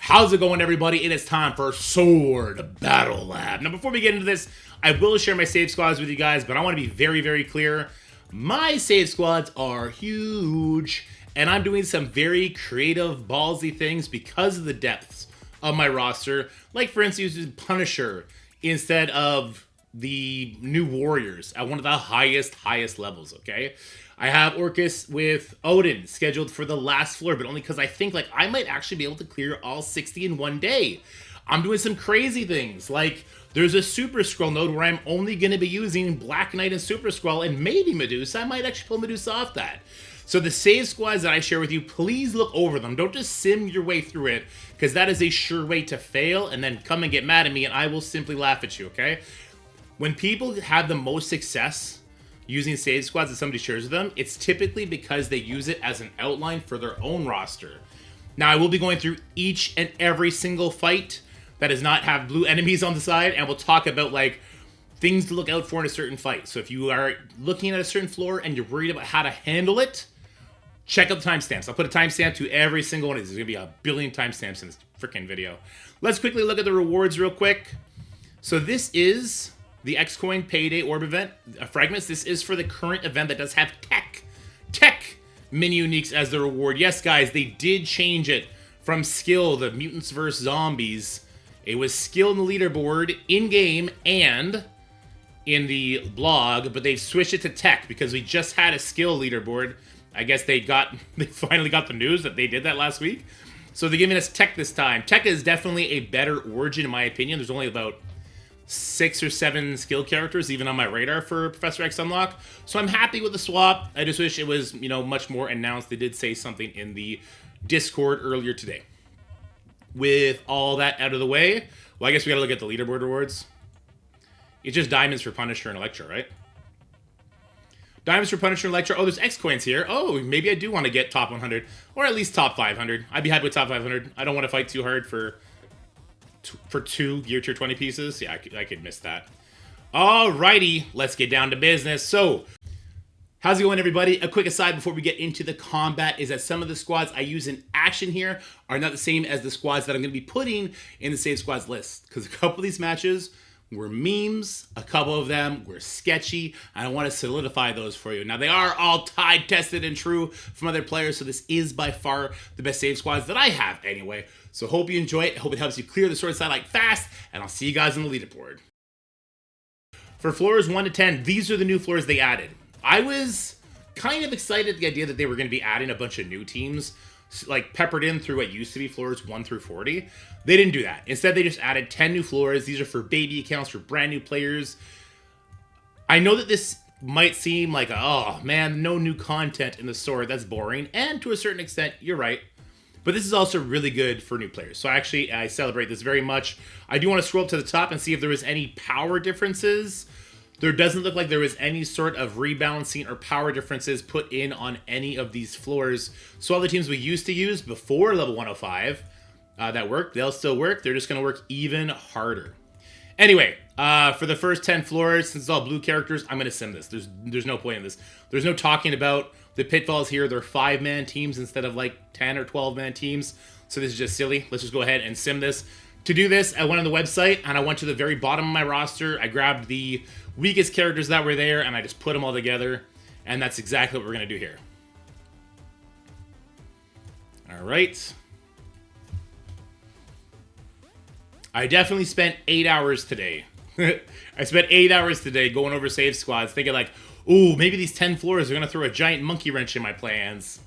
How's it going, everybody? It is time for S.W.O.R.D Battle Lab. Now, before we get into this, I will share my save squads with you guys, but I want to be very, very clear. My save squads are huge, and I'm doing some very creative, ballsy things because of the depths of my roster. Like, for instance, using Punisher instead of the new Warriors at one of the highest levels, okay? I have Orcus with Odin scheduled for the last floor, but only because I think like I might actually be able to clear all 60 in one day. I'm doing some crazy things, like there's a Super Skrull node where I'm only going to be using Black Knight and Super Skrull and maybe Medusa. I might actually pull Medusa off that. So the save squads that I share with you, please look over them. Don't just sim your way through it, because that is a sure way to fail and then come and get mad at me and I will simply laugh at you, okay? When people have the most success using save squads that somebody shares with them, it's typically because they use it as an outline for their own roster. Now, I will be going through each and every single fight that does not have blue enemies on the side, and we'll talk about like things to look out for in a certain fight. So if you are looking at a certain floor and you're worried about how to handle it, check out the timestamps. I'll put a timestamp to every single one of these. There's gonna be a billion timestamps in this freaking video. Let's quickly look at the rewards real quick. So this is the X-Coin Payday Orb event, fragments. This is for the current event that does have tech mini uniques as the reward. Yes, guys, they did change it from skill, the mutants versus zombies. It was skill in the leaderboard in-game and in the blog, but they've switched it to tech because we just had a skill leaderboard. I guess they finally got the news that they did that last week. So they're giving us tech this time. Tech is definitely a better origin in my opinion. There's only about 6 or 7 skill characters even on my radar for Professor X Unlock. So I'm happy with the swap. I just wish it was, you know, much more announced. They did say something in the Discord earlier today. With all that out of the way, well, I guess we gotta look at the leaderboard rewards. It's just diamonds for Punisher and Elektra, right? Diamonds for Punisher and Elektra. Oh, there's X coins here. Oh, maybe I do want to get top 100 or at least top 500. I'd be happy with top 500. I don't want to fight too hard for 2 gear tier 20 pieces. Yeah, I could miss that. Alrighty, let's get down to business. So, how's it going, everybody? A quick aside before we get into the combat is that some of the squads I use in action here are not the same as the squads that I'm going to be putting in the save squads list, because a couple of these matches were memes, a couple of them were sketchy, and I want to solidify those for you. Now, they are all tied, tested, and true from other players, so this is by far the best save squads that I have anyway. So hope you enjoy it. I hope it helps you clear the sword side like fast, and I'll see you guys on the leaderboard. For floors 1 to 10, these are the new floors they added. I was kind of excited at the idea that they were going to be adding a bunch of new teams, like peppered in through what used to be floors 1 through 40. They didn't do that. Instead, they just added 10 new floors. These are for baby accounts, for brand new players. I know that this might seem like, oh man, no new content in the sword, that's boring. And to a certain extent, you're right. But this is also really good for new players. So actually, I celebrate this very much. I do want to scroll up to the top and see if there was any power differences. There doesn't look like there was any sort of rebalancing or power differences put in on any of these floors. So all the teams we used to use before level 105 that worked, they'll still work. They're just going to work even harder. Anyway, for the first 10 floors, since it's all blue characters, I'm going to sim this. There's no point in this. There's no talking about the pitfalls here. They're 5-man teams instead of like 10 or 12-man teams. So this is just silly. Let's just go ahead and sim this. To do this, I went on the website and I went to the very bottom of my roster. I grabbed the weakest characters that were there and I just put them all together. And that's exactly what we're going to do here. All right. I definitely spent 8 hours today. I spent 8 hours today going over save squads, thinking like, ooh, maybe these 10 floors are going to throw a giant monkey wrench in my plans.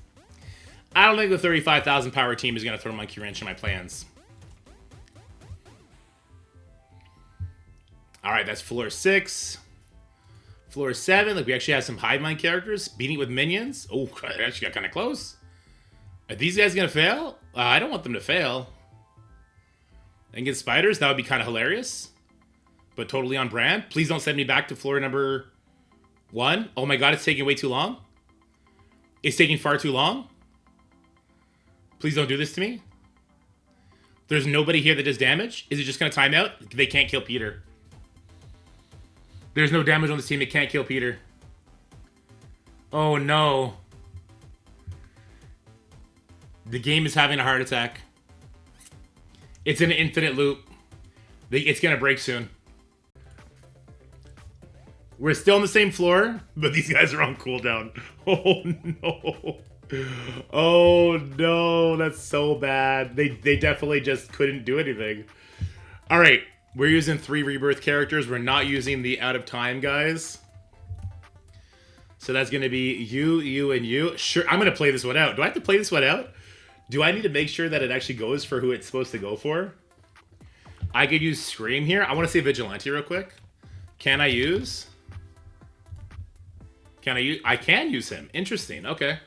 I don't think the 35,000 power team is going to throw a monkey wrench in my plans. All right, that's floor 6. Floor 7, like we actually have some hive mind characters beating with minions. Oh, I actually got kind of close. Are these guys going to fail? I don't want them to fail. And get spiders, that would be kind of hilarious. But totally on brand. Please don't send me back to floor number 1. Oh my god, it's taking way too long. It's taking far too long. Please don't do this to me. There's nobody here that does damage. Is it just going to time out? They can't kill Peter. There's no damage on this team. It can't kill Peter. Oh no. The game is having a heart attack. It's an infinite loop. It's gonna break soon. We're still on the same floor, but these guys are on cooldown. Oh no. Oh no, that's so bad. They definitely just couldn't do anything. All right, we're using 3 rebirth characters. We're not using the out of time guys. So that's gonna be you, and you. Sure, I'm gonna play this one out. Do I have to play this one out? Do I need to make sure that it actually goes for who it's supposed to go for? I could use Scream here. I want to say Vigilante real quick. Can I use? I can use him. Interesting. Okay.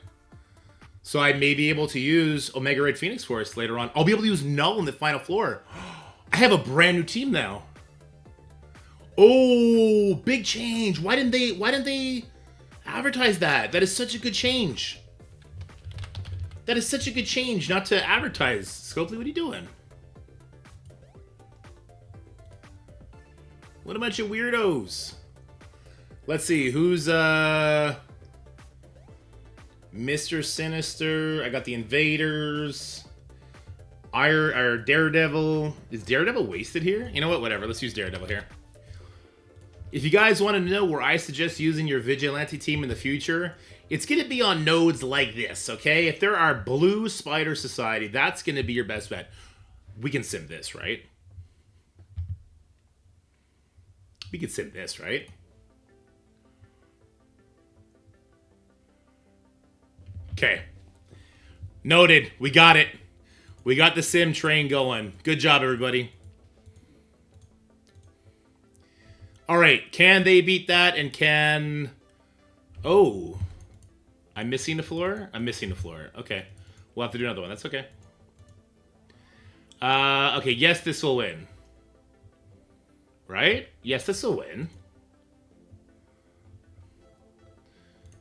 So I may be able to use Omega Red Phoenix Force later on. I'll be able to use Null in the final floor. I have a brand new team now. Oh, big change. Why didn't they advertise that? That is such a good change. That is such a good change not to advertise. Scopely, what are you doing? What a bunch of weirdos. Let's see, who's Mr. Sinister? I got the Invaders. Our Daredevil. Is Daredevil wasted here? You know what? Whatever. Let's use Daredevil here. If you guys want to know where I suggest using your Vigilante team in the future, it's going to be on nodes like this, okay? If there are Blue Spider Society, that's going to be your best bet. We can sim this, right? We can sim this, right? Okay. Noted. We got it. We got the sim train going. Good job, everybody. All right. Can they beat that? And can... Oh. I'm missing the floor? I'm missing the floor. Okay. We'll have to do another one. That's okay. Okay. Yes, this will win. Right? Yes, this will win.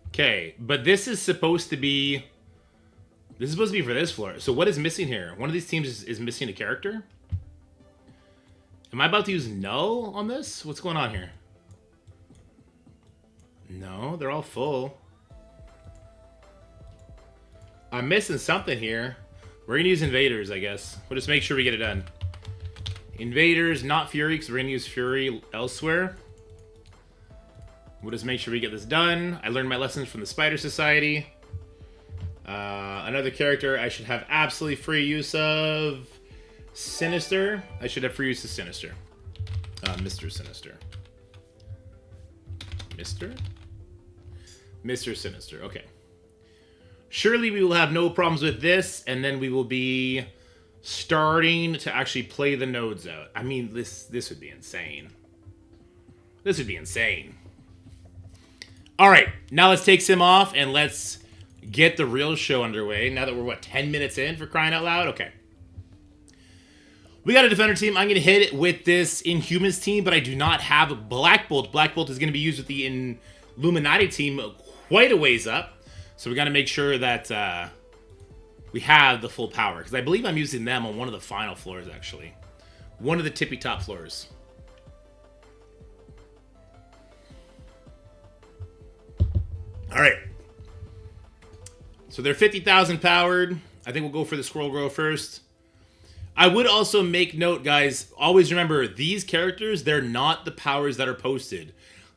Okay, but this is supposed to be... This is supposed to be for this floor. So what is missing here? One of these teams is missing a character? Am I about to use Null on this? What's going on here? No, they're all full. I'm missing something here. We're going to use Invaders, I guess. We'll just make sure we get it done. Invaders, not Fury, because we're going to use Fury elsewhere. We'll just make sure we get this done. I learned my lessons from the Spider Society. Another character I should have absolutely free use of. Sinister. I should have free use of Sinister. Mr. Sinister. Mr. Sinister. Okay. Surely we will have no problems with this, and then we will be starting to actually play the nodes out. I mean, this would be insane. This would be insane. All right, now let's take Sim off and let's get the real show underway. Now that we're, what, 10 minutes in, for crying out loud? Okay. We got a Defender team. I'm going to hit it with this Inhumans team, but I do not have Black Bolt. Black Bolt is going to be used with the Illuminati team quite a ways up. So we got to make sure that we have the full power. Because I believe I'm using them on one of the final floors, actually. One of the tippy top floors. All right. So they're 50,000 powered. I think we'll go for the Squirrel Girl first. I would also make note, guys, always remember, these characters, they're not the powers that are posted.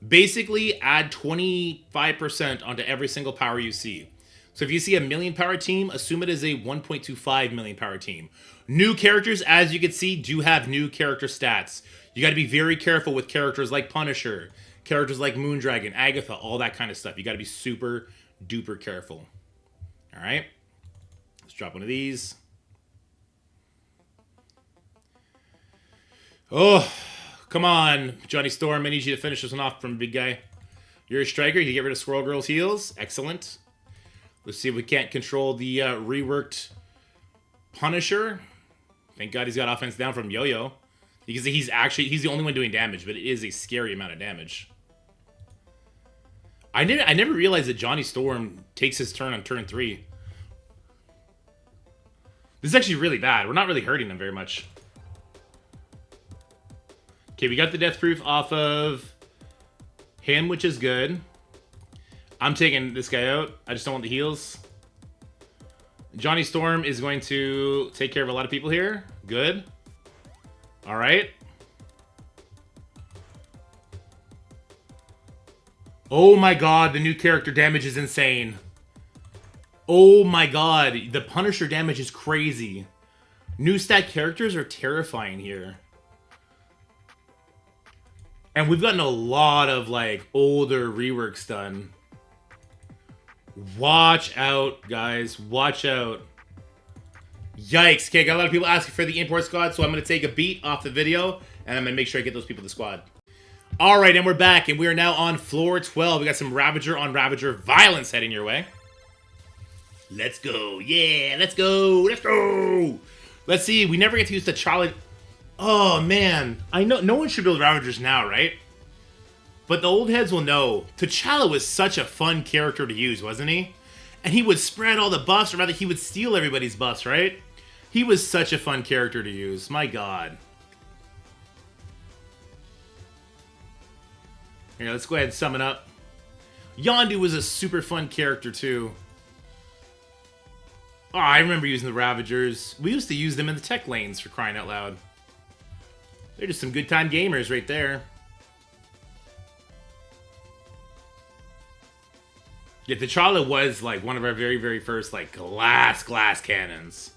Basically, add 25% onto every single power you see. So if you see a million power team, assume it is a 1.25 million power team. New characters, as you can see, do have new character stats. You got to be very careful with characters like Punisher, characters like Moondragon, Agatha, all that kind of stuff. You got to be super duper careful. All right. Let's drop one of these. Oh, come on, Johnny Storm. I need you to finish this one off from a big guy. You're a striker. You get rid of Squirrel Girl's heals. Excellent. Let's see if we can't control the reworked Punisher. Thank God he's got offense down from Yo-Yo. Because he's the only one doing damage, but it is a scary amount of damage. I never realized that Johnny Storm takes his turn on turn 3. This is actually really bad. We're not really hurting them very much. Okay, we got the death proof off of him, which is good. I'm taking this guy out. I just don't want the heals. Johnny Storm is going to take care of a lot of people here. Good. All right. Oh my god, the new character damage is insane. Oh my god, the Punisher damage is crazy. New stat characters are terrifying here. And we've gotten a lot of, like, older reworks done. Watch out, guys. Watch out. Yikes. Okay, got a lot of people asking for the import squad, so I'm going to take a beat off the video, and I'm going to make sure I get those people to the squad. Alright, and we're back, and we are now on floor 12. We got some Ravager on Ravager violence heading your way. Let's go. Yeah, let's go. Let's go. Let's see. We never get to use the Charlie. Oh, man. I know no one should build Ravagers now, right? But the old heads will know. T'Challa was such a fun character to use, wasn't he? And he would spread all the buffs, or rather, he would steal everybody's buffs, right? He was such a fun character to use. My god. Here, let's go ahead and sum it up. Yondu was a super fun character, too. Oh, I remember using the Ravagers. We used to use them in the tech lanes, for crying out loud. They're just some good time gamers right there. Yeah, T'Challa was like one of our very, very first like glass cannons.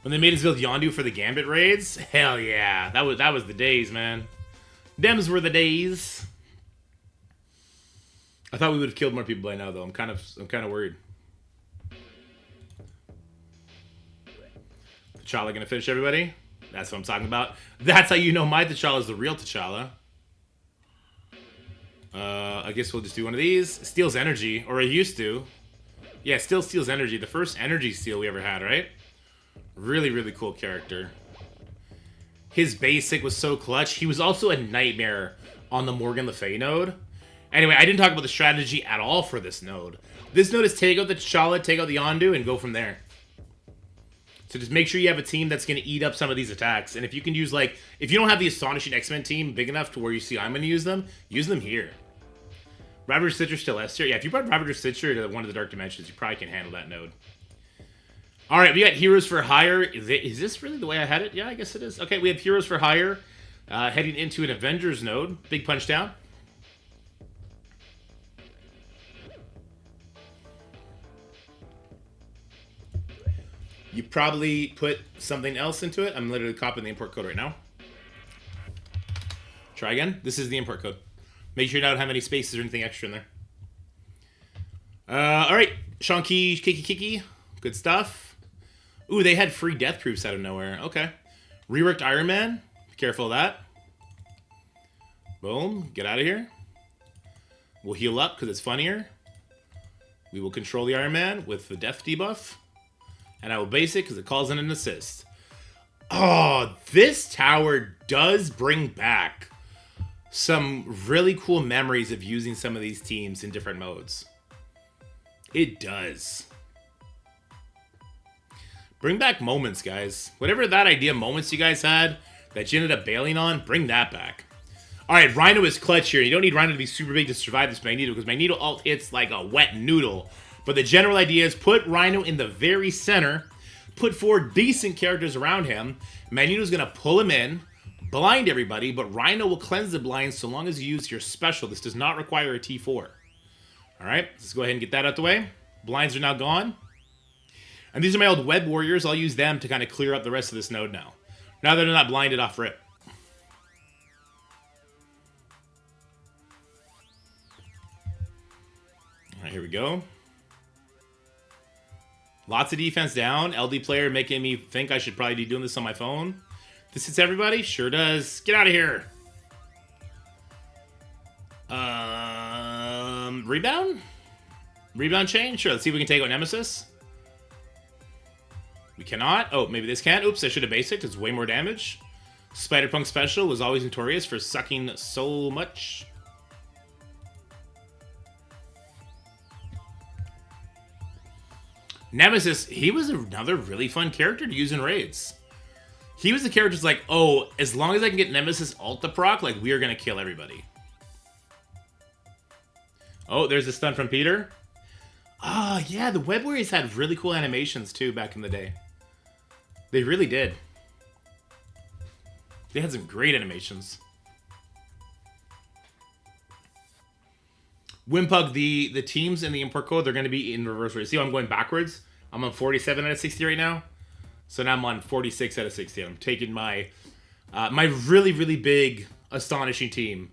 When they made us build Yondu for the Gambit raids, hell yeah, that was the days, man. Dems were the days. I thought we would have killed more people by now, though. I'm kind of worried. T'Challa gonna finish everybody? That's what I'm talking about. That's how you know my T'Challa is the real T'Challa. I guess we'll just do one of these. Steals energy, or it used to. Yeah, still steals energy. The first energy steal we ever had, right? Really, really cool character. His basic was so clutch. He was also a nightmare on the Morgan Le Fay node. Anyway, I didn't talk about the strategy at all for this node. This node is take out the T'Challa, take out the Yondu, and go from there. So just make sure you have a team that's going to eat up some of these attacks. And if you can use, like, if you don't have the Astonishing X-Men team big enough to where you see I'm going to use them here. Ravager Stitcher still S tier? Yeah, if you brought Ravager Stitcher to one of the Dark Dimensions, you probably can handle that node. Alright, we got Heroes for Hire. Is this really the way I had it? Yeah, I guess it is. Okay, we have Heroes for Hire heading into an Avengers node. Big punch down. You probably put something else into it. I'm literally copying the import code right now. Try again. This is the import code. Make sure you don't have any spaces or anything extra in there. Alright. Shonky, Kiki. Good stuff. Ooh, they had free death proofs out of nowhere. Okay. Reworked Iron Man. Be careful of that. Boom. Get out of here. We'll heal up because it's funnier. We will control the Iron Man with the death debuff. And I will base it because it calls in an assist. Oh, this tower does bring back some really cool memories of using some of these teams in different modes. It does. Bring back moments, guys. Whatever that idea moments you guys had that you ended up bailing on, bring that back. Alright, Rhino is clutch here. You don't need Rhino to be super big to survive this Magneto because Magneto ult hits like a wet noodle. But the general idea is put Rhino in the very center, put 4 decent characters around him. Magneto's going to pull him in, blind everybody, but Rhino will cleanse the blinds so long as you use your special. This does not require a T4. Alright, let's go ahead and get that out the way. Blinds are now gone. And these are my old web warriors. I'll use them to kind of clear up the rest of this node now. Now that they're not blinded off rip. Alright, here we go. Lots of defense down. LD player making me think I should probably be doing this on my phone. This hits everybody? Sure does. Get out of here. Rebound? Rebound chain? Sure, let's see if we can take out Nemesis. We cannot. Oh, maybe this can. Oops, I should have basic. It's way more damage. Spider-Punk special was always notorious for sucking so much. Nemesis, he was another really fun character to use in raids. He was the character that's like, oh, as long as I can get Nemesis ult to proc, like, we are going to kill everybody. Oh, there's a stun from Peter. Ah, yeah, the Web Warriors had really cool animations, too, back in the day. They really did. They had some great animations. Wimpug, the teams in the import code, they're going to be in reverse order. See how I'm going backwards? I'm on 47 out of 60 right now. So now I'm on 46 out of 60. I'm taking my my really, really big, astonishing team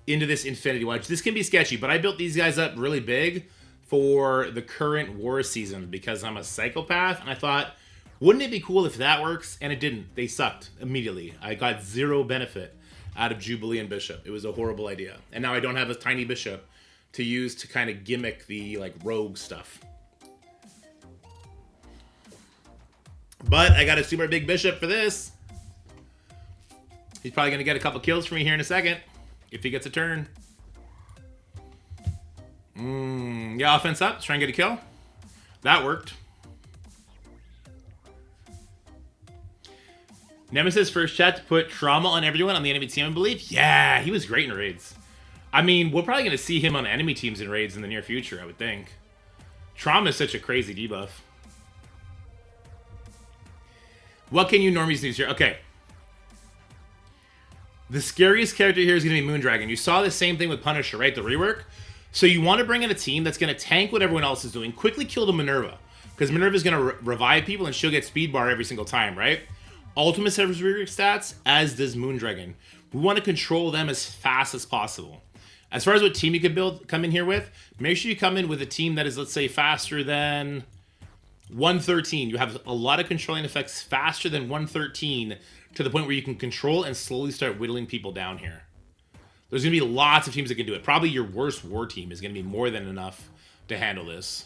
into this Infinity Watch. This can be sketchy, but I built these guys up really big for the current war season because I'm a psychopath, and I thought, wouldn't it be cool if that works? And it didn't. They sucked immediately. I got zero benefit out of Jubilee and Bishop. It was a horrible idea. And now I don't have a tiny Bishop to use to kind of gimmick the like rogue stuff. But I got a super big Bishop for this. He's probably going to get a couple kills for me here in a second. If he gets a turn. Yeah, offense up. Let's try and get a kill. That worked. Nemesis first chat to put trauma on everyone on the enemy team, I believe. Yeah, he was great in raids. I mean, we're probably going to see him on enemy teams in raids in the near future, I would think. Trauma is such a crazy debuff. What can you normies use here? Okay. The scariest character here is going to be Moondragon. You saw the same thing with Punisher, right? The rework. So you want to bring in a team that's going to tank what everyone else is doing. Quickly kill the Minerva. Because Minerva is going to revive people and she'll get speed bar every single time, right? Ultimus has rework stats, as does Moondragon. We want to control them as fast as possible. As far as what team you could come in here with, make sure you come in with a team that is, let's say, faster than 113. You have a lot of controlling effects faster than 113 to the point where you can control and slowly start whittling people down here. There's going to be lots of teams that can do it. Probably your worst war team is going to be more than enough to handle this.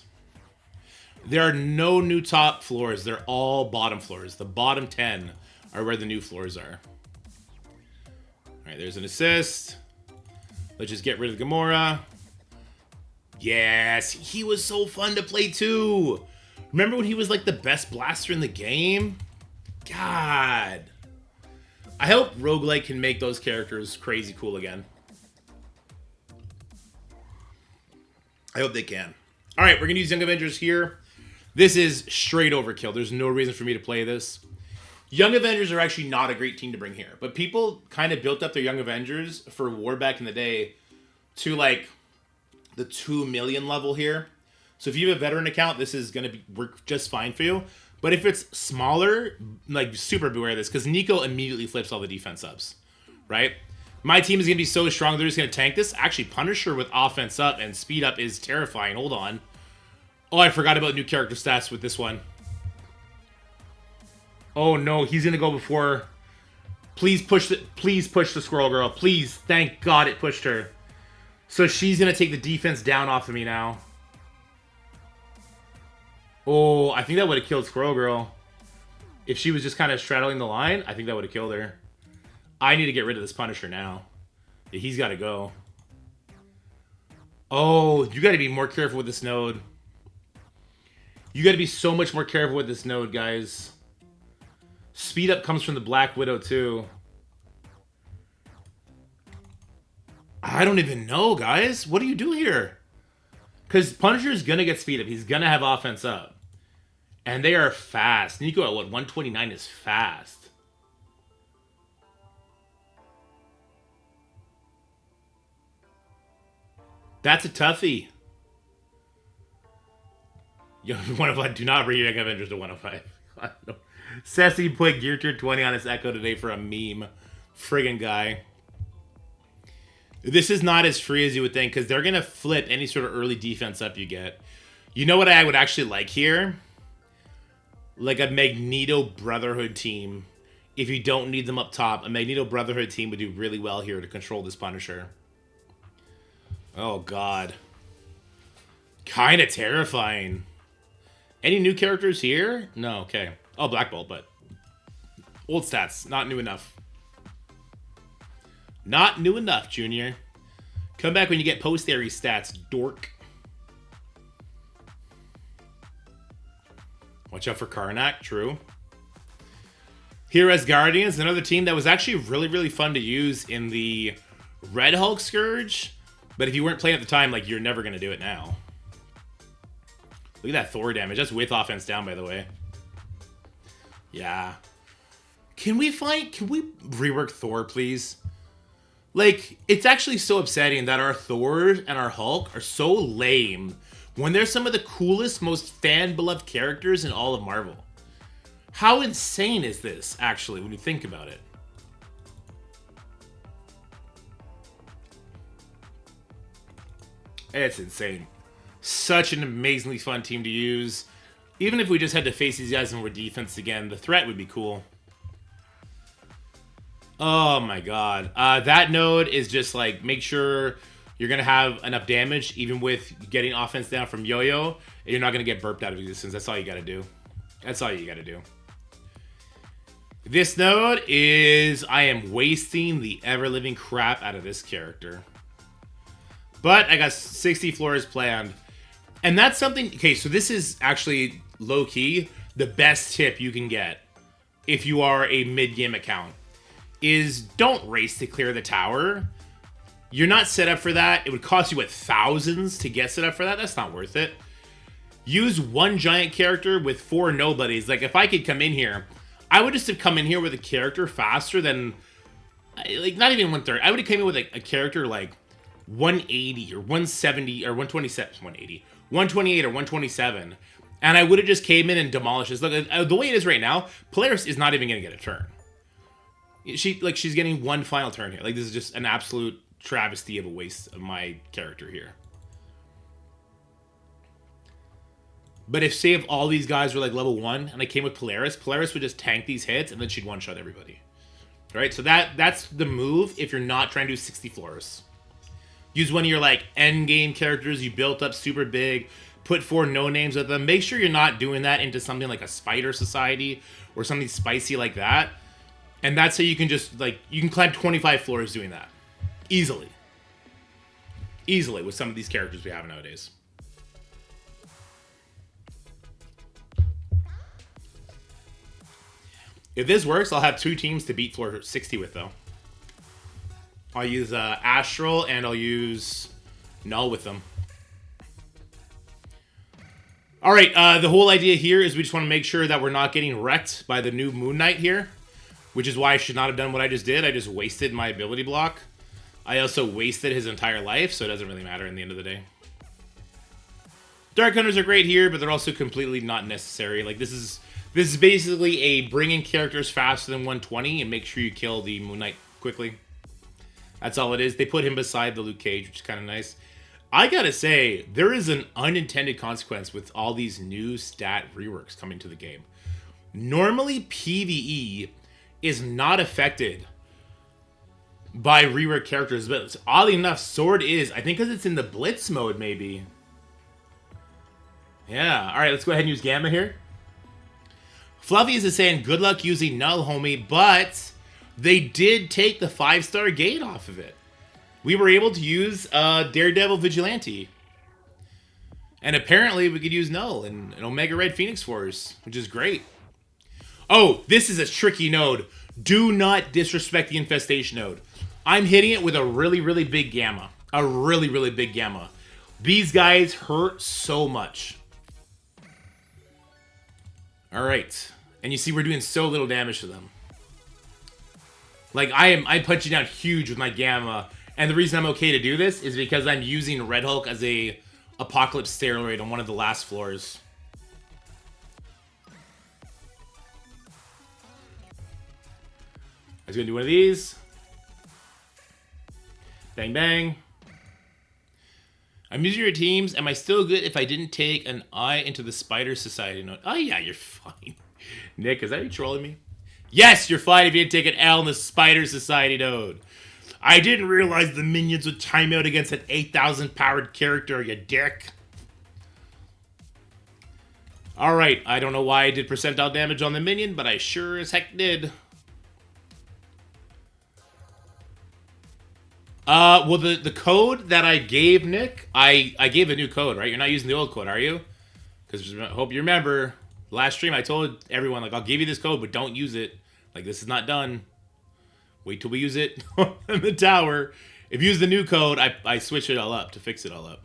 There are no new top floors. They're all bottom floors. The bottom 10 are where the new floors are. All right, there's an assist. Let's just get rid of Gamora. Yes, he was so fun to play too. Remember when he was like the best blaster in the game? God. I hope Roguelike can make those characters crazy cool again. I hope they can. All right, we're going to use Young Avengers here. This is straight overkill. There's no reason for me to play this. Young Avengers are actually not a great team to bring here. But people kind of built up their Young Avengers for war back in the day to like the 2 million level here. So if you have a veteran account, this is going to work just fine for you. But if it's smaller, like super beware of this, because Nico immediately flips all the defense ups, right? My team is going to be so strong, they're just going to tank this. Actually, Punisher with offense up and speed up is terrifying. Hold on. Oh, I forgot about new character stats with this one. Oh no, he's going to go before. Please push the Squirrel Girl. Please, thank God it pushed her. So she's going to take the defense down off of me now. Oh, I think that would have killed Squirrel Girl. If she was just kind of straddling the line, I think that would have killed her. I need to get rid of this Punisher now. Yeah, he's got to go. Oh, you got to be more careful with this node. You got to be so much more careful with this node, guys. Speed up comes from the Black Widow, too. I don't even know, guys. What do you do here? Because Punisher's going to get speed up. He's going to have offense up. And they are fast. Nico at what? 129 is fast. That's a toughie. Yo, 105. Do not bring your Young Avengers to 105. Sassy put Gear Tier 20 on his Echo today for a meme. Friggin' guy. This is not as free as you would think, because they're going to flip any sort of early defense up you get. You know what I would actually like here? Like a Magneto Brotherhood team. If you don't need them up top, a Magneto Brotherhood team would do really well here to control this Punisher. Oh, God. Kind of terrifying. Any new characters here? No, okay. Oh, Black Bolt, but old stats. Not new enough. Not new enough, Junior. Come back when you get post-airy stats, dork. Watch out for Karnak, true. Here as Guardians, another team that was actually really, really fun to use in the Red Hulk Scourge. But if you weren't playing at the time, like, you're never going to do it now. Look at that Thor damage. That's with offense down, by the way. Yeah. Can we rework Thor, please? Like, it's actually so upsetting that our Thor and our Hulk are so lame when they're some of the coolest, most fan-beloved characters in all of Marvel. How insane is this, actually, when you think about it? It's insane. Such an amazingly fun team to use. Even if we just had to face these guys and we're defense again, the threat would be cool. Oh my god. That node is just like, make sure you're going to have enough damage, even with getting offense down from Yo-Yo, and you're not going to get burped out of existence. That's all you got to do. That's all you got to do. This node is, I am wasting the ever-living crap out of this character. But I got 60 floors planned. And that's something, okay, so this is actually low-key the best tip you can get if you are a mid-game account, is don't race to clear the tower. You're not set up for that. It would cost you, what, thousands to get set up for that? That's not worth it. Use one giant character with 4 nobodies. Like, if I could come in here, I would just have come in here with a character faster than, like, not even 1/3. I would have come in with a character like 180 or 170 or 127, 180, 128 or 127, and I would have just came in and demolished this. Look, the way it is right now, Polaris is not even going to get a turn. She's getting one final turn here. Like, this is just an absolute travesty of a waste of my character here. But if, say, if all these guys were like level 1 and I came with Polaris, Polaris would just tank these hits and then she'd one-shot everybody. Right? So that's the move if you're not trying to do 60 floors. Use one of your, like, end-game characters you built up super big. Put 4 no-names with them. Make sure you're not doing that into something like a Spider Society or something spicy like that. And that's how you can just, like, you can climb 25 floors doing that. Easily. Easily with some of these characters we have nowadays. If this works, I'll have 2 teams to beat floor 60 with, though. I'll use Astral, and I'll use Null with them. Alright, the whole idea here is we just want to make sure that we're not getting wrecked by the new Moon Knight here, which is why I should not have done what I just did. I just wasted my ability block. I also wasted his entire life, so it doesn't really matter in the end of the day. Dark Hunters are great here, but they're also completely not necessary. Like, this is basically a bring in characters faster than 120 and make sure you kill the Moon Knight quickly. That's all it is. They put him beside the Luke Cage, which is kind of nice. I gotta say, there is an unintended consequence with all these new stat reworks coming to the game. Normally, PvE is not affected by rework characters, but oddly enough, S.W.O.R.D is. I think because it's in the Blitz mode, maybe. Yeah, alright, let's go ahead and use Gamma here. Fluffy is saying, good luck using Null, homie, but they did take the 5-star gate off of it. We were able to use Daredevil Vigilante. And apparently we could use Null and Omega Red Phoenix Force, which is great. Oh, this is a tricky node. Do not disrespect the Infestation node. I'm hitting it with a really, really big Gamma. A really, really big Gamma. These guys hurt so much. Alright. And you see we're doing so little damage to them. Like, I'm punching down huge with my Gamma. And the reason I'm okay to do this is because I'm using Red Hulk as a Apocalypse steroid on one of the last floors. I was going to do one of these. Bang, bang. I'm using your teams. Am I still good if I didn't take an eye into the Spider Society node? Oh, yeah, you're fine. Nick, is that you trolling me? Yes, you're fine if you didn't take an L in the Spider Society node. I didn't realize the minions would time out against an 8,000 powered character, you dick. Alright, I don't know why I did percentile damage on the minion, but I sure as heck did. Well, the code that I gave Nick, I gave a new code, right? You're not using the old code, are you? Because I hope you remember, last stream I told everyone, like, I'll give you this code, but don't use it. Like, this is not done. Wait till we use it in the tower. If you use the new code, I switch it all up to fix it all up.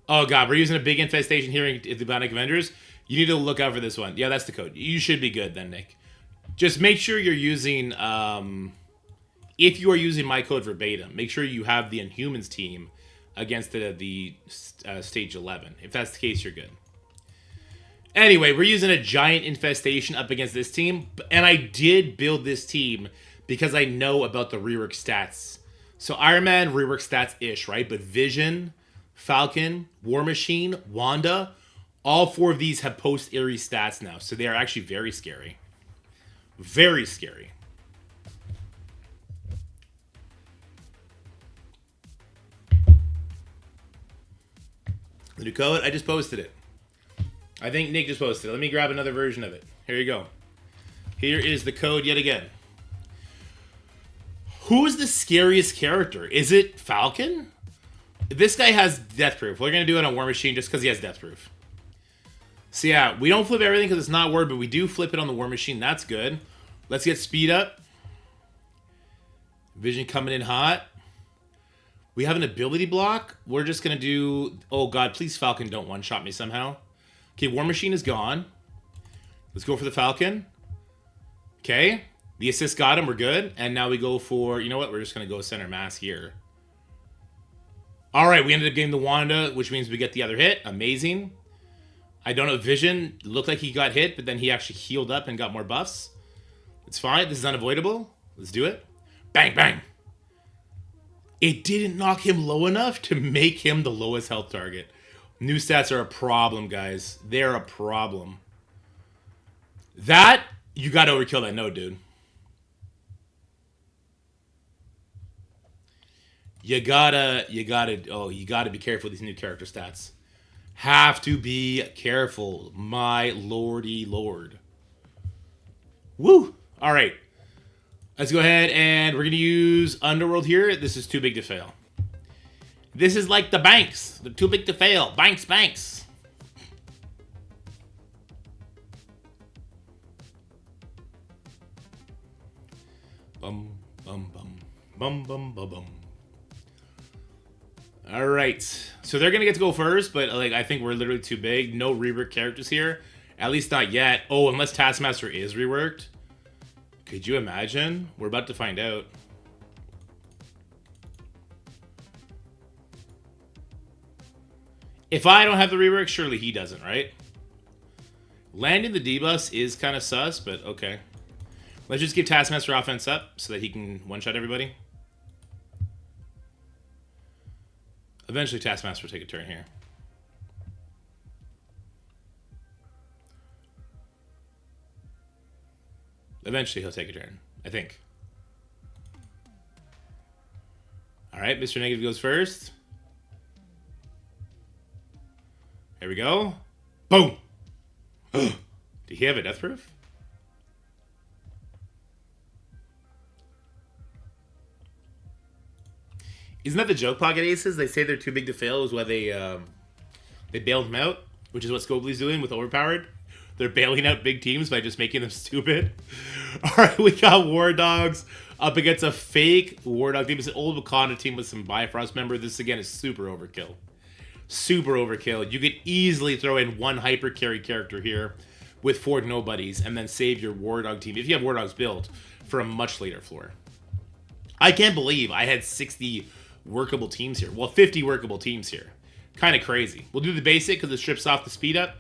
Oh god, we're using a big infestation here at the Bionic Avengers. You need to look out for this one. Yeah, that's the code. You should be good then, Nick. Just make sure you're using, if you are using my code verbatim, make sure you have the Inhumans team against the stage 11. If that's the case, you're good. Anyway, we're using a giant infestation up against this team, and I did build this team because I know about the rework stats. So Iron Man, rework stats-ish, right? But Vision, Falcon, War Machine, Wanda, all 4 of these have post-Ares stats now, so they are actually very scary. Very scary. The new code, I just posted it. I think Nick just posted it. Let me grab another version of it. Here you go. Here is the code yet again. Who is the scariest character? Is it Falcon? This guy has death proof. We're going to do it on War Machine just because he has death proof. So yeah, we don't flip everything because it's not Word, but we do flip it on the War Machine. That's good. Let's get speed up. Vision coming in hot. We have an ability block. We're just going to do... Oh god, please Falcon don't one-shot me somehow. Okay, War Machine is gone. Let's go for the Falcon. Okay. The assist got him. We're good. And now we go for... You know what? We're just going to go center mass here. Alright, we ended up getting the Wanda, which means we get the other hit. Amazing. I don't know. Vision looked like he got hit, but then he actually healed up and got more buffs. It's fine. This is unavoidable. Let's do it. Bang, bang. It didn't knock him low enough to make him the lowest health target. New stats are a problem, guys. They're a problem. That, you gotta overkill that node, dude. You gotta be careful with these new character stats. Have to be careful, my lordy lord. Woo! All right. Let's go ahead and we're going to use Underworld here. This is too big to fail. This is like the banks. They're too big to fail. Banks, banks. Bum, bum, bum. Bum, bum, bum, bum. All right. So they're going to get to go first, but like I think we're literally too big. No rework characters here. At least not yet. Oh, unless Taskmaster is reworked. Could you imagine? We're about to find out. If I don't have the rework, surely he doesn't, right? Landing the debuffs is kind of sus, but okay. Let's just give Taskmaster offense up so that he can one-shot everybody. Eventually, Taskmaster will take a turn here. Eventually, he'll take a turn, I think. All right, Mr. Negative goes first. Here we go. Boom! Did he have a death proof? Isn't that the joke, Pocket Aces? They say they're too big to fail is why they bailed them out, which is what Scobly's doing with Overpowered. They're bailing out big teams by just making them stupid. All right, we got War Dogs up against a fake War Dog team. It's an old Wakanda team with some Bifrost member. This, again, is super overkill. Super overkill. You could easily throw in one hyper carry character here with 4 nobodies and then save your War Dog team, if you have War Dogs built, for a much later floor. I can't believe I had 60 workable teams here. Well, 50 workable teams here. Kind of crazy. We'll do the basic because it strips off the speed up.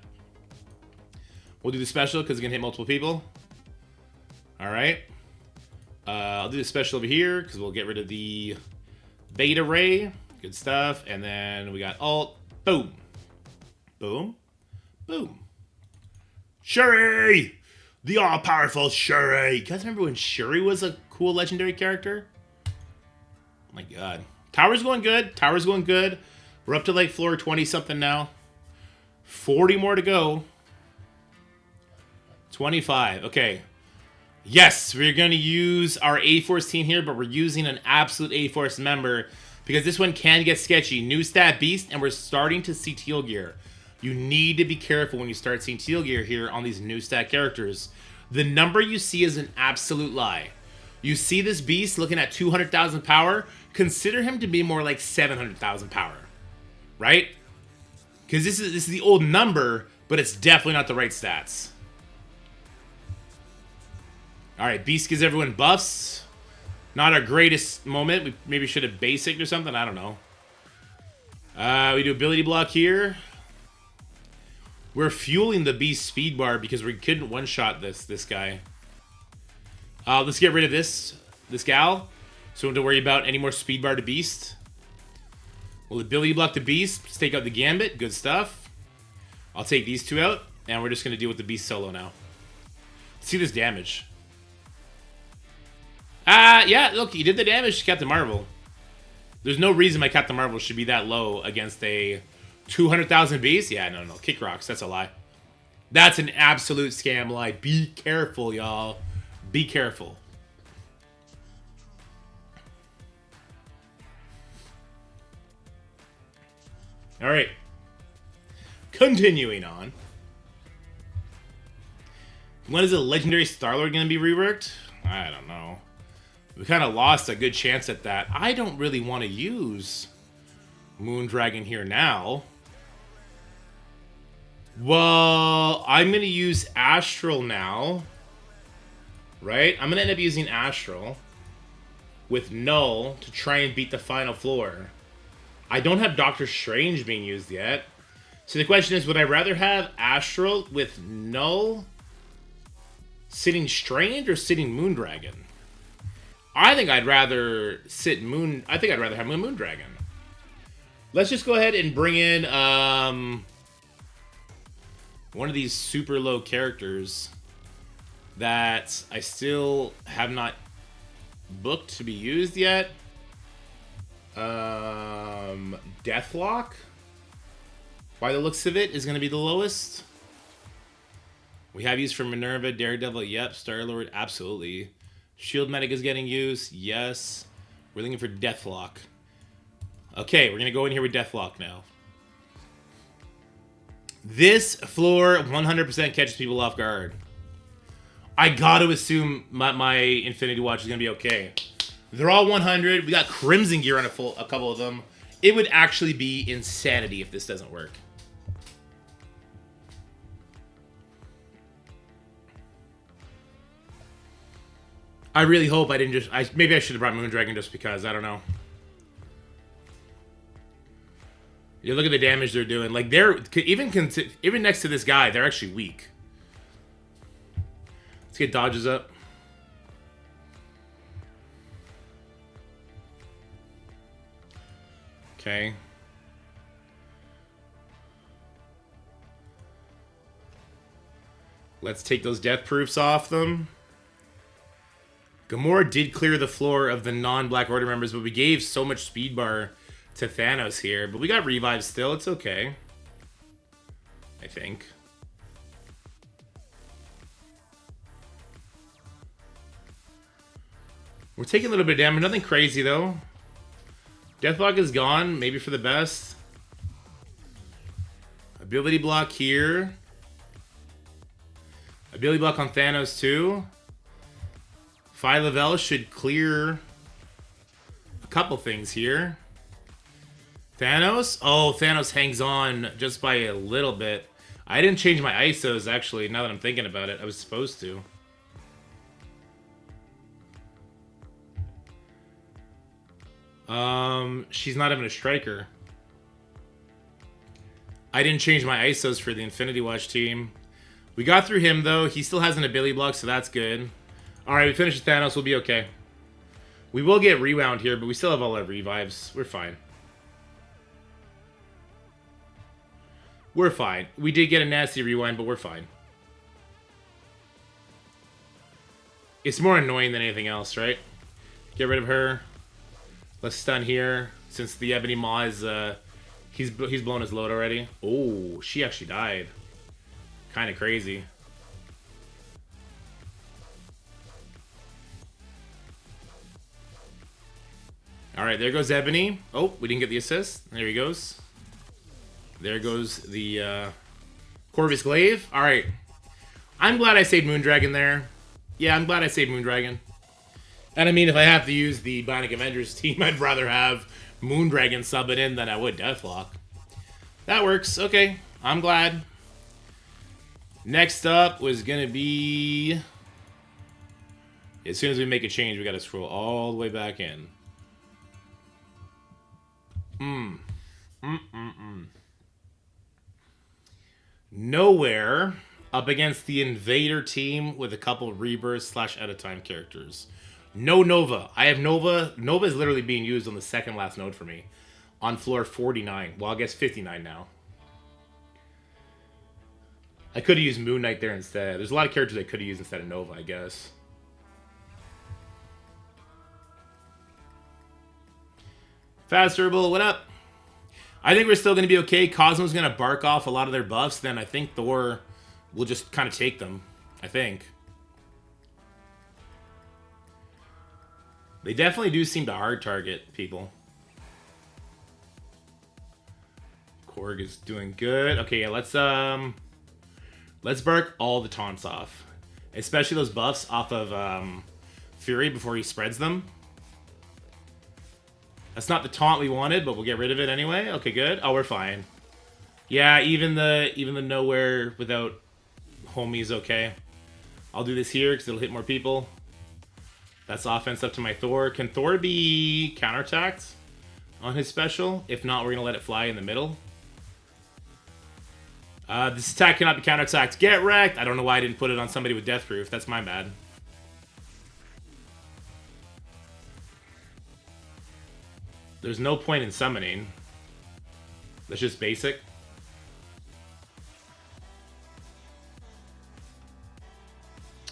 We'll do the special because it's going to hit multiple people. All right. I'll do the special over here because we'll get rid of the beta ray. Good stuff. And then we got alt. Boom. Boom. Boom. Shuri! The all-powerful Shuri! You guys remember when Shuri was a cool legendary character? Oh my god. Tower's going good. Tower's going good. We're up to like floor 20-something now. 40 more to go. 25. Okay. Yes, we're going to use our A-Force team here, but we're using an absolute A-Force member because this one can get sketchy. New stat beast, and we're starting to see teal gear. You need to be careful when you start seeing teal gear here on these new stat characters. The number you see is an absolute lie. You see this beast looking at 200,000 power, consider him to be more like 700,000 power, right? Because this is the old number, but it's definitely not the right stats. Alright, Beast gives everyone buffs. Not our greatest moment. We maybe should have basic or something. I don't know. We do ability block here. We're fueling the Beast speed bar because we couldn't one-shot this guy. Let's get rid of this gal. So we don't have to worry about any more speed bar to Beast. We'll ability block the Beast. Let's take out the Gambit. Good stuff. I'll take these two out. And we're just going to deal with the Beast solo now. Let's see this damage. Yeah, look, he did the damage to Captain Marvel. There's no reason my Captain Marvel should be that low against a 200,000 Beast. Yeah, no. Kick rocks. That's a lie. That's an absolute scam lie. Be careful, y'all. Be careful. All right. Continuing on. When is a legendary Star-Lord going to be reworked? I don't know. We kind of lost a good chance at that. I don't really want to use Moondragon here now. Well, I'm going to use Astral now. Right? I'm going to end up using Astral with Null to try and beat the final floor. I don't have Doctor Strange being used yet. So the question is, would I rather have Astral with Null sitting Strange or sitting Moondragon? I think I'd rather sit Moon... I think I'd rather have Moondragon. Let's just go ahead and bring in one of these super low characters that I still have not booked to be used yet. Deathlock, by the looks of it, is going to be the lowest. We have used for Minerva, Daredevil, yep. Star-Lord, absolutely. Shield Medic is getting used, yes. We're looking for Deathlock. Okay, we're going to go in here with Deathlock now. This floor 100% catches people off guard. I got to assume my Infinity Watch is going to be okay. They're all 100. We got Crimson Gear on a couple of them. It would actually be insanity if this doesn't work. I really hope I didn't just... maybe I should have brought Moondragon just because. I don't know. You look at the damage they're doing. Like, they're... Even next to this guy, they're actually weak. Let's get dodges up. Okay. Let's take those death proofs off them. Gamora did clear the floor of the non-Black Order members, but we gave so much speed bar to Thanos here. But we got revives still. It's okay. I think. We're taking a little bit of damage. Nothing crazy, though. Deathlock is gone. Maybe for the best. Ability block here. Ability block on Thanos, too. Phyla-Vell should clear a couple things here. Thanos? Oh, Thanos hangs on just by a little bit. I didn't change my ISOs, actually, now that I'm thinking about it. I was supposed to. She's not even a striker. I didn't change my ISOs for the Infinity Watch team. We got through him, though. He still has an ability block, so that's good. Alright, we finished Thanos. We'll be okay. We will get rewound here, but we still have all our revives. We're fine. We're fine. We did get a nasty rewind, but we're fine. It's more annoying than anything else, right? Get rid of her. Let's stun here, since the Ebony Maw is, he's blown his load already. Oh, she actually died. Kind of crazy. Alright, there goes Ebony. Oh, we didn't get the assist. There he goes. There goes the Corvus Glaive. Alright. I'm glad I saved Moondragon there. Yeah, I'm glad I saved Moondragon. And I mean, if I have to use the Bionic Avengers team, I'd rather have Moondragon sub it in than I would Deathlock. That works. Okay. I'm glad. Next up was gonna be... As soon as we make a change, we gotta scroll all the way back in. Nowhere up against the Invader team with a couple Rebirth / out-of-time characters. No Nova. I have Nova. Nova is literally being used on the second last node for me. On floor 49. Well, I guess 59 now. I could have used Moon Knight there instead. There's a lot of characters I could have used instead of Nova, I guess. Fast Herbal, what up? I think we're still going to be okay. Cosmo's going to bark off a lot of their buffs. Then I think Thor will just kind of take them. I think. They definitely do seem to hard target people. Korg is doing good. Okay, yeah, let's bark all the taunts off. Especially those buffs off of Fury before he spreads them. That's not the taunt we wanted, but we'll get rid of it anyway. Okay, good. Oh, we're fine. Yeah, even the nowhere without homie is okay. I'll do this here because it'll hit more people. That's offense up to my Thor. Can Thor be counterattacked on his special? If not, we're going to let it fly in the middle. This attack cannot be counterattacked. Get wrecked! I don't know why I didn't put it on somebody with Death Proof. That's my bad. There's no point in summoning. That's just basic.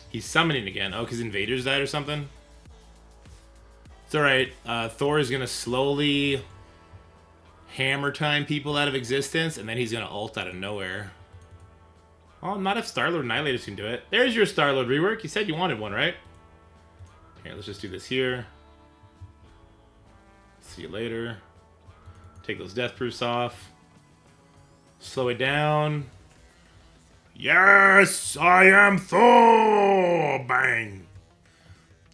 He's summoning again. Oh, because Invaders died or something? It's alright. Thor is going to slowly hammer time people out of existence, and then he's going to ult out of nowhere. Oh, not if Star-Lord Annihilators can do it. There's your Star-Lord rework. You said you wanted one, right? Here, let's just do this here. See you later. Take those death proofs off. Slow it down. Yes, I am Thor! Bang!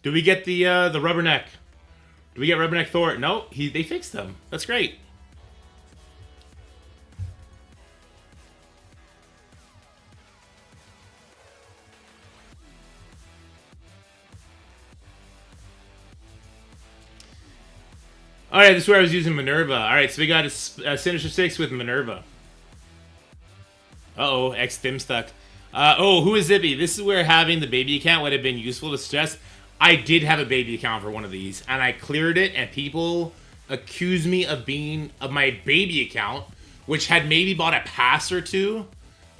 Do we get the rubberneck? Do we get rubberneck Thor? No, they fixed them. That's great. Alright, this is where I was using Minerva. Alright, so we got a Sinister 6 with Minerva. Uh-oh, X-Stim stuck. Oh, who is Zippy? This is where having the baby account would have been useful to stress. I did have a baby account for one of these, and I cleared it, and people accused me of my baby account, which had maybe bought a pass or two,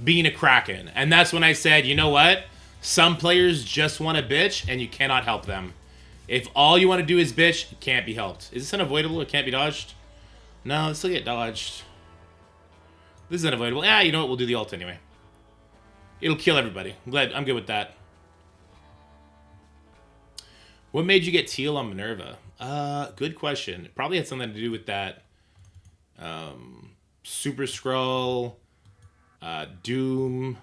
being a Kraken. And that's when I said, you know what? Some players just want to bitch, and you cannot help them. If all you want to do is bitch, it can't be helped. Is this unavoidable? It can't be dodged? No, this will get dodged. This is unavoidable. Yeah, you know what? We'll do the ult anyway. It'll kill everybody. I'm good with that. What made you get teal on Minerva? Good question. It probably had something to do with that Super Skrull, Doom,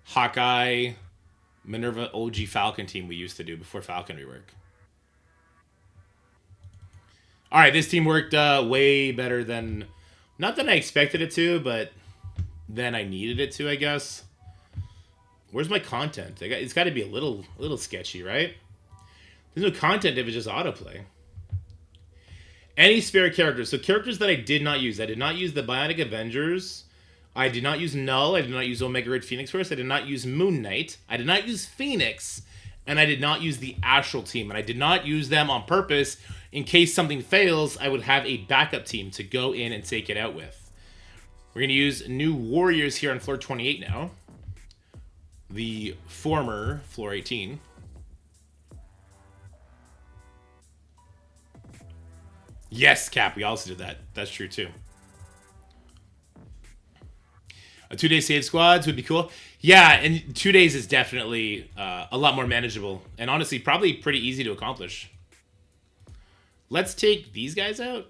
Hawkeye, Minerva OG Falcon team we used to do before Falcon rework. Alright, this team worked way better than... Not that I expected it to, but then I needed it to, I guess. Where's my content? It's got to be a little sketchy, right? There's no content if it's just autoplay. Any spare characters. So characters that I did not use. I did not use the Bionic Avengers. I did not use Null. I did not use Omega Red Phoenix Force. I did not use Moon Knight. I did not use Phoenix. And I did not use the Astral team. And I did not use them on purpose. In case something fails, I would have a backup team to go in and take it out with. We're going to use new Warriors here on floor 28 now. The former floor 18. Yes, Cap, we also did that. That's true, too. A 2-day save squads would be cool. Yeah, and 2 days is definitely a lot more manageable. And honestly, probably pretty easy to accomplish. Let's take these guys out.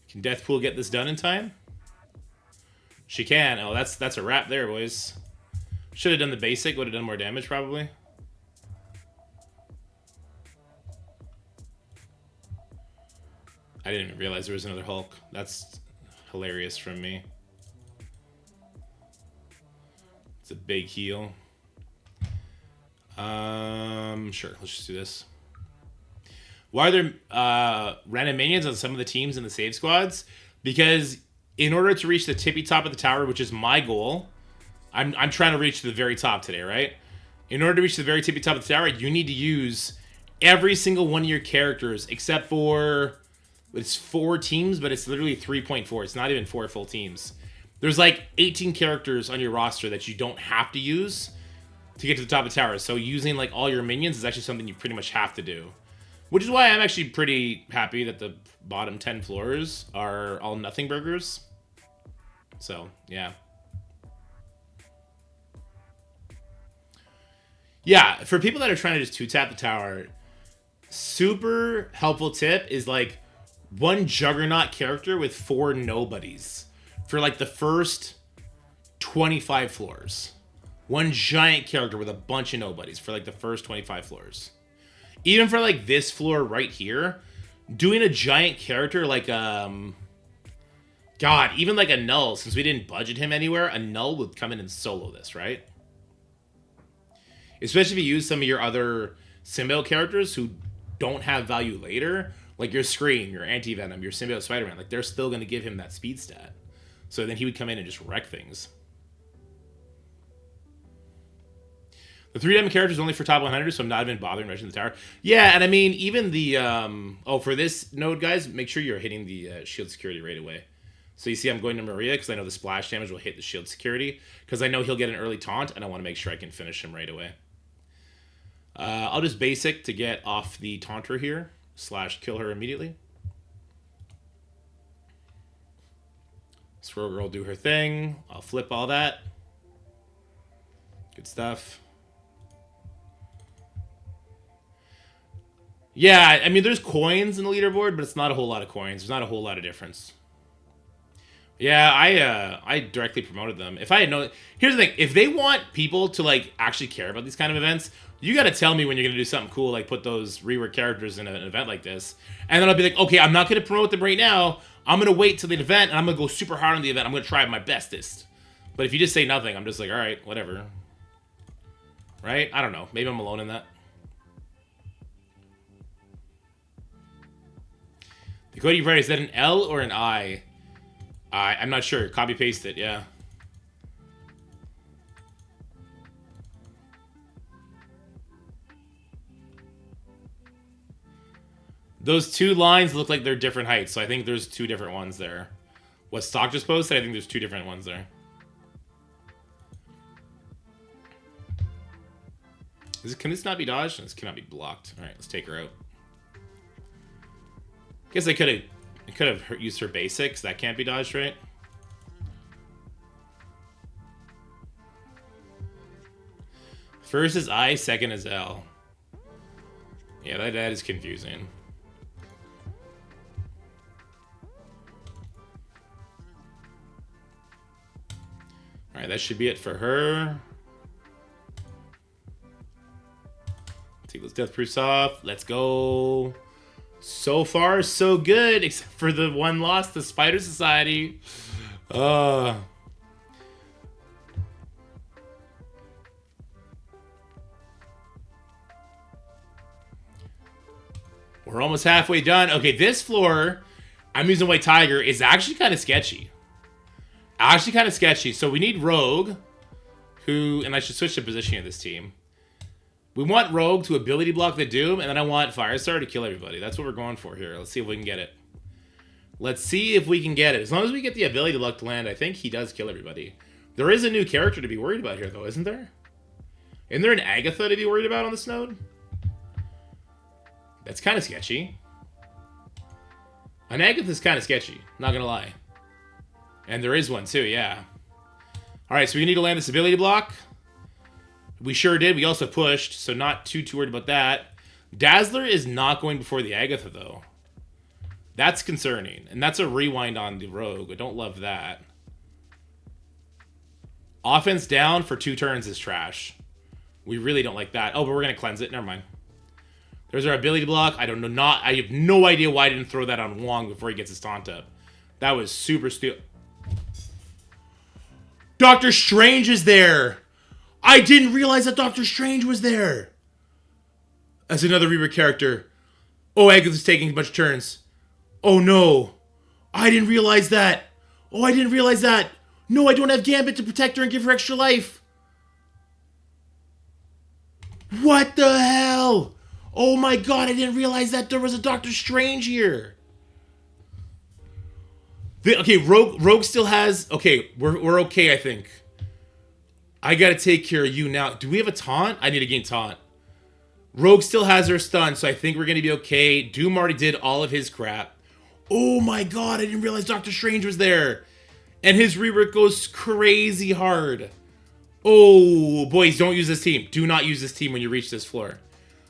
Can Deathpool get this done in time? She can. Oh, that's a wrap there, boys. Should have done the basic. Would have done more damage, probably. I didn't even realize there was another Hulk. That's hilarious from me. It's a big heal. Sure, let's just do this. Why are there random minions on some of the teams in the save squads? Because in order to reach the tippy top of the tower, which is my goal, I'm trying to reach the very top today, right? In order to reach the very tippy top of the tower, you need to use every single one of your characters, except for, it's 4 teams, but it's literally 3.4. It's not even 4 full teams. There's like 18 characters on your roster that you don't have to use to get to the top of the tower. So using like all your minions is actually something you pretty much have to do. Which is why I'm actually pretty happy that the bottom 10 floors are all nothing burgers. So, yeah. Yeah, for people that are trying to just 2-tap the tower, super helpful tip is like 1 juggernaut character with 4 nobodies for like the first 25 floors. 1 giant character with a bunch of nobodies for like the first 25 floors. Even for like this floor right here, doing a giant character like God, even like a Null, since we didn't budget him anywhere, a Null would come in and solo this, right? Especially if you use some of your other symbiote characters who don't have value later, like your Scream, your Anti-Venom, your Symbiote Spider-Man, like they're still going to give him that speed stat. So then he would come in and just wreck things. The 3 diamond character is only for top 100, so I'm not even bothering rushing the tower. Yeah, and I mean, even the... oh, for this node, guys, make sure you're hitting the shield security right away. So you see I'm going to Maria, because I know the splash damage will hit the shield security, because I know he'll get an early taunt, and I want to make sure I can finish him right away. I'll just basic to get off the taunter here, / kill her immediately. Squirrel Girl do her thing. I'll flip all that. Good stuff. Yeah, I mean, there's coins in the leaderboard, but it's not a whole lot of coins. There's not a whole lot of difference. Yeah, I directly promoted them. If I had known... Here's the thing. If they want people to, like, actually care about these kind of events, you got to tell me when you're going to do something cool, like put those rework characters in an event like this. And then I'll be like, okay, I'm not going to promote them right now. I'm going to wait till the event, and I'm going to go super hard on the event. I'm going to try my bestest. But if you just say nothing, I'm just like, all right, whatever. Right? I don't know. Maybe I'm alone in that. The Cody Bright, is that an L or an I? I'm not sure. Copy paste it, yeah. Those 2 lines look like they're different heights, so I think there's 2 different ones there. What Stock just posted, I think there's 2 different ones there. Can this not be dodged? This cannot be blocked. All right, let's take her out. Guess I could have used her basics. That can't be dodged, right? First is I, second is L. Yeah, that is confusing. All right, that should be it for her. Take those death proofs off. Let's go. So far, so good, except for the 1 loss, the Spider Society. We're almost halfway done. Okay, this floor, I'm using White Tiger, is actually kind of sketchy. So we need Rogue, who, and I should switch the positioning of this team. We want Rogue to ability block the Doom, and then I want Firestar to kill everybody. That's what we're going for here. Let's see if we can get it. As long as we get the ability block to land, I think he does kill everybody. There is a new character to be worried about here, though, isn't there? Isn't there an Agatha to be worried about on this node? That's kind of sketchy. An Agatha's kind of sketchy, not gonna lie. And there is one, too, yeah. Alright, so we need to land this ability block. We sure did. We also pushed, so not too worried about that. Dazzler is not going before the Agatha, though. That's concerning. And that's a rewind on the Rogue. I don't love that. Offense down for 2 turns is trash. We really don't like that. Oh, but we're going to cleanse it. Never mind. There's our ability block. I have no idea why I didn't throw that on Wong before he gets his taunt up. That was super stupid. Doctor Strange is there. I didn't realize that Doctor Strange was there. As another Reaver character. Oh, Agatha's taking a bunch of turns. Oh no. I didn't realize that. Oh, I didn't realize that. No, I don't have Gambit to protect her and give her extra life. What the hell? Oh my god, I didn't realize that there was a Doctor Strange here. Okay, Rogue still has... Okay, we're okay, I think. I gotta take care of you now. Do we have a taunt? I need to gain taunt. Rogue still has her stun, so I think we're gonna be okay. Doom already did all of his crap. Oh my god, I didn't realize Doctor Strange was there. And his rework goes crazy hard. Oh, boys, don't use this team. Do not use this team when you reach this floor.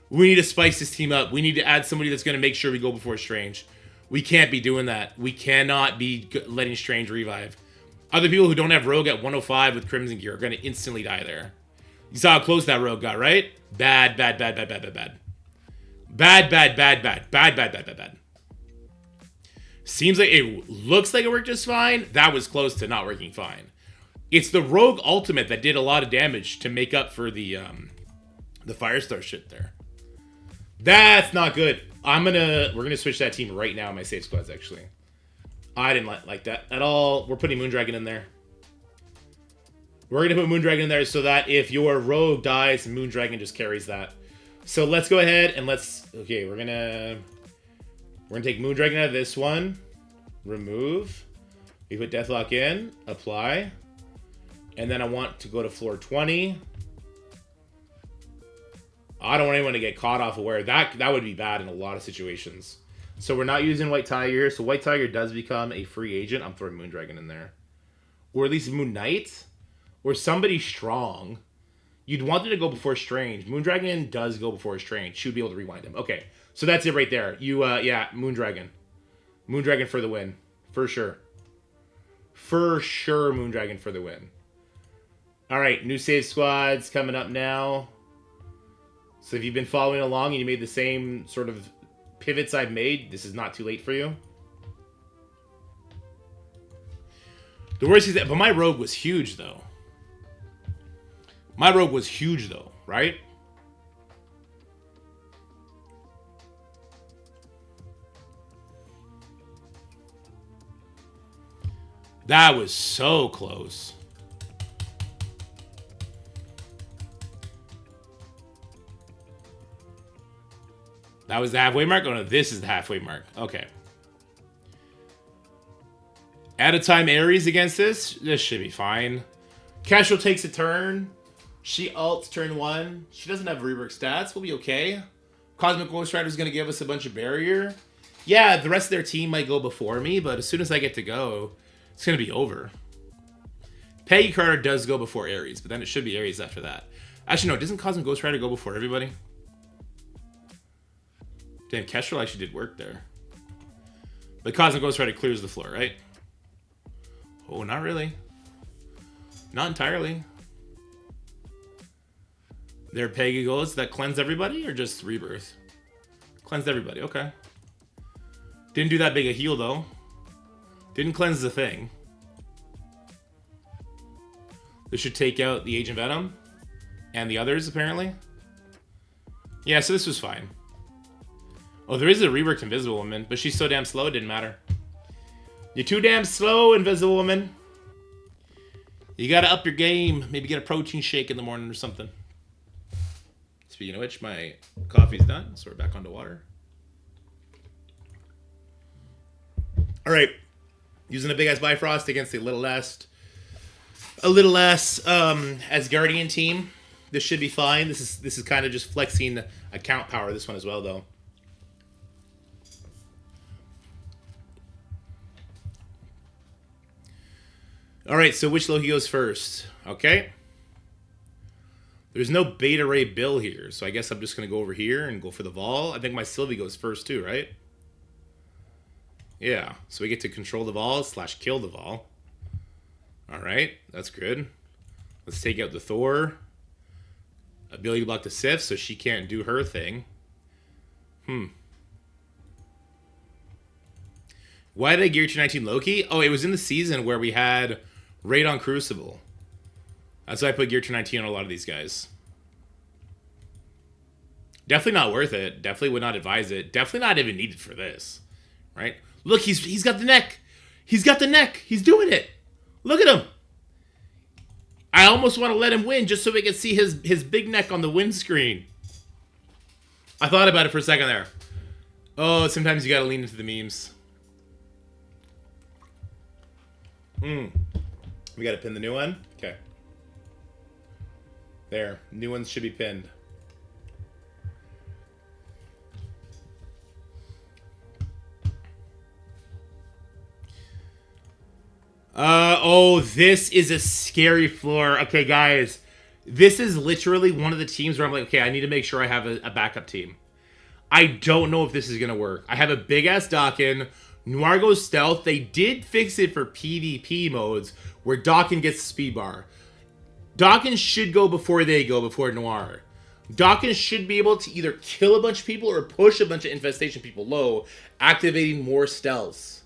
We need to spice this team up. We need to add somebody that's gonna make sure we go before Strange. We can't be doing that. We cannot be letting Strange revive. Other people who don't have Rogue at 105 with Crimson Gear are going to instantly die there. You saw how close that Rogue got, right? Bad, bad, bad, bad, bad, bad, bad. Bad, bad, bad, bad, bad, bad, bad, bad, bad. Seems like it looks like it worked just fine. That was close to not working fine. It's the Rogue ultimate that did a lot of damage to make up for the Firestar shit there. That's not good. We're gonna switch that team right now in my save squads, actually. I didn't like that at all. We're putting Moondragon in there. We're gonna put Moondragon in there so that if your Rogue dies, Moondragon just carries that. So let's go ahead and okay, we're gonna take Moondragon out of this one. Remove. We put Deathlock in. Apply. And then I want to go to floor 20. I don't want anyone to get caught off aware. That would be bad in a lot of situations. So we're not using White Tiger. So White Tiger does become a free agent. I'm throwing Moondragon in there. Or at least Moon Knight. Or somebody strong. You'd want it to go before Strange. Moondragon does go before Strange. Should be able to rewind him. Okay. So that's it right there. Yeah, Moondragon. Moondragon for the win. For sure. For sure, Moondragon for the win. Alright, new save squads coming up now. So if you've been following along and you made the same sort of pivots I've made, this is not too late for you. The worst is that, but my Rogue was huge though. My Rogue was huge though, right? That was so close. That was the halfway mark? Oh no, this is the halfway mark. Okay. At a time Ares against this should be fine. Casual takes a turn. She ults turn 1. She doesn't have rework stats. We'll be okay. Cosmic Ghost Rider is going to give us a bunch of barrier. Yeah, the rest of their team might go before me, but as soon as I get to go, it's going to be over. Peggy Carter does go before Ares, but then it should be Ares after that. Actually, no, doesn't Cosmic Ghost Rider go before everybody? Damn, Kestrel actually did work there. But Cosmic Ghost Rider clears the floor, right? Oh, not really. Not entirely. There Peggy goes. That cleanse everybody or just rebirth? Cleansed everybody, okay. Didn't do that big a heal though. Didn't cleanse the thing. This should take out the Agent Venom and the others apparently. Yeah, so this was fine. Oh, there is a reworked Invisible Woman, but she's so damn slow it didn't matter. You're too damn slow, Invisible Woman. You gotta up your game. Maybe get a protein shake in the morning or something. Speaking of which, my coffee's done, so we're back onto water. Alright. Using a big-ass Bifrost against a little less Asgardian team. This should be fine. This is kind of just flexing account power, this one as well, though. Alright, so which Loki goes first? Okay. There's no Beta Ray Bill here, so I guess I'm just going to go over here and go for the Vol. I think my Sylvie goes first too, right? Yeah, so we get to control the Vol / kill the Vol. Alright, that's good. Let's take out the Thor. Ability to block the Sif, so she can't do her thing. Why did I gear 219 Loki? Oh, it was in the season where we had Raid on Crucible. That's why I put gear 219 on a lot of these guys. Definitely not worth it. Definitely would not advise it. Definitely not even needed for this. Right? Look, he's got the neck. He's got the neck. He's doing it. Look at him. I almost want to let him win just so we can see his big neck on the windscreen. I thought about it for a second there. Oh, sometimes you gotta lean into the memes. We gotta pin the new one? Okay. There. New ones should be pinned. Oh, this is a scary floor. Okay, guys. This is literally one of the teams where I'm like, okay, I need to make sure I have a backup team. I don't know if this is going to work. I have a big-ass Dawkin. Noir goes stealth. They did fix it for PvP modes where Dawkin gets the speed bar. Dawkins should go before they go, before Noir. Dawkins should be able to either kill a bunch of people or push a bunch of infestation people low, activating more stealths.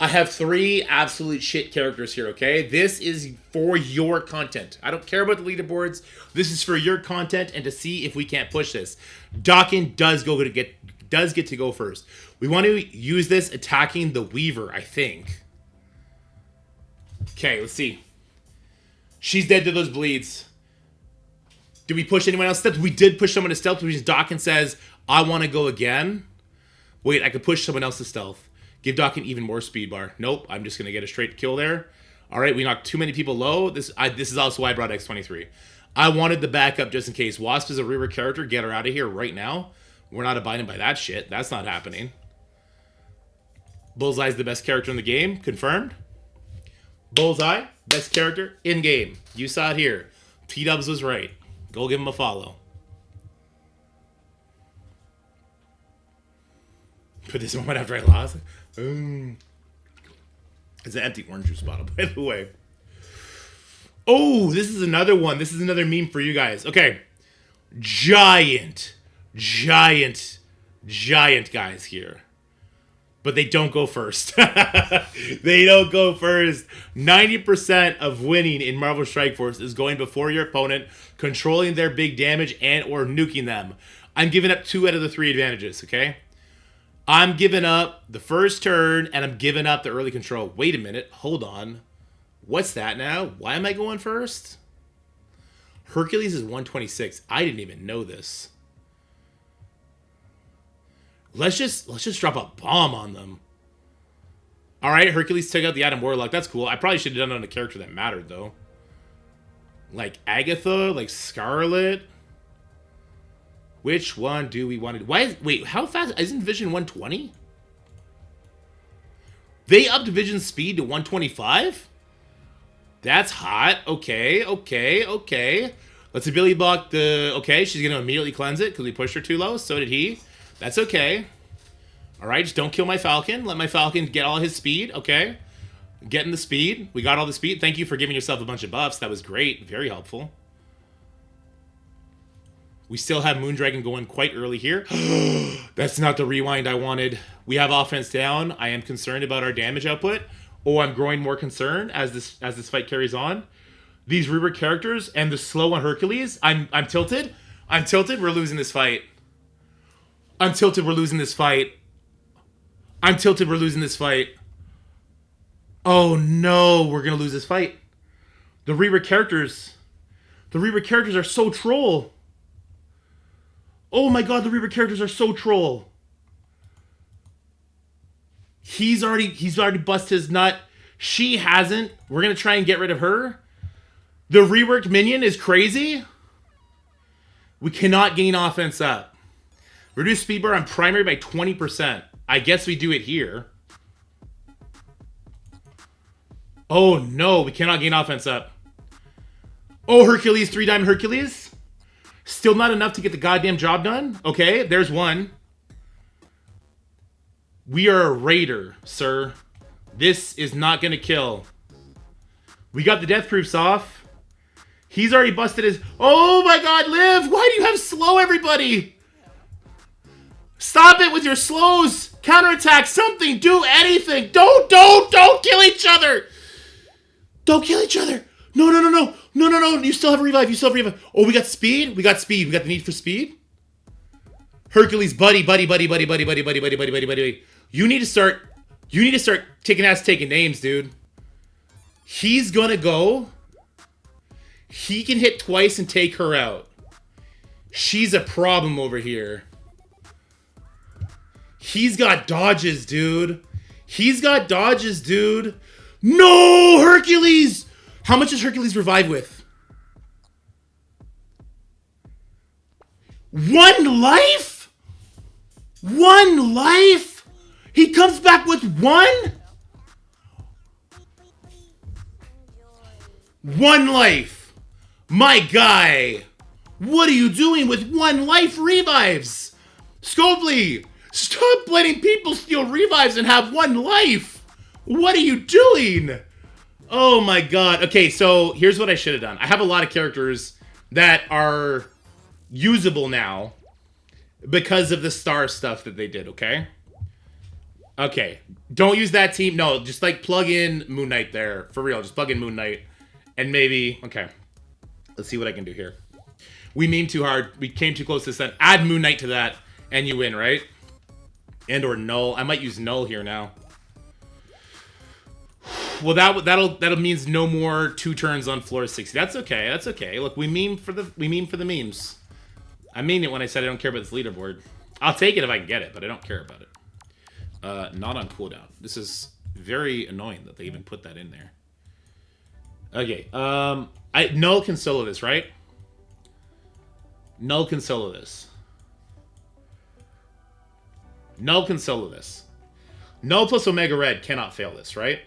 I have 3 absolute shit characters here, okay? This is for your content. I don't care about the leaderboards. This is for your content and to see if we can't push this. Dawkins does get to go first. We want to use this attacking the Weaver, I think. Okay, let's see. She's dead to those bleeds. Did we push anyone else stealth? We did push someone to stealth, which is Dawkins says, I want to go again. Wait, I could push someone else to stealth. Give Dawkins even more speed bar. Nope, I'm just going to get a straight kill there. All right, we knocked too many people low. This is also why I brought X23. I wanted the backup just in case. Wasp is a rework character. Get her out of here right now. We're not abiding by that shit. That's not happening. Bullseye's the best character in the game. Confirmed. Bullseye, best character in game. You saw it here. T-Dubs was right. Go give him a follow. Put this moment after I lost. It's an empty orange juice bottle, by the way. Oh, this is another one. This is another meme for you guys. Okay. Giant guys here. But they don't go first. They don't go first. 90% of winning in Marvel Strike Force is going before your opponent, controlling their big damage and or nuking them. I'm giving up 2 out of the 3 advantages, okay? I'm giving up the first turn, and I'm giving up the early control. Wait a minute. Hold on. What's that now? Why am I going first? Hercules is 126. I didn't even know this. Let's just drop a bomb on them. All right, Hercules took out the Adam Warlock. That's cool. I probably should have done it on a character that mattered, though. Like Agatha, like Scarlet. Which one do we want to... Wait, how fast... Isn't Vision 120? They upped Vision's speed to 125? That's hot. Okay. Let's ability block the... Okay, she's going to immediately cleanse it because we pushed her too low. So did he. That's okay. All right, just don't kill my Falcon. Let my Falcon get all his speed. Okay. Getting the speed. We got all the speed. Thank you for giving yourself a bunch of buffs. That was great. Very helpful. We still have Moondragon going quite early here. That's not the rewind I wanted. We have offense down. I am concerned about our damage output. Oh, I'm growing more concerned as this fight carries on. These rework characters and the slow on Hercules. I'm tilted. I'm tilted. We're losing this fight. I'm tilted. We're losing this fight. I'm tilted. We're losing this fight. Oh no, we're gonna lose this fight. The rework characters are so troll. Oh my god, the rework characters are so troll. He's already busted his nut. She hasn't. We're gonna try and get rid of her. The reworked minion is crazy. We cannot gain offense up. Reduce speed bar on primary by 20%. I guess we do it here. Oh no, we cannot gain offense up. Oh, Hercules, 3-diamond Hercules. Still not enough to get the goddamn job done? Okay, there's one. We are a raider, sir. This is not gonna kill. We got the death proofs off. He's already busted his... Oh my god, Liv! Why do you have slow, everybody? Stop it with your slows! Counterattack something. Do anything. Don't kill each other. Don't kill each other. No. You still have a revive. Oh, we got speed. We got the need for speed. Hercules, buddy. You need to start kicking ass, taking names, dude. He's gonna go. He can hit twice and take her out. She's a problem over here. He's got dodges, dude. No, Hercules! How much does Hercules revive with? 1 life? 1 life? He comes back with 1? 1 life. My guy. What are you doing with 1 life revives? Scopely, stop letting people steal revives and have 1 life. What are you doing? Oh my god. Okay, so here's what I should have done. I have a lot of characters that are usable now because of the star stuff that they did, okay? Okay, don't use that team. No, just like plug in Moon Knight there. For real, just plug in Moon Knight. And maybe, okay. Let's see what I can do here. We memed too hard. We came too close to this. Add Moon Knight to that and you win, right? And or Null. I might use Null here now. Well, that'll means no more 2 turns on floor 60. That's okay. That's okay. Look, we meme for the memes. I mean it when I said I don't care about this leaderboard. I'll take it if I can get it, but I don't care about it. Not on cooldown. This is very annoying that they even put that in there. Okay. Null can solo this, right? Null can solo this. Null can solo this. Null plus Omega Red cannot fail this, right?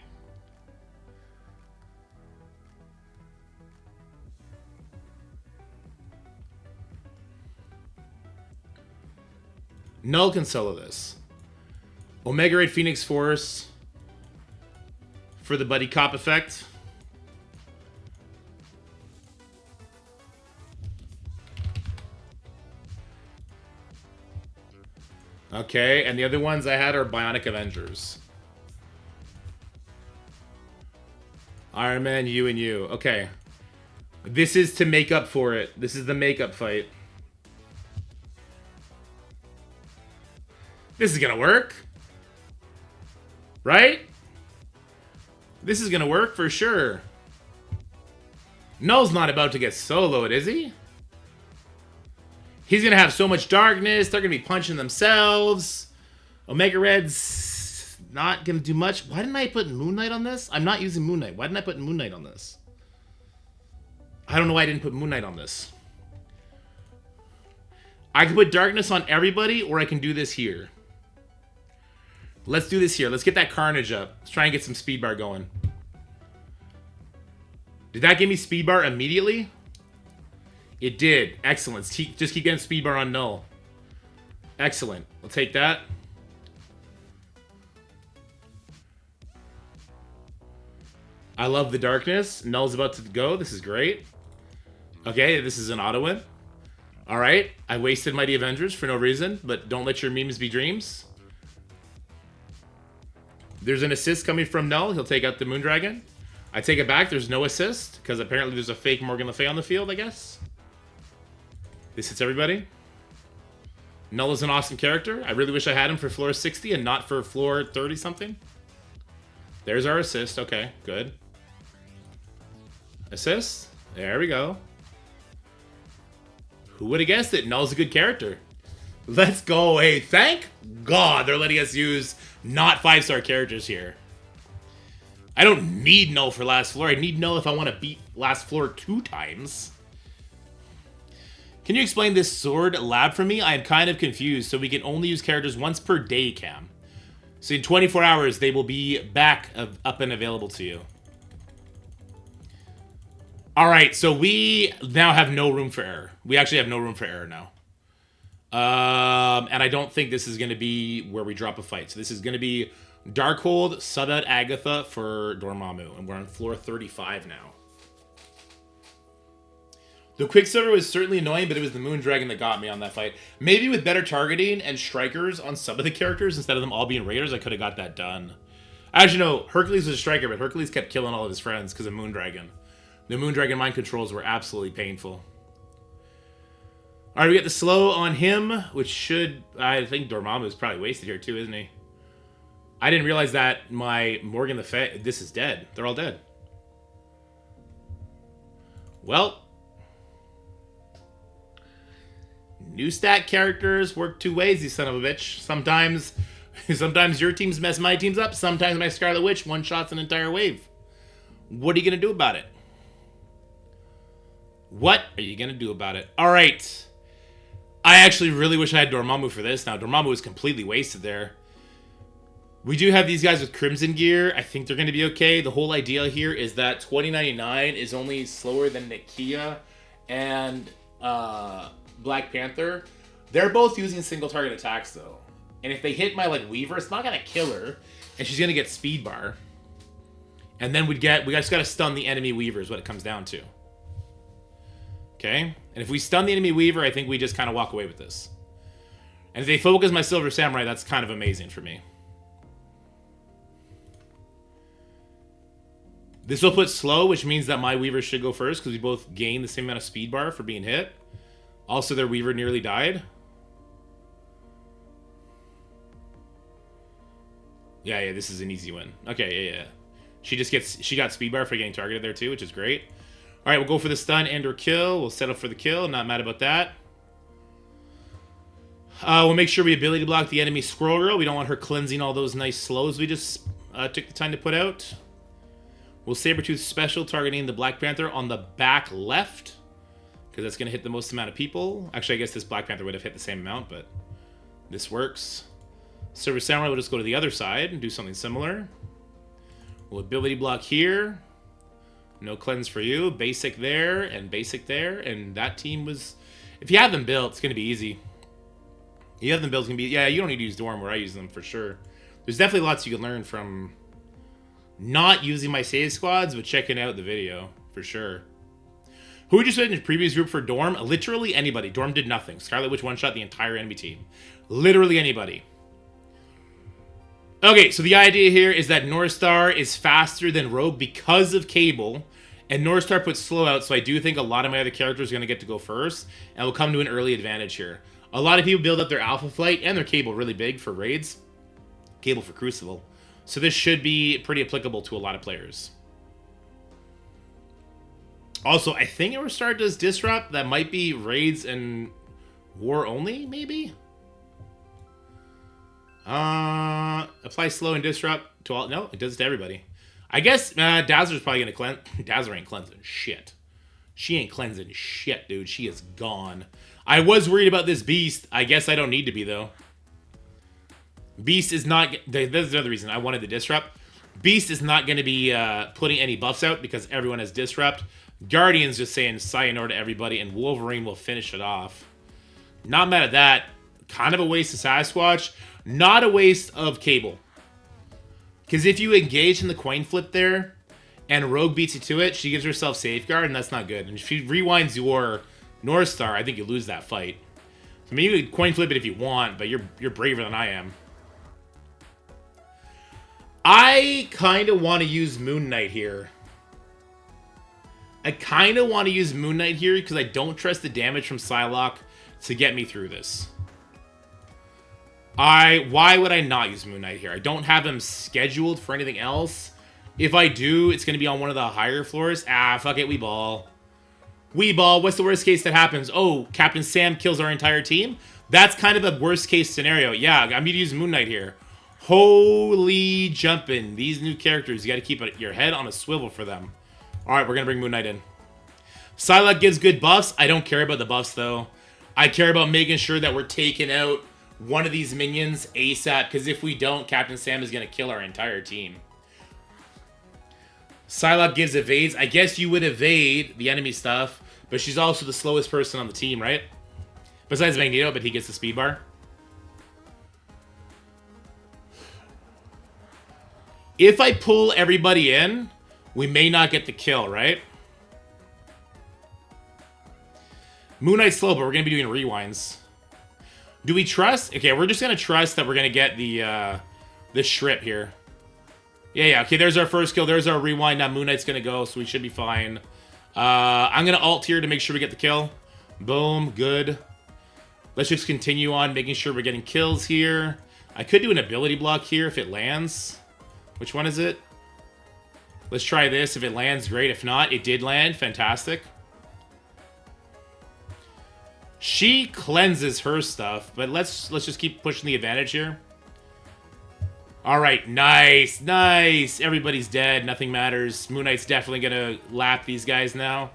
Null can solo this. Omega Red Phoenix Force for the buddy cop effect. Okay, and the other ones I had are Bionic Avengers. Iron Man, you and you. Okay. This is to make up for it. This is the makeup fight. This is gonna work. Right? This is gonna work for sure. Null's not about to get soloed, is he? He's gonna have so much darkness. They're gonna be punching themselves. Omega Red's not gonna do much. Why didn't I put Moon Knight on this? I'm not using Moon Knight. Why didn't I put Moon Knight on this? I don't know why I didn't put Moon Knight on this. I can put darkness on everybody, or I can do this here. Let's do this here. Let's get that carnage up. Let's try and get some speed bar going. Did that give me speed bar immediately? It did. Excellent. Just keep getting speed bar on Null. Excellent. We'll take that. I love the darkness. Null's about to go. This is great. Okay, this is an auto win. Alright. I wasted Mighty Avengers for no reason, but don't let your memes be dreams. There's an assist coming from Null. He'll take out the Moondragon. I take it back. There's no assist, because apparently there's a fake Morgan Le Fay on the field, I guess. This hits everybody. Null is an awesome character. I really wish I had him for floor 60 and not for floor 30-something. There's our assist. Okay, good. Assist. There we go. Who would have guessed it? Null's a good character. Let's go. Hey, thank God they're letting us use not 5-star characters here. I don't need Null for last floor. I need Null if I want to beat last floor 2 times. Can you explain this sword lab for me? I am kind of confused. So we can only use characters once per day, Cam. So in 24 hours, they will be back up and available to you. All right, so we now have no room for error. We actually have no room for error now. And I don't think this is going to be where we drop a fight. So this is going to be Darkhold, sub out Agatha for Dormammu. And we're on floor 35 now. The Quicksilver was certainly annoying, but it was the Moon Dragon that got me on that fight. Maybe with better targeting and strikers on some of the characters, instead of them all being raiders, I could have got that done. Actually, no, Hercules was a striker, but Hercules kept killing all of his friends because of Moon Dragon. The Moon Dragon mind controls were absolutely painful. Alright, we get the slow on him, which should... I think Dormammu is probably wasted here too, isn't he? I didn't realize that my Morgan the Fey... This is dead. They're all dead. Well... New stat characters work two ways, you son of a bitch. Sometimes your teams mess my teams up. Sometimes my Scarlet Witch one-shots an entire wave. What are you going to do about it? What are you going to do about it? All right. I actually really wish I had Dormammu for this. Now, Dormammu is completely wasted there. We do have these guys with Crimson gear. I think they're going to be okay. The whole idea here is that 2099 is only slower than Nakia and Black Panther. They're both using single target attacks, though. And if they hit my, like, Weaver, it's not going to kill her. And she's going to get speed bar. And then we just got to stun the enemy Weaver is what it comes down to. Okay? And if we stun the enemy Weaver, I think we just kind of walk away with this. And if they focus my Silver Samurai, that's kind of amazing for me. This will put slow, which means that my Weaver should go first, because we both gain the same amount of speed bar for being hit. Also, their Weaver nearly died. Yeah, this is an easy win. Okay, yeah. She got speed bar for getting targeted there too, which is great. All right, we'll go for the stun and or kill. We'll settle for the kill. Not mad about that. We'll make sure we ability block the enemy Squirrel Girl. We don't want her cleansing all those nice slows we just took the time to put out. We'll Sabretooth special targeting the Black Panther on the back left, because that's going to hit the most amount of people. Actually, I guess this Black Panther would have hit the same amount, but this works. Silver Samurai will just go to the other side and do something similar. We'll ability block here. No cleanse for you. Basic there and basic there. And that team was... If you have them built, it's going to be easy. You have them built, it's going to be... Yeah, you don't need to use Dorm where I use them for sure. There's definitely lots you can learn from not using my save squads, but checking out the video for sure. Who would you say in the previous group for Dorm? Literally anybody. Dorm did nothing. Scarlet Witch one-shot the entire enemy team. Literally anybody. Okay, so the idea here is that North Star is faster than Rogue because of Cable, and North Star puts slow out, so I do think a lot of my other characters are going to get to go first, and we'll come to an early advantage here. A lot of people build up their Alpha Flight and their Cable really big for raids. Cable for Crucible. So this should be pretty applicable to a lot of players. Also, I think Eurostar does Disrupt. That might be raids and war only, maybe? Apply slow and disrupt to all. No, it does it to everybody. I guess Dazzler's probably gonna cleanse. Dazzler ain't cleansing shit. She ain't cleansing shit, dude. She is gone. I was worried about this Beast. I guess I don't need to be though. Beast is not. There's another reason I wanted the disrupt. Beast is not gonna be putting any buffs out because everyone has disrupt. Guardian's just saying sayonara to everybody, and Wolverine will finish it off. Not mad at that. Kind of a waste of Sasquatch. Not a waste of Cable. Because if you engage in the coin flip there, and Rogue beats you to it, she gives herself Safeguard, and that's not good. And if she rewinds your North Star, I think you lose that fight. I mean, you can coin flip it if you want, but you're braver than I am. I kind of want to use Moon Knight here. I kind of want to use Moon Knight here because I don't trust the damage from Psylocke to get me through this. Why would I not use Moon Knight here? I don't have him scheduled for anything else. If I do, it's going to be on one of the higher floors. Fuck it, we ball. We ball. What's the worst case that happens? Oh, Captain Sam kills our entire team? That's kind of a worst case scenario. Yeah, I'm going to use Moon Knight here. Holy jumping. These new characters, you got to keep your head on a swivel for them. All right, we're going to bring Moon Knight in. Psylocke gives good buffs. I don't care about the buffs, though. I care about making sure that we're taking out one of these minions ASAP, because if we don't, Captain Sam is going to kill our entire team. Psylocke gives evades. I guess you would evade the enemy stuff, but she's also the slowest person on the team, right? Besides Magneto, but he gets the speed bar. If I pull everybody in, we may not get the kill, right? Moon Knight's slow, but we're going to be doing rewinds. Do we trust? Okay, we're just going to trust that we're going to get the Shrip here. Yeah, okay, there's our first kill. There's our rewind. Now Moon Knight's going to go, so we should be fine. I'm going to ult here to make sure we get the kill. Boom, good. Let's just continue on making sure we're getting kills here. I could do an ability block here if it lands. Which one is it? Let's try this. If it lands, great. If not, it did land. Fantastic. She cleanses her stuff, but let's just keep pushing the advantage here. All right, nice, nice. Everybody's dead. Nothing matters. Moon Knight's definitely gonna lap these guys now.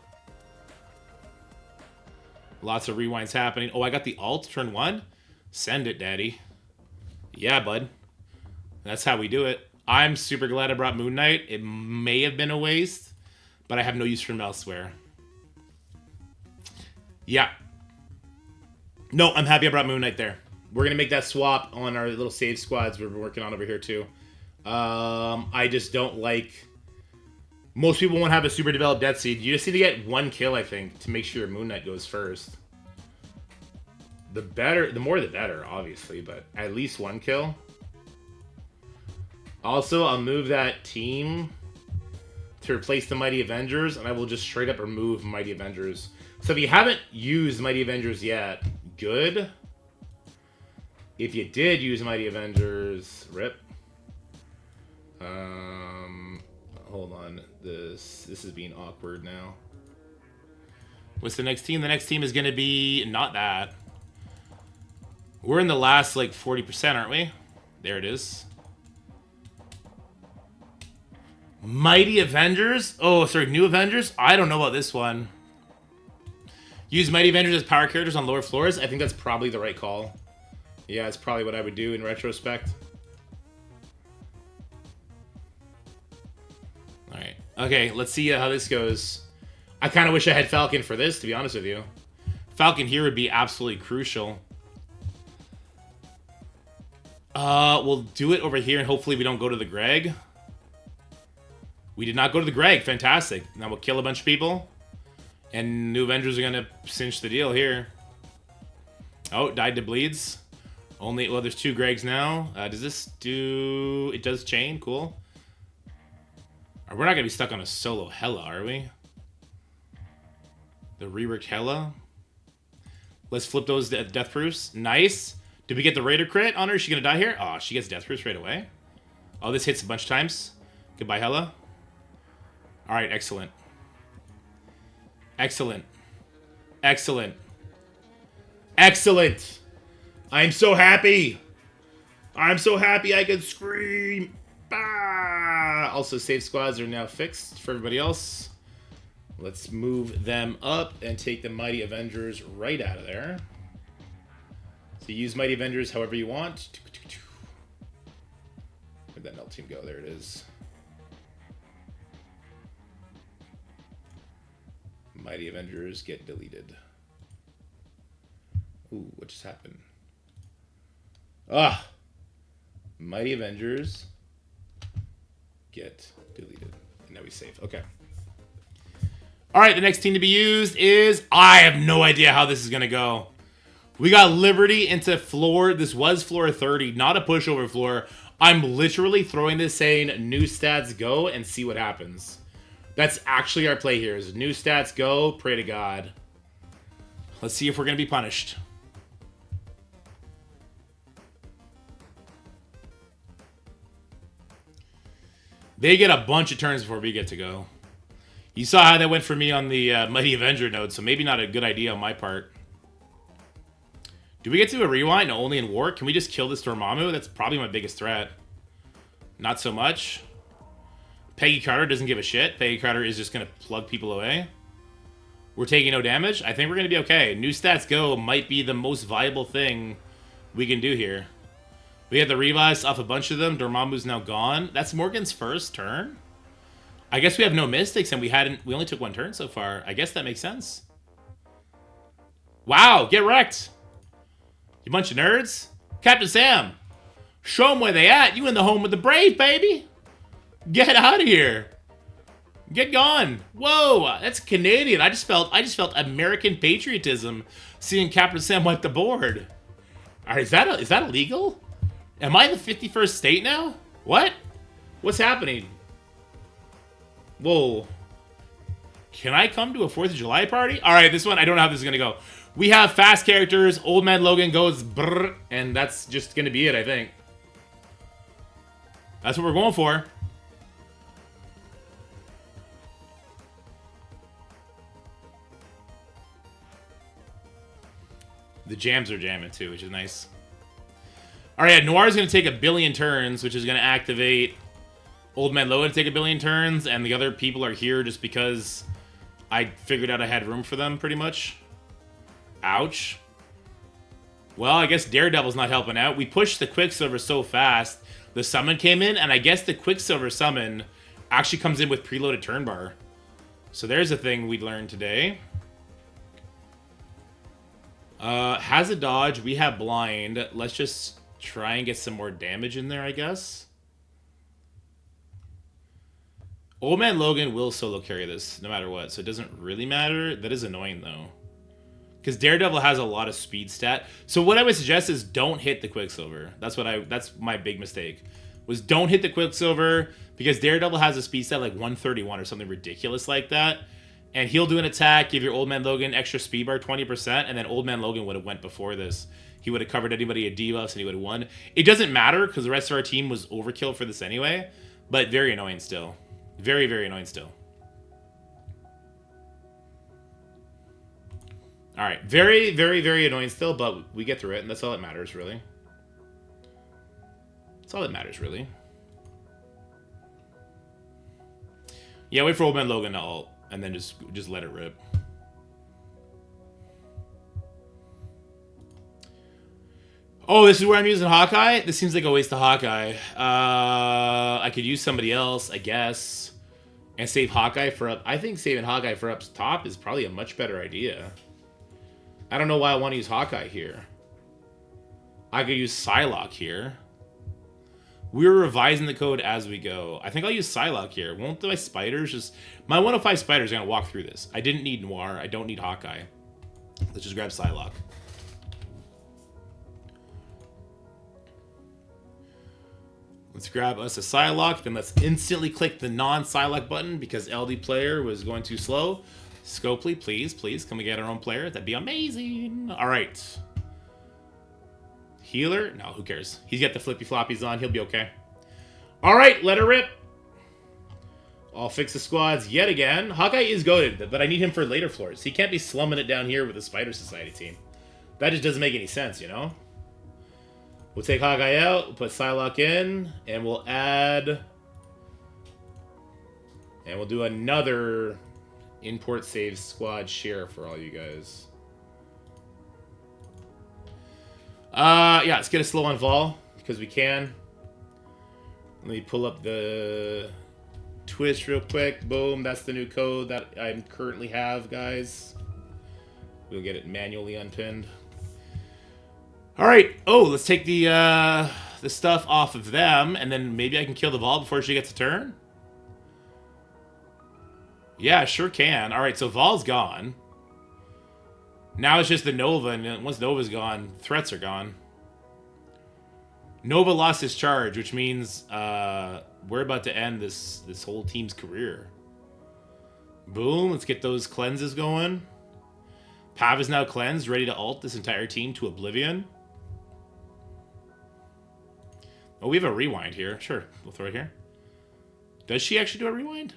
Lots of rewinds happening. Oh, I got the ult, turn 1. Send it, daddy. Yeah, bud. That's how we do it. I'm super glad I brought Moon Knight. It may have been a waste, but I have no use for him elsewhere. Yeah. No, I'm happy I brought Moon Knight there. We're going to make that swap on our little save squads we're working on over here, too. I just don't like... Most people won't have a super developed Death Seed. You just need to get 1 kill, I think, to make sure your Moon Knight goes first. The better, the more the better, obviously, but at least 1 kill. Also, I'll move that team to replace the Mighty Avengers, and I will just straight up remove Mighty Avengers. So if you haven't used Mighty Avengers yet, good. If you did use Mighty Avengers, rip. Hold on. This is being awkward now. What's the next team? The next team is going to be not that. We're in the last, like, 40%, aren't we? There it is. Mighty Avengers? Oh, sorry, New Avengers? I don't know about this one. Use Mighty Avengers as power characters on lower floors? I think that's probably the right call. Yeah, it's probably what I would do in retrospect. Alright. Okay, let's see how this goes. I kind of wish I had Falcon for this, to be honest with you. Falcon here would be absolutely crucial. We'll do it over here, and hopefully we don't go to the Greg. We did not go to the Greg. Fantastic. Now we'll kill a bunch of people. And New Avengers are going to cinch the deal here. Oh, died to bleeds. Only, well, there's 2 Gregs now. Does this do... It does chain. Cool. We're not going to be stuck on a solo Hela, are we? The reworked Hela. Let's flip those death proofs. Nice. Did we get the Raider crit on her? Is she going to die here? Oh, she gets death proofs right away. Oh, this hits a bunch of times. Goodbye, Hela. All right, excellent. Excellent. Excellent. Excellent. I'm so happy. I'm so happy I can scream. Ah! Also, save squads are now fixed for everybody else. Let's move them up and take the Mighty Avengers right out of there. So use Mighty Avengers however you want. Where'd that melt team go? There it is. Mighty Avengers get deleted. Ooh, what just happened? Ah! Mighty Avengers get deleted. And now we save. Okay. Alright, the next team to be used is... I have no idea how this is going to go. We got Liberty into floor. This was floor 30, not a pushover floor. I'm literally throwing this saying, new stats go and see what happens. That's actually our play here, is new stats go, pray to God. Let's see if we're going to be punished. They get a bunch of turns before we get to go. You saw how that went for me on the Mighty Avenger node, so maybe not a good idea on my part. Do we get to do a rewind? No, only in war? Can we just kill this Dormammu? That's probably my biggest threat. Not so much. Peggy Carter doesn't give a shit. Peggy Carter is just going to plug people away. We're taking no damage. I think we're going to be okay. New stats go might be the most viable thing we can do here. We had the revives off a bunch of them. Dormammu's now gone. That's Morgan's first turn. I guess we have no mystics, and we only took 1 turn so far. I guess that makes sense. Wow, get wrecked. You bunch of nerds. Captain Sam, show them where they at. You in the home of the brave, baby. Get out of here. Get gone. Whoa, that's Canadian. I just felt American patriotism seeing Captain Sam wipe the board. All right, is that illegal? Am I the 51st state now? What? What's happening? Whoa. Can I come to a 4th of July party? All right, this one, I don't know how this is going to go. We have fast characters. Old Man Logan goes brrr, and that's just going to be it, I think. That's what we're going for. The jams are jamming too, which is nice. All right, Noir is going to take 1 billion turns, which is going to activate Old Man Logan to take 1 billion turns, and the other people are here just because I figured out I had room for them, pretty much. Ouch. Well, I guess Daredevil's not helping out. We pushed the Quicksilver so fast, the summon came in, and I guess the Quicksilver summon actually comes in with preloaded turn bar. So there's a thing we learned today. Has a dodge. We have blind. Let's just try and get some more damage in there, I guess. Old Man Logan will solo carry this no matter what, so it doesn't really matter. That is annoying, though. Because Daredevil has a lot of speed stat. So what I would suggest is don't hit the Quicksilver. That's my big mistake. Was don't hit the Quicksilver because Daredevil has a speed stat like 131 or something ridiculous like that. And he'll do an attack, give your Old Man Logan extra speed bar 20%, and then Old Man Logan would have went before this. He would have covered anybody at debuffs and he would have won. It doesn't matter because the rest of our team was overkill for this anyway, but very annoying still. Very, very annoying still. All right, very, very, very annoying still, but we get through it, and that's all that matters, really. That's all that matters, really. Yeah, wait for Old Man Logan to ult, and then just let it rip. Oh, this is where I'm using Hawkeye? This seems like a waste of Hawkeye. I could use somebody else, I guess, and save Hawkeye for up. I think saving Hawkeye for up top is probably a much better idea. I don't know why I want to use Hawkeye here. I could use Psylocke here. We're revising the code as we go. I think I'll use Psylocke here. Won't my spiders just... My 105 spiders are going to walk through this. I didn't need Noir. I don't need Hawkeye. Let's just grab Psylocke. Let's grab us a Psylocke. Then let's instantly click the non-Psylocke button because LD player was going too slow. Scopely, please, please, can we get our own player? That'd be amazing. All right. Healer? No, who cares? He's got the flippy floppies on. He'll be okay. All right, let her rip. I'll fix the squads yet again. Hawkeye is goated, but I need him for later floors. He can't be slumming it down here with the Spider Society team. That just doesn't make any sense, you know? We'll take Hawkeye out, we'll put Psylocke in, and we'll add... And we'll do another... import save squad share for all you guys. Yeah, let's get a slow on Vol because we can. Let me pull up the Twitch real quick. Boom, that's the new code that I currently have, guys. We'll get it manually unpinned. All right. Oh, let's take the stuff off of them, and then maybe I can kill the Vol before she gets a turn. Yeah, sure can. All right, so Vol's gone. Now it's just the Nova, and once Nova's gone, threats are gone. Nova lost his charge, which means we're about to end this whole team's career. Boom, let's get those cleanses going. Pav is now cleansed, ready to ult this entire team to oblivion. Oh, we have a rewind here. Sure, we'll throw it here. Does she actually do a rewind?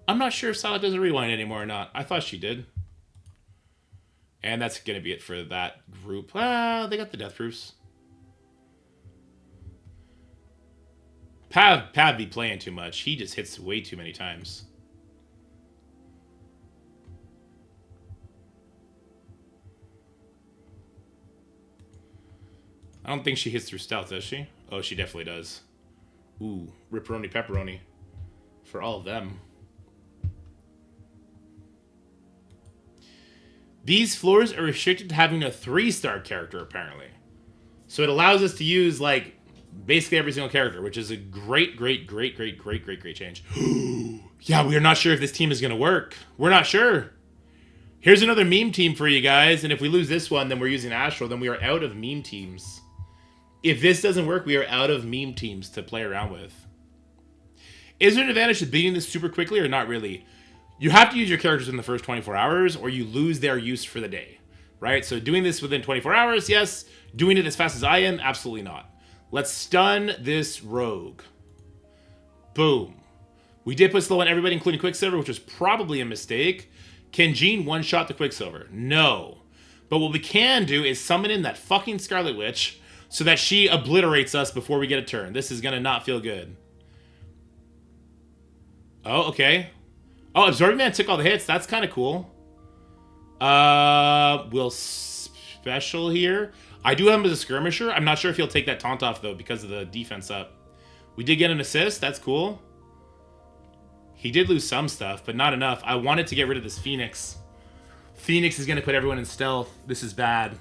I'm not sure if Psylocke does a rewind anymore or not. I thought she did. And that's going to be it for that group. Well, they got the death proofs. Pav be playing too much. He just hits way too many times. I don't think she hits through stealth, does she? Oh, she definitely does. Ooh, ripperoni pepperoni. For all of them. These floors are restricted to having a 3-star character, apparently. So it allows us to use, like, basically every single character, which is a great change. Yeah, we are not sure if this team is going to work. We're not sure. Here's another meme team for you guys, and if we lose this one, then we're using Astral, then we are out of meme teams. If this doesn't work, we are out of meme teams to play around with. Is there an advantage to beating this super quickly or not really? You have to use your characters in the first 24 hours or you lose their use for the day, right? So doing this within 24 hours, yes. Doing it as fast as I am, absolutely not. Let's stun this rogue. Boom. We did put slow on everybody, including Quicksilver, which was probably a mistake. Can Jean one-shot the Quicksilver? No. But what we can do is summon in that fucking Scarlet Witch so that she obliterates us before we get a turn. This is going to not feel good. Oh, okay. Oh, Absorbing Man took all the hits. That's kind of cool. We'll special here. I do have him as a skirmisher. I'm not sure if he'll take that taunt off, though, because of the defense up. We did get an assist. That's cool. He did lose some stuff, but not enough. I wanted to get rid of this Phoenix. Phoenix is going to put everyone in stealth. This is bad.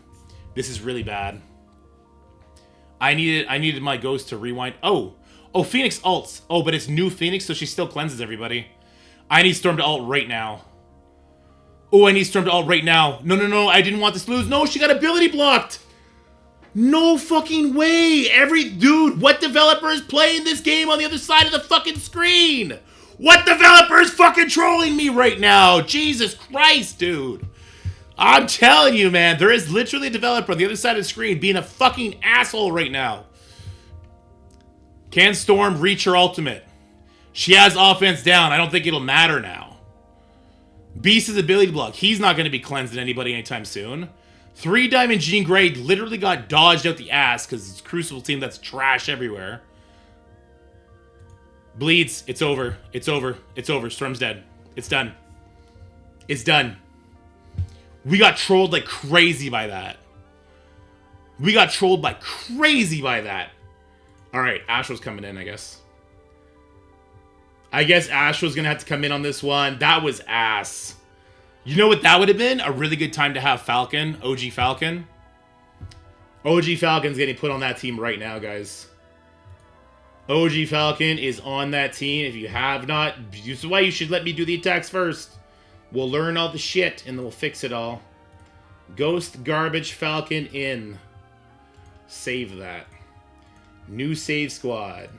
This is really bad. I needed my ghost to rewind. Oh, Phoenix ults. Oh, but it's new Phoenix, so she still cleanses everybody. I need Storm to ult right now. Oh, I need Storm to ult right now. No. I didn't want this to lose. No, she got ability blocked. No fucking way. Dude, what developer is playing this game on the other side of the fucking screen? What developer is fucking trolling me right now? Jesus Christ, dude. I'm telling you, man, there is literally a developer on the other side of the screen being a fucking asshole right now. Can Storm reach her ultimate? She has offense down. I don't think it'll matter now. Beast's ability block. He's not going to be cleansing anybody anytime soon. 3 Diamond Jean Grey literally got dodged out the ass because it's a Crucible team that's trash everywhere. Bleeds. It's over. It's over. It's over. Storm's dead. It's done. It's done. We got trolled like crazy by that. We got trolled like crazy by that. Alright, Astral's coming in, I guess. I guess Astral's gonna have to come in on this one. That was ass. You know what that would have been? A really good time to have Falcon. OG Falcon. OG Falcon's getting put on that team right now, guys. OG Falcon is on that team. If you have not, this is why you should let me do the attacks first. We'll learn all the shit, and then we'll fix it all. Ghost Garbage Falcon in. Save that. New save squad.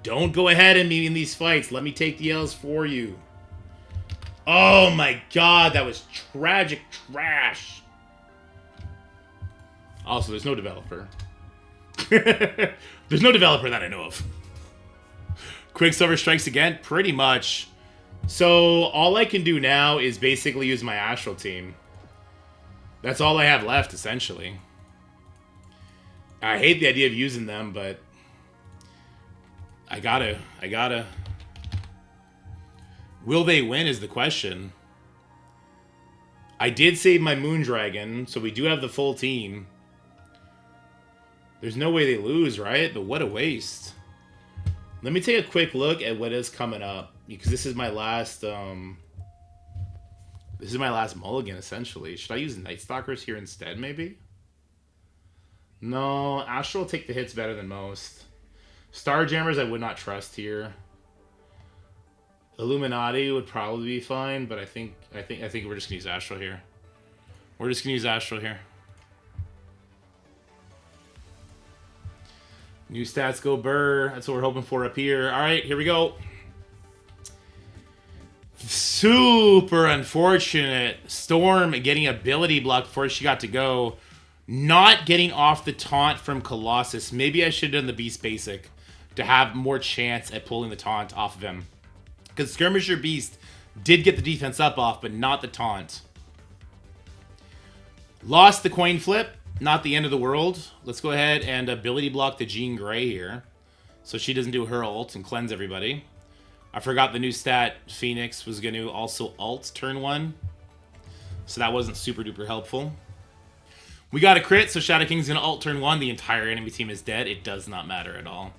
Don't go ahead of me in these fights. Let me take the L's for you. Oh my god, that was tragic trash. Also, there's no developer. There's no developer that I know of. Quicksilver strikes again? Pretty much. So, all I can do now is basically use my Astral team. That's all I have left, essentially. I hate the idea of using them, but I gotta. Will they win is the question. I did save my Moondragon, so we do have the full team. There's no way they lose, right? But what a waste. Let me take a quick look at what is coming up, because this is my last mulligan, essentially. Should I use Night Stalkers here instead, maybe? No, Astral will take the hits better than most. Starjammers I would not trust here. Illuminati would probably be fine, but I think we're just gonna use Astral here. We're just gonna use Astral here. New stats go burr. That's what we're hoping for up here. All right, here we go. Super unfortunate. Storm getting ability block before she got to go. Not getting off the taunt from Colossus. Maybe I should have done the Beast Basic to have more chance at pulling the taunt off of him. Because Skirmisher Beast did get the defense up off, but not the taunt. Lost the coin flip. Not the end of the world. Let's go ahead and ability block the Jean Grey here, so she doesn't do her ult and cleanse everybody. I forgot the new stat. Phoenix was going to also ult turn 1, so that wasn't super duper helpful. We got a crit, so Shadow King's going to ult turn 1. The entire enemy team is dead. It does not matter at all.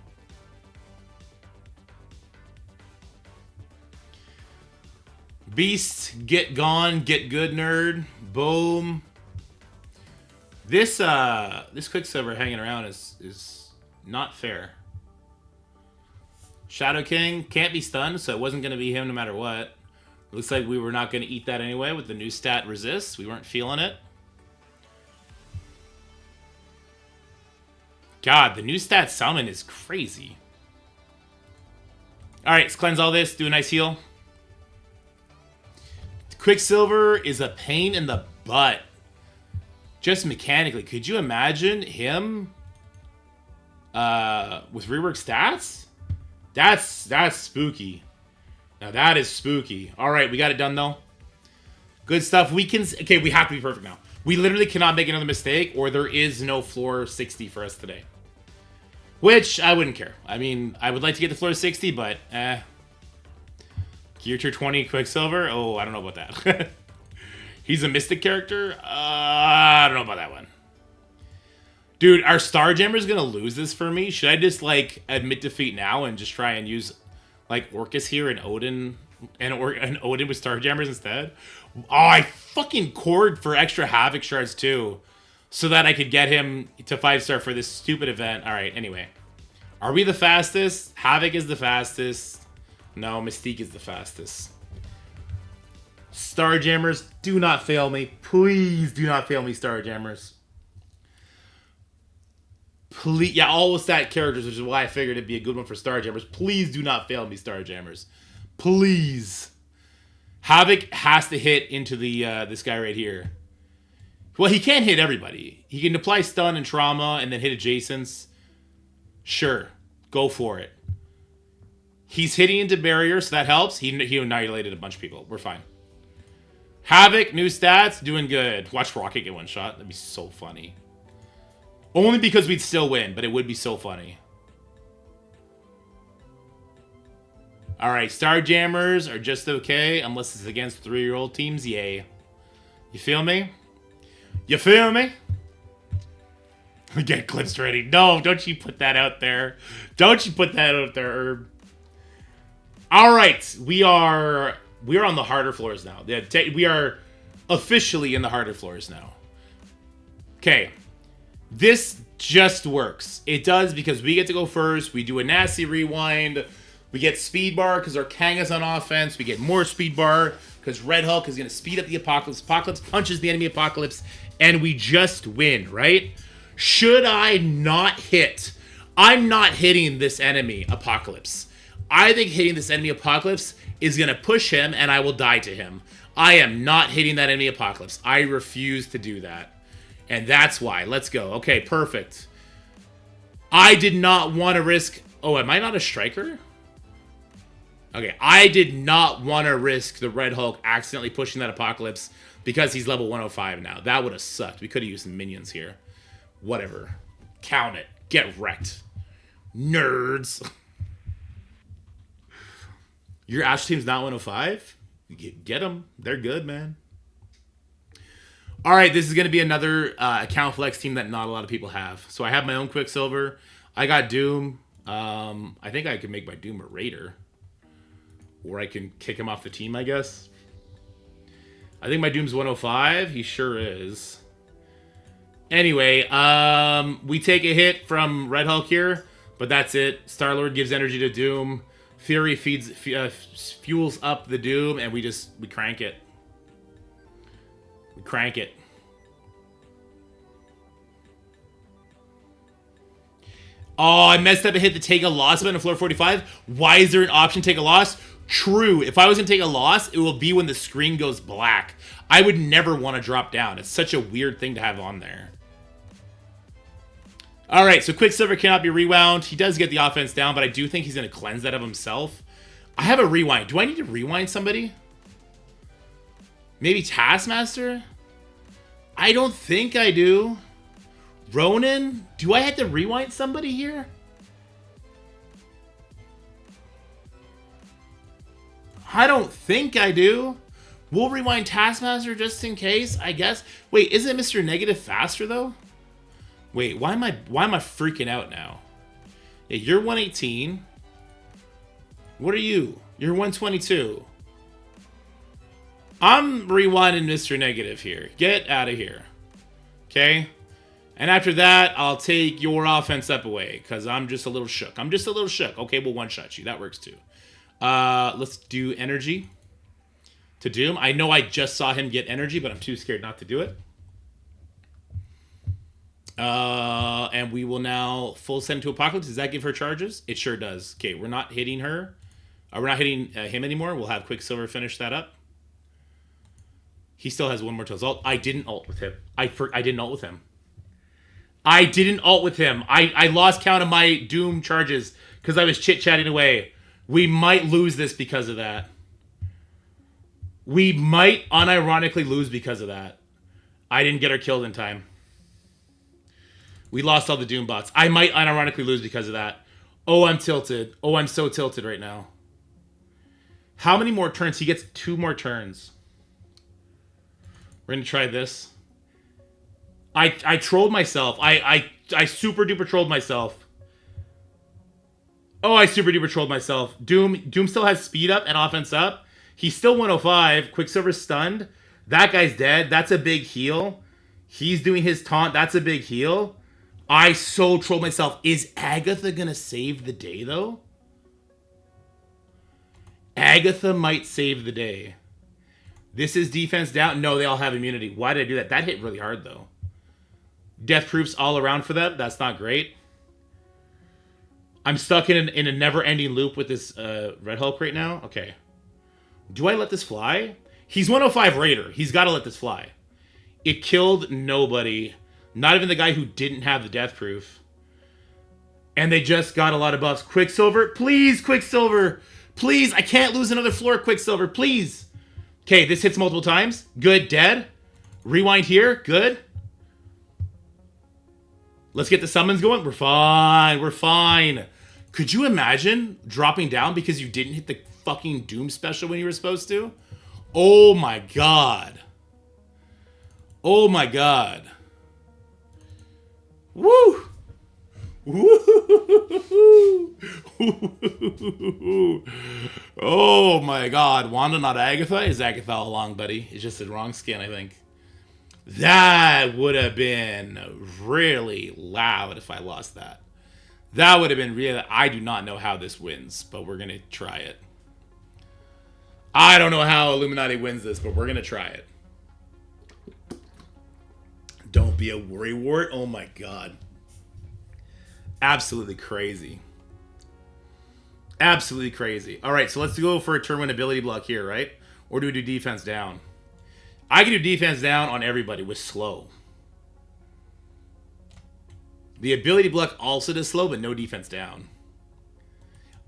Beast, get gone, get good, nerd. Boom. This Quicksilver hanging around is not fair. Shadow King can't be stunned, so it wasn't going to be him no matter what. Looks like we were not going to eat that anyway with the new stat resist. We weren't feeling it. God, the new stat summon is crazy. Alright, let's cleanse all this. Do a nice heal. Quicksilver is a pain in the butt. Just mechanically. Could you imagine him with rework stats? That's spooky. Now that is spooky. Alright, we got it done though. Good stuff. We can... Okay, we have to be perfect now. We literally cannot make another mistake or there is no floor 60 for us today. Which, I wouldn't care. I mean, I would like to get the floor 60, but, Gear Tier 20 Quicksilver? Oh, I don't know about that. He's a Mystic character? I don't know about that one. Dude, our Starjammer's gonna lose this for me. Should I just, like, admit defeat now and just try and use, like, Orcus here and Odin, and Odin with Starjammers instead? Oh, I fucking cored for extra Havoc shards, too. So that I could get him to 5-star for this stupid event. Alright, anyway. Are we the fastest? Havoc is the fastest. No, Mystique is the fastest. Starjammers, do not fail me. Please do not fail me, Starjammers. Please, yeah, all stat characters, which is why I figured it'd be a good one for Starjammers. Please do not fail me, Starjammers. Please. Havoc has to hit into the this guy right here. Well, he can't hit everybody. He can apply stun and trauma and then hit adjacents. Sure. Go for it. He's hitting into barrier, so that helps. He annihilated a bunch of people. We're fine. Havoc, new stats, doing good. Watch Rocket get one shot. That'd be so funny. Only because we'd still win, but it would be so funny. Alright, Starjammers are just okay, unless it's against 3-year-old teams. Yay. You feel me? You feel me? Get clips ready. No, don't you put that out there. Don't you put that out there, Herb. Alright, we are on the harder floors now. We are officially in the harder floors now. Okay. This just works. It does because we get to go first. We do a nasty rewind. We get speed bar because our Kanga's on offense. We get more speed bar because Red Hulk is going to speed up the Apocalypse. Apocalypse punches the enemy Apocalypse. And we just win, right? Should I not hit? I'm not hitting this enemy Apocalypse. I think hitting this enemy Apocalypse is going to push him and I will die to him. I am not hitting that enemy Apocalypse. I refuse to do that. And that's why. Let's go. Okay, perfect. I did not want to risk... Oh, am I not a striker? Okay, I did not want to risk the Red Hulk accidentally pushing that Apocalypse because he's level 105 now. That would have sucked. We could have used some minions here. Whatever. Count it. Get wrecked. Nerds. Your Ash team's not 105? Get them. They're good, man. Alright, this is going to be another account flex team that not a lot of people have. So I have my own Quicksilver. I got Doom. I think I can make my Doom a Raider. Or I can kick him off the team, I guess. I think my Doom's 105. He sure is. Anyway, we take a hit from Red Hulk here, but that's it. Star-Lord gives energy to Doom. Fury fuels up the Doom, and we crank it. We crank it. Oh, I messed up and hit the take a loss button on floor 45. Why is there an option to take a loss? True. If I was going to take a loss, it will be when the screen goes black. I would never want to drop down. It's such a weird thing to have on there. Alright, so Quicksilver cannot be rewound. He does get the offense down, but I do think he's going to cleanse that of himself. I have a rewind. Do I need to rewind somebody? Maybe Taskmaster? I don't think I do. Ronan? Do I have to rewind somebody here? I don't think I do. We'll rewind Taskmaster just in case, I guess. Wait, isn't Mr. Negative faster though? Wait, why am I freaking out now? Yeah, you're 118. What are you? You're 122. I'm rewinding Mr. Negative here. Get out of here. Okay? And after that, I'll take your offense up away, because I'm just a little shook. I'm just a little shook. Okay, we'll one-shot you. That works too. Let's do energy to Doom. I know I just saw him get energy, but I'm too scared not to do it. And we will now full send to Apocalypse. Does that give her charges? It sure does. Okay, we're not hitting her. We're not hitting him anymore. We'll have Quicksilver finish that up. He still has one more to ult. I didn't ult with him. I didn't ult with him. I didn't ult with him. I lost count of my Doom charges because I was chit-chatting away. We might lose this because of that. We might unironically lose because of that. I didn't get her killed in time. We lost all the Doom bots. I might unironically lose because of that. Oh, I'm tilted. Oh, I'm so tilted right now. How many more turns? He gets 2 more turns. We're going to try this. I trolled myself. I super duper trolled myself. Oh, I super duper trolled myself. Doom still has speed up and offense up. He's still 105. Quicksilver's stunned. That guy's dead. That's a big heal. He's doing his taunt. That's a big heal. I so trolled myself. Is Agatha going to save the day, though? Agatha might save the day. This is defense down. No, they all have immunity. Why did I do that? That hit really hard, though. Death proofs all around for them. That's not great. I'm stuck in a never-ending loop with this Red Hulk right now. Okay. Do I let this fly? He's 105 Raider. He's got to let this fly. It killed nobody. Not even the guy who didn't have the death proof. And they just got a lot of buffs. Quicksilver. Please, Quicksilver. Please. I can't lose another floor, Quicksilver. Please. Okay, this hits multiple times. Good. Dead. Rewind here. Good. Let's get the summons going. We're fine. We're fine. Could you imagine dropping down because you didn't hit the fucking Doom special when you were supposed to? Oh my god. Oh my god. Woo! Woo! Oh my god. Wanda, not Agatha? Is Agatha all along, buddy? It's just the wrong skin, I think. That would have been really loud if I lost that. That would have been really... I do not know how this wins, but we're going to try it. I don't know how Illuminati wins this, but we're going to try it. Don't be a worrywart. Oh my god. Absolutely crazy. Absolutely crazy. All right, so let's go for a turn 1 ability block here, right? Or do we do defense down? I can do defense down on everybody with slow. The ability block also does slow, but no defense down.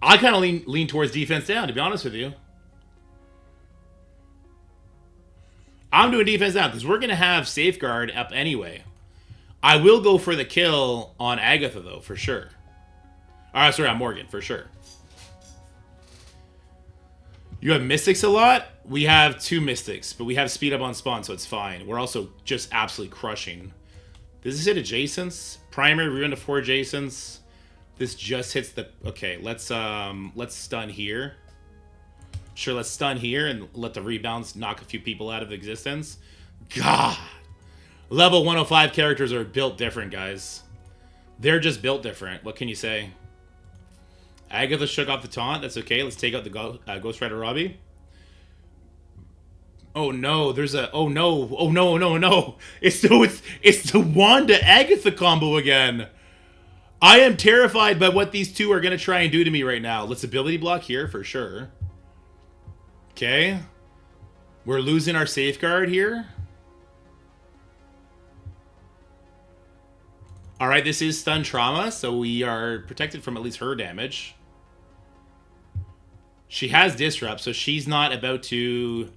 I kind of lean towards defense down, to be honest with you. I'm doing defense down because we're going to have Safeguard up anyway. I will go for the kill on Agatha, though, for sure. Sorry, on Morgan, for sure. You have Mystics a lot? We have 2 Mystics, but we have speed up on spawn, so it's fine. We're also just absolutely crushing. Does this hit adjacents? Primary, we're into 4 adjacents. This just hits the... Okay, let's stun here. Sure, let's stun here and let the rebounds knock a few people out of existence. God! Level 105 characters are built different, guys. They're just built different. What can you say? Agatha shook off the taunt. That's okay. Let's take out the Ghost Rider Robbie. Oh no, there's a... Oh no. Oh no, no, no. It's the Wanda Agatha combo again. I am terrified by what these two are going to try and do to me right now. Let's ability block here for sure. Okay. We're losing our safeguard here. Alright, this is stun trauma, so we are protected from at least her damage. She has disrupt, so she's not about to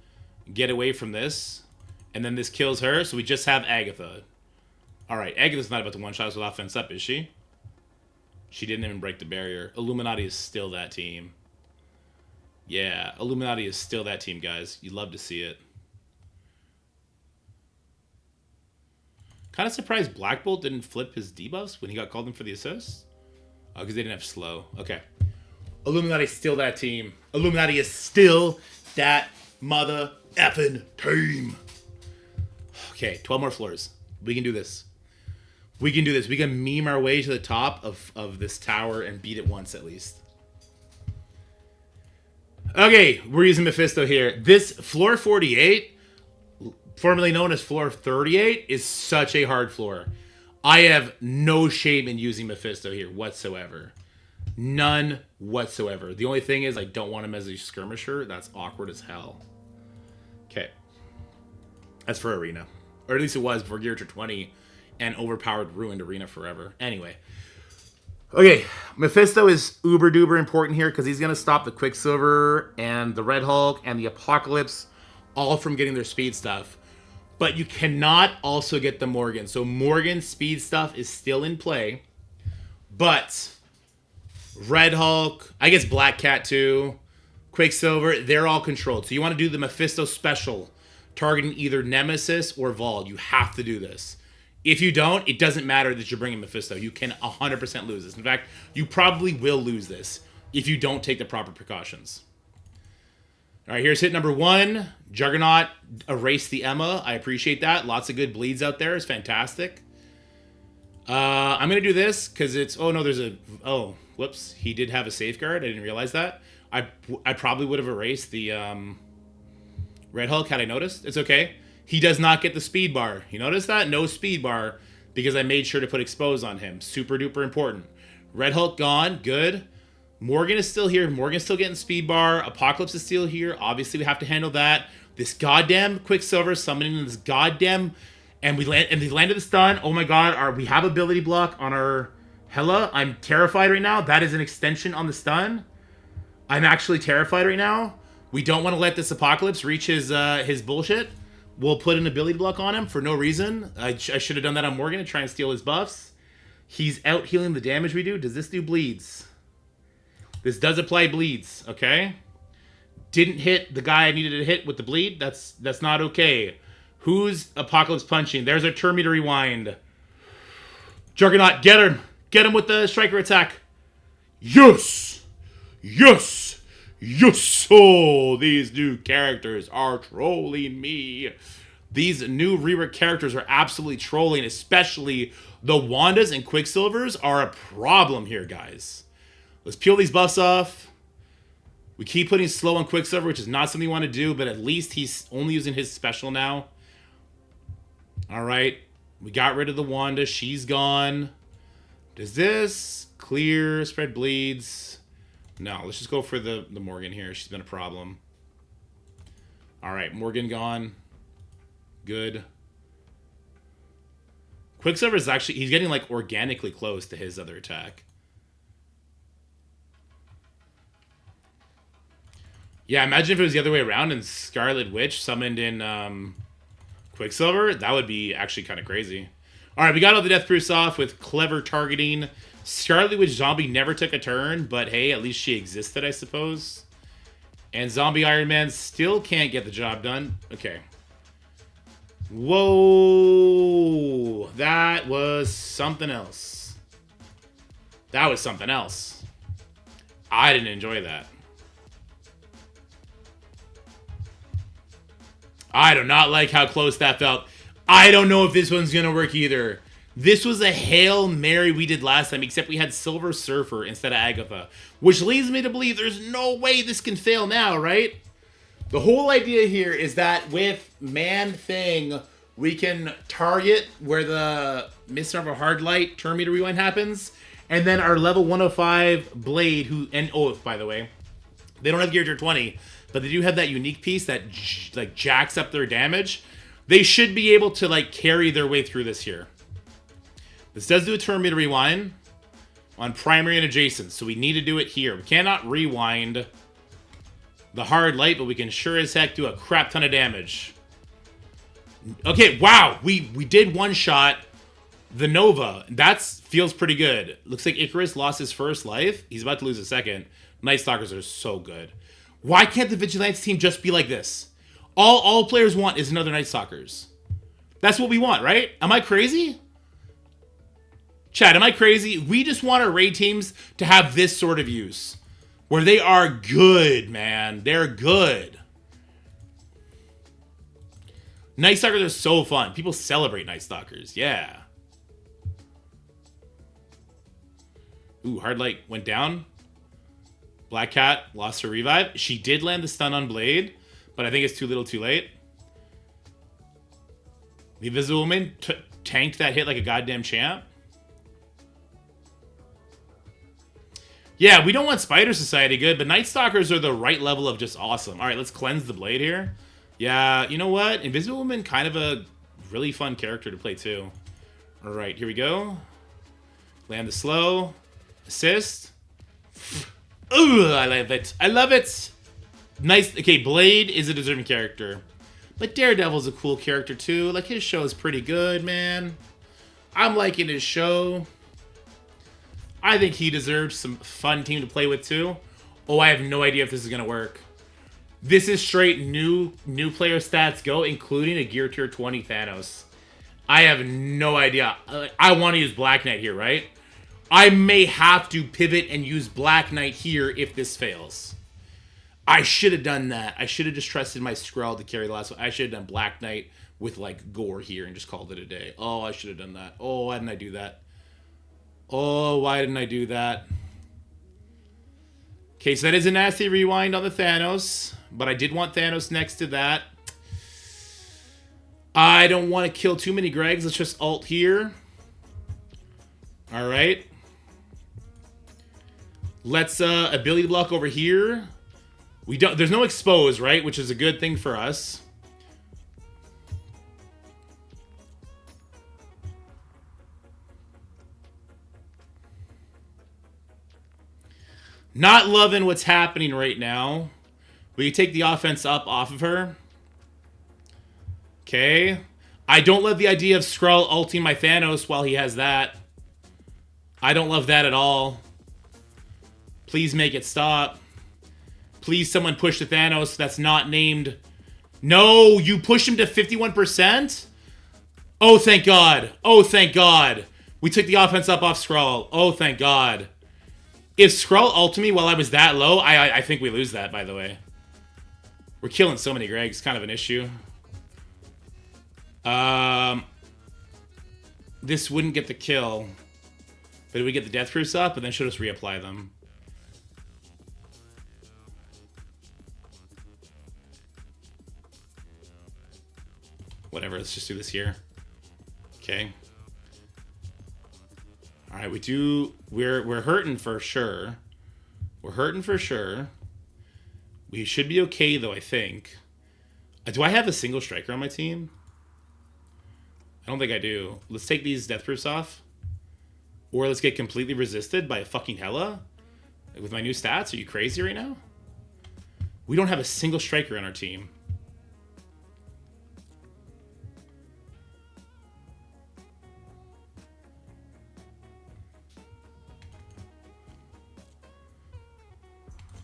get away from this. And then this kills her, so we just have Agatha. Alright, Agatha's not about to one-shot us with offense up, is she? She didn't even break the barrier. Illuminati is still that team. Yeah, Illuminati is still that team, guys. You'd love to see it. Kind of surprised Black Bolt didn't flip his debuffs when he got called in for the assist. Oh, because they didn't have slow. Okay. Illuminati is still that team. Illuminati is still that mother effing team. Okay, 12 more floors. We can do this. We can do this. We can meme our way to the top of this tower and beat it once at least. Okay, we're using Mephisto here. This floor 48, formerly known as floor 38, is such a hard floor. I have no shame in using Mephisto here whatsoever. None whatsoever. The only thing is I don't want him as a skirmisher. That's awkward as hell. Okay. That's for Arena. Or at least it was before Gear 20 and overpowered, ruined Arena forever. Anyway. Okay, Mephisto is uber duper important here because he's going to stop the Quicksilver and the Red Hulk and the Apocalypse all from getting their speed stuff. But you cannot also get the Morgan. So Morgan's speed stuff is still in play. But Red Hulk, I guess Black Cat too, Quicksilver, they're all controlled. So you want to do the Mephisto special, targeting either Nemesis or Vald. You have to do this. If you don't, it doesn't matter that you're bringing Mephisto. You can 100% lose this. In fact, you probably will lose this if you don't take the proper precautions. All right, here's hit number 1. Juggernaut erased the Emma. I appreciate that. Lots of good bleeds out there. It's fantastic. I'm going to do this because it's... Oh, no, there's a... Oh, whoops. He did have a safeguard. I didn't realize that. I probably would have erased the Red Hulk had I noticed. It's okay. He does not get the speed bar. You notice that? No speed bar because I made sure to put expose on him. Super duper important. Red Hulk gone. Good. Morgan is still here. Morgan's still getting speed bar. Apocalypse is still here. Obviously, we have to handle that. This goddamn Quicksilver summoning this goddamn... And we land, and they landed the stun. Oh my god, we have ability block on our Hela. I'm terrified right now. That is an extension on the stun. I'm actually terrified right now. We don't want to let this Apocalypse reach his bullshit. We'll put an ability block on him for no reason. I should have done that on Morgan to try and steal his buffs. He's out healing the damage we do. Does this do bleeds? This does apply bleeds, okay? Didn't hit the guy I needed to hit with the bleed. That's not okay. Who's Apocalypse punching? There's a turn me to rewind. Juggernaut, get him. Get him with the striker attack. Yes! Yes! Yes! Oh, these new characters are trolling me. These new rework characters are absolutely trolling, especially the Wandas and Quicksilvers are a problem here, guys. Let's peel these buffs off. We keep putting slow on Quicksilver, which is not something you want to do, but at least he's only using his special now. All right. We got rid of the Wanda. She's gone. Does this clear, spread bleeds? No, let's just go for the Morgan here. She's been a problem. All right, Morgan gone. Good. Quicksilver is actually, he's getting like organically close to his other attack. Yeah, imagine if it was the other way around and Scarlet Witch summoned in Quicksilver. That would be actually kind of crazy. All right, we got all the Death Proofs off with clever targeting. Scarlet Witch Zombie never took a turn, but hey, at least she existed, I suppose. And Zombie Iron Man still can't get the job done. Okay. Whoa. That was something else. That was something else. I didn't enjoy that. I do not like how close that felt. I don't know if this one's going to work either. This was a Hail Mary we did last time, except we had Silver Surfer instead of Agatha. Which leads me to believe there's no way this can fail now, right? The whole idea here is that with Man Thing, we can target where the Mr. of a Hard Light Turn Me to Rewind happens. And then our level 105 Blade, by the way, they don't have Gear 20, but they do have that unique piece that like jacks up their damage. They should be able to like carry their way through this here. This does do a turn me to rewind on primary and adjacent, so we need to do it here. We cannot rewind the hard light, but we can sure as heck do a crap ton of damage. Okay, wow, we did one shot the Nova. That feels pretty good. Looks like Icarus lost his first life. He's about to lose a second. Night Stalkers are so good. Why can't the Vigilantes team just be like this? All players want is another Night Stalkers. That's what we want, right? Am I crazy? Chat, am I crazy? We just want our raid teams to have this sort of use. Where they are good, man. They're good. Night Stalkers are so fun. People celebrate Night Stalkers. Yeah. Ooh, Hard Light went down. Black Cat lost her revive. She did land the stun on Blade, but I think it's too little too late. The Invisible Woman tanked that hit like a goddamn champ. Yeah, we don't want Spider Society good, but Night Stalkers are the right level of just awesome. All right, let's cleanse the Blade here. Yeah, you know what? Invisible Woman, kind of a really fun character to play too. All right, here we go. Land the slow. Assist. Ooh, I love it. I love it. Nice. Okay, Blade is a deserving character. But Daredevil's a cool character too. Like, his show is pretty good, man. I'm liking his show. I think he deserves some fun team to play with too. Oh, I have no idea if this is going to work. This is straight new player stats go, including a Gear Tier 20 Thanos. I have no idea. I want to use Black Knight here, right? I may have to pivot and use Black Knight here if this fails. I should have done that. I should have just trusted my SKRULL to carry the last one. I should have done Black Knight with, like, Gore here and just called it a day. Oh, I should have done that. Oh, why didn't I do that? Oh, why didn't I do that? Okay, so that is a nasty rewind on the Thanos. But I did want Thanos next to that. I don't want to kill too many Gregs. Let's just ult here. All right. Let's ability block over here. We don't. There's no expose, right? Which is a good thing for us. Not loving what's happening right now. We can take the offense up off of her. Okay. I don't love the idea of SKRULL ulting my Thanos while he has that. I don't love that at all. Please make it stop. Please, someone push the Thanos that's not named. No, you pushed him to 51%? Oh, thank God. Oh, thank God. We took the offense up off SKRULL. Oh, thank God. If SKRULL ulted me while I was that low, I think we lose that, by the way. We're killing so many Gregs. Kind of an issue. This wouldn't get the kill. But we get the death proofs up, and then she'll just reapply them. Whatever, let's just do this here. Okay. Alright, we're hurting for sure. We're hurting for sure. We should be okay, though, I think. Do I have a single striker on my team? I don't think I do. Let's take these death proofs off. Or let's get completely resisted by a fucking Hela. With my new stats, are you crazy right now? We don't have a single striker on our team.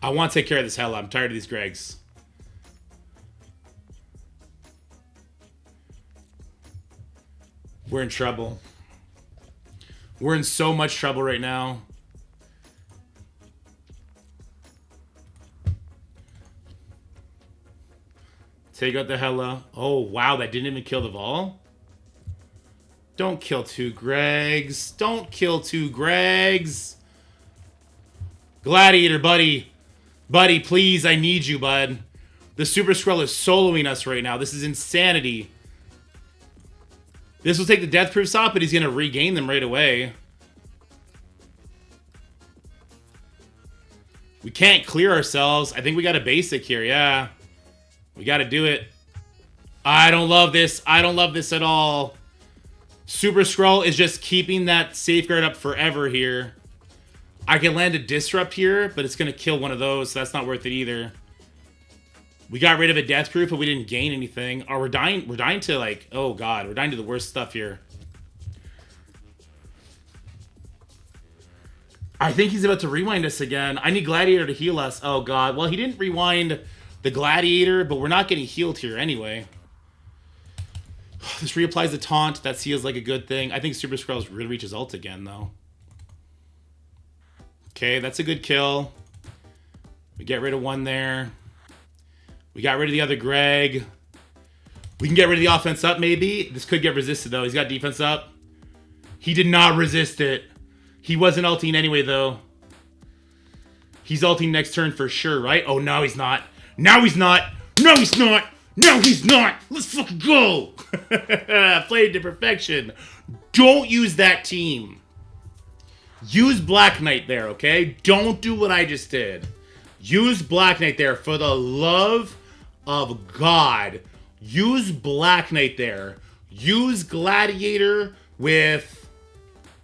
I want to take care of this Hela. I'm tired of these Gregs. We're in trouble. We're in so much trouble right now. Take out the Hela. Oh, wow. That didn't even kill the Vol. Don't kill two Gregs. Don't kill two Gregs. Gladiator, buddy. Buddy, please, I need you, bud. The Super SKRULL is soloing us right now. This is insanity. This will take the death proofs off, but he's going to regain them right away. We can't clear ourselves. I think we got a basic here, yeah. We got to do it. I don't love this. I don't love this at all. Super SKRULL is just keeping that safeguard up forever here. I can land a disrupt here, but it's going to kill one of those, so that's not worth it either. We got rid of a death proof, but we didn't gain anything. Or we're dying to, like, oh god, we're dying to the worst stuff here. I think he's about to rewind us again. I need Gladiator to heal us. Oh god. Well, he didn't rewind the Gladiator, but we're not getting healed here anyway. This reapplies the taunt. That seems like a good thing. I think Super SKRULL's going to reach his ult again, though. Okay, that's a good kill. We get rid of one there. We got rid of the other Greg. We can get rid of the offense up, maybe. This could get resisted, though. He's got defense up. He did not resist it. He wasn't ulting anyway, though. He's ulting next turn for sure, right? Oh, no, he's not. Now he's not. No, he's not. No, he's not. Let's fucking go. Played to perfection. Don't use that team. Use Black Knight there, okay? Don't do what I just did. Use Black Knight there. For the love of God. Use Black Knight there. Use Gladiator with...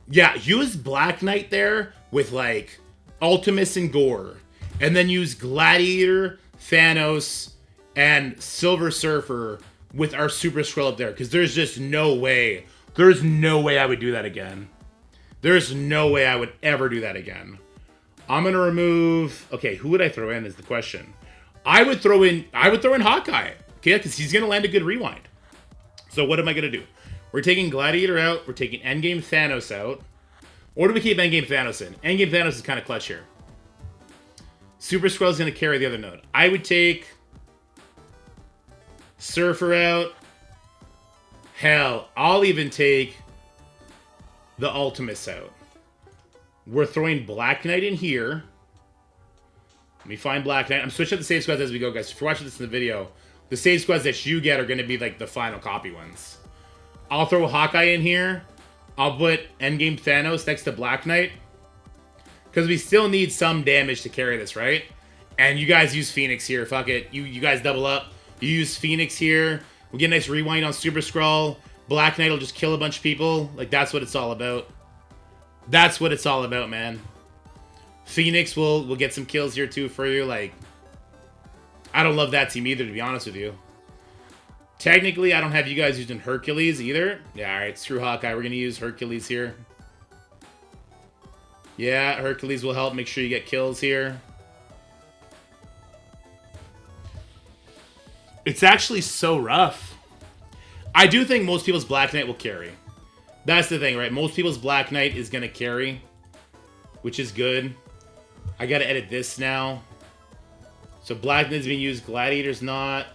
Yeah, use Black Knight there with, like, Ultimus and Gore. And then use Gladiator, Thanos, and Silver Surfer with our Super Skrull up there. Because there's just no way. There's no way I would do that again. There's no way I would ever do that again. I'm going to remove... Okay, who would I throw in is the question. I would throw in Hawkeye. Okay, because he's going to land a good rewind. So what am I going to do? We're taking Gladiator out. We're taking Endgame Thanos out. Or do we keep Endgame Thanos in? Endgame Thanos is kind of clutch here. Super Skrull is going to carry the other node. I would take Surfer out. Hell, I'll even take the Ultimus out. We're throwing Black Knight in here. Let me find Black Knight. I'm switching up the save squads as we go, guys. If you're watching this in the video, the save squads that you get are going to be like the final copy ones. I'll throw Hawkeye in here. I'll put Endgame Thanos next to Black Knight. Because we still need some damage to carry this, right? And you guys use Phoenix here. Fuck it. You guys double up. You use Phoenix here. We get a nice rewind on Super Skrull. Black Knight will just kill a bunch of people. Like, that's what it's all about. That's what it's all about, man. Phoenix will get some kills here, too, for you. Like, I don't love that team either, to be honest with you. Technically, I don't have you guys using Hercules either. Yeah, alright, screw Hawkeye. We're going to use Hercules here. Yeah, Hercules will help make sure you get kills here. It's actually so rough. I do think most people's Black Knight will carry. That's the thing, right? Most people's Black Knight is going to carry, which is good. I got to edit this now. So Black Knight's being used, Gladiator's not.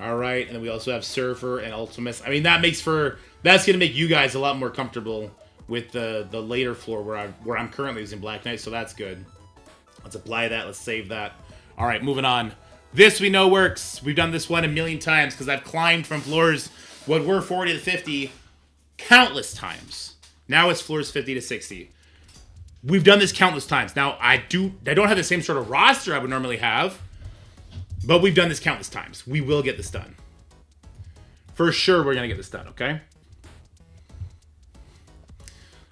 Alright, and then we also have Surfer and Ultimus. I mean, that makes for... That's going to make you guys a lot more comfortable with the later floor where I'm currently using Black Knight, so that's good. Let's apply that. Let's save that. Alright, moving on. This we know works. We've done this one a million times because I've climbed from floors what were 40 to 50 countless times. Now it's floors 50 to 60. We've done this countless times. Now, I don't have the same sort of roster I would normally have, but we've done this countless times. We will get this done. For sure, we're going to get this done, okay?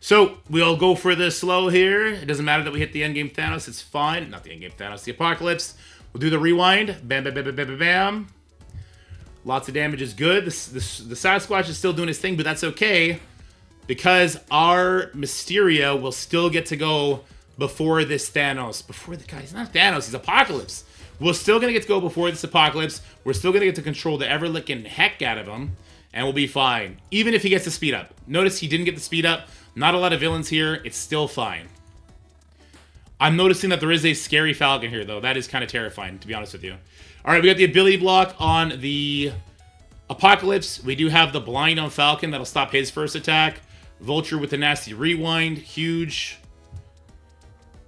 So, we'll go for the slow here. It doesn't matter that we hit the endgame Thanos. It's fine. Not the endgame Thanos, the Apocalypse. We'll do the rewind. Bam, bam, bam, bam, bam, bam, bam. Lots of damage is good. The Sasquatch is still doing his thing, but that's okay. Because our Mysterio will still get to go before this Thanos. Before the guy, he's not Thanos, he's Apocalypse. We're still going to get to go before this Apocalypse. We're still going to get to control the ever-licking heck out of him. And we'll be fine. Even if he gets the speed up. Notice he didn't get the speed up. Not a lot of villains here. It's still fine. I'm noticing that there is a scary Falcon here, though. That is kind of terrifying, to be honest with you. Alright, we got the ability block on the Apocalypse. We do have the blind on Falcon. That'll stop his first attack. Vulture with the nasty rewind. Huge.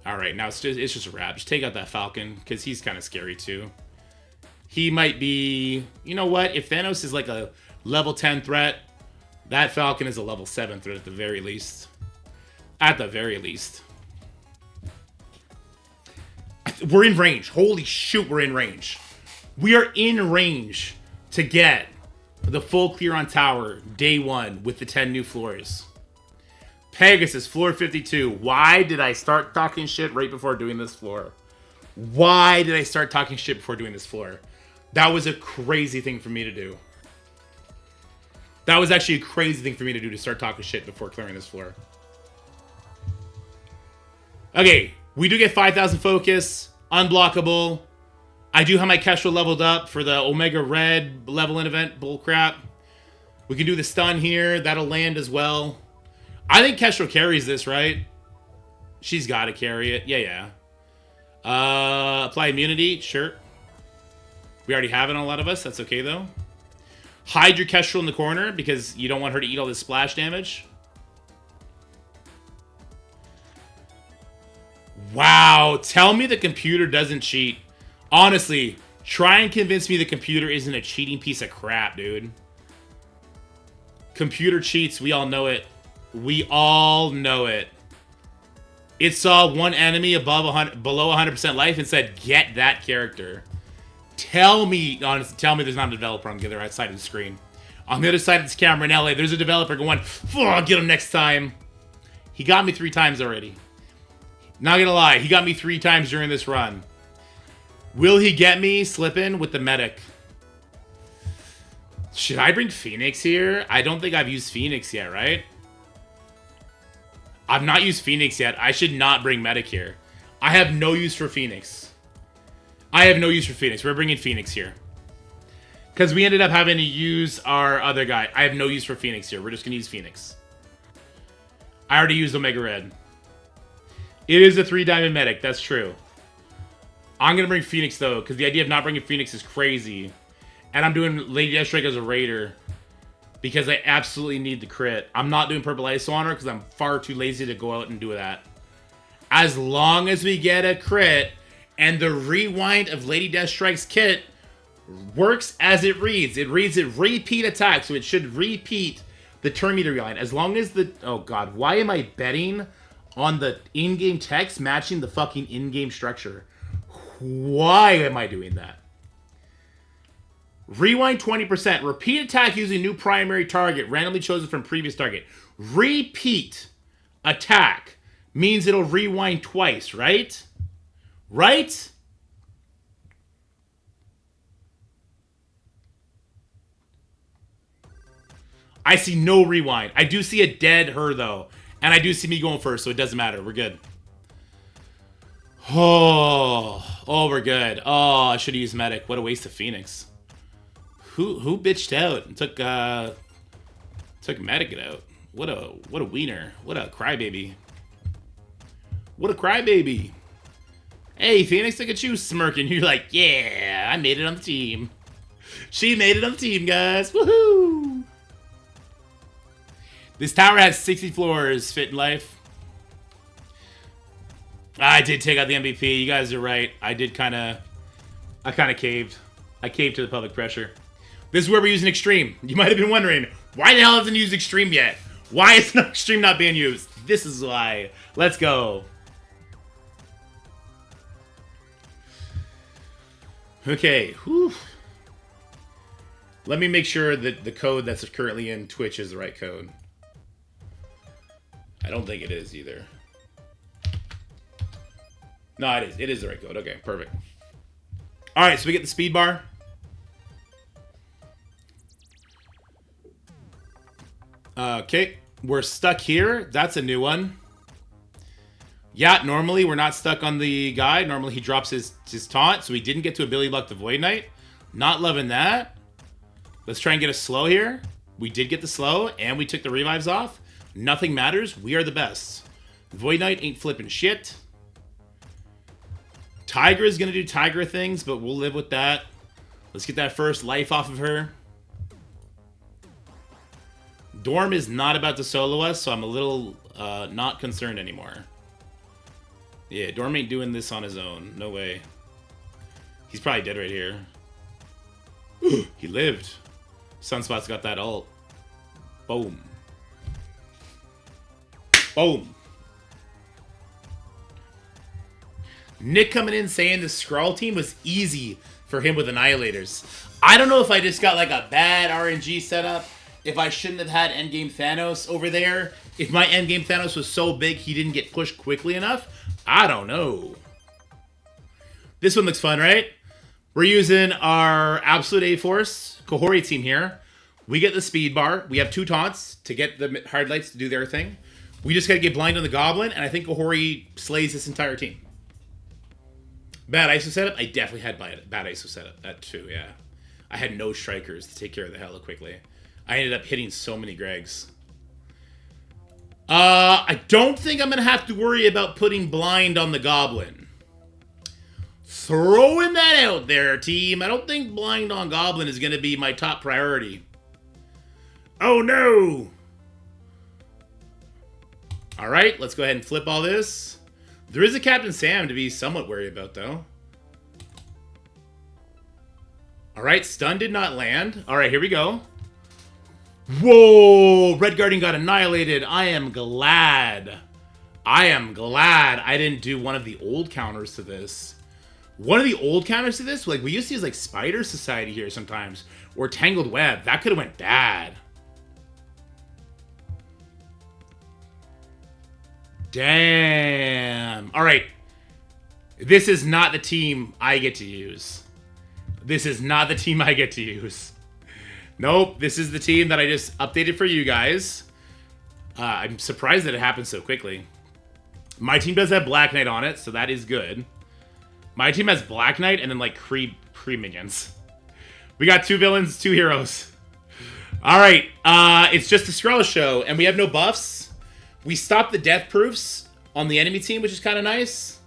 Alright, now it's just a wrap. Just take out that Falcon, because he's kind of scary, too. He might be... You know what? If Thanos is like a level 10 threat, that Falcon is a level 7 threat at the very least. At the very least. We're in range. Holy shoot, we're in range. We are in range to get the full clear on tower day 1 with the 10 new floors. Pegasus, floor 52. Why did I start talking shit right before doing this floor? Why did I start talking shit before doing this floor? That was a crazy thing for me to do. That was actually a crazy thing for me to do, to start talking shit before clearing this floor. Okay, we do get 5,000 focus, unblockable. I do have my Kestrel leveled up for the Omega Red level in event bullcrap. We can do the stun here. That'll land as well. I think Kestrel carries this, right? She's got to carry it. Yeah. Apply immunity. Sure. We already have it on a lot of us. That's okay, though. Hide your Kestrel in the corner because you don't want her to eat all this splash damage. Wow, tell me the computer doesn't cheat. Honestly, try and convince me the computer isn't a cheating piece of crap, dude. Computer cheats, we all know it. We all know it. It saw one enemy below 100% life and said, get that character. Tell me, honestly, tell me there's not a developer on the other side of the screen. On the other side of this camera in LA, there's a developer going, I'll get him next time. He got me 3 times already. Not gonna lie, he got me 3 times during this run. Will he get me slipping with the medic? Should I bring Phoenix here? I don't think I've used Phoenix yet, right? I've not used Phoenix yet. I should not bring medic here. I have no use for Phoenix. I have no use for Phoenix. We're bringing Phoenix here. Because we ended up having to use our other guy. I have no use for Phoenix here. We're just going to use Phoenix. I already used Omega Red. It is a 3-diamond medic. That's true. I'm going to bring Phoenix, though, because the idea of not bringing Phoenix is crazy. And I'm doing Lady Deathstrike as a Raider because I absolutely need the crit. I'm not doing Purple ISO on her because I'm far too lazy to go out and do that. As long as we get a crit and the rewind of Lady Deathstrike's kit works as it reads. It reads it repeat attack, so it should repeat the turn meter rewind. As long as the... Oh, God. Why am I betting on the in-game text matching the fucking in-game structure? Why am I doing that? Rewind 20%. Repeat attack using new primary target, randomly chosen from previous target. Repeat attack means it'll rewind twice, right? Right? I see no rewind. I do see a dead her, though. And I do see me going first, so it doesn't matter. We're good. Oh, we're good. Oh, I should have used medic. What a waste of Phoenix. Who bitched out and took medic out? What a wiener. What a crybaby. What a crybaby. Hey, Phoenix, look at you smirking. You're like, yeah, I made it on the team. She made it on the team, guys. Woohoo! This tower has 60 floors, fit in life. I did take out the MVP. You guys are right. I kind of caved. I caved to the public pressure. This is where we're using Extreme. You might have been wondering, why the hell hasn't used Extreme yet? Why is Extreme not being used? This is why. Let's go. Okay. Whew. Let me make sure that the code that's currently in Twitch is the right code. I don't think it is either. No, it is. It is the right code. Okay, perfect. All right, so we get the speed bar. Okay, we're stuck here. That's a new one. Yeah, normally we're not stuck on the guy. Normally he drops his taunt, so we didn't get to ability block the Void Knight. Not loving that. Let's try and get a slow here. We did get the slow, and we took the revives off. Nothing matters. We are the best. Void Knight ain't flipping shit. Tiger is going to do Tiger things, but we'll live with that. Let's get that first life off of her. Dorm is not about to solo us, so I'm a little not concerned anymore. Yeah, Dorm ain't doing this on his own. No way. He's probably dead right here. He lived. Sunspot's got that ult. Boom. Boom. Nick coming in saying the SKRULL team was easy for him with Annihilators. I don't know if I just got like a bad RNG setup. If I shouldn't have had endgame Thanos over there. If my endgame Thanos was so big he didn't get pushed quickly enough. I don't know. This one looks fun, right? We're using our Absolute A-Force Kohori team here. We get the speed bar. We have 2 taunts to get the hard lights to do their thing. We just got to get blind on the Goblin, and I think Kohori slays this entire team. Bad ISO setup? I definitely had bad ISO setup. That too, yeah. I had no strikers to take care of the hella quickly. I ended up hitting so many Gregs. I don't think I'm going to have to worry about putting blind on the Goblin. Throwing that out there, team. I don't think blind on Goblin is going to be my top priority. Oh, no. All right, let's go ahead and flip all this. There is a Captain Sam to be somewhat wary about, though. All right, stun did not land. All right, here we go. Whoa, Red Guardian got annihilated. I am glad. I am glad I didn't do one of the old counters to this. One of the old counters to this, like we used to use like Spider Society here sometimes, or Tangled Web. That could have went bad. Damn. All right. This is not the team I get to use. This is not the team I get to use. Nope. This is the team that I just updated for you guys. I'm surprised that it happened so quickly. My team does have Black Knight on it, so that is good. My team has Black Knight and then like Kree minions. We got 2 villains, 2 heroes. All right. It's just a SKRULL show, and we have no buffs. We stopped the death proofs on the enemy team, which is kind of nice.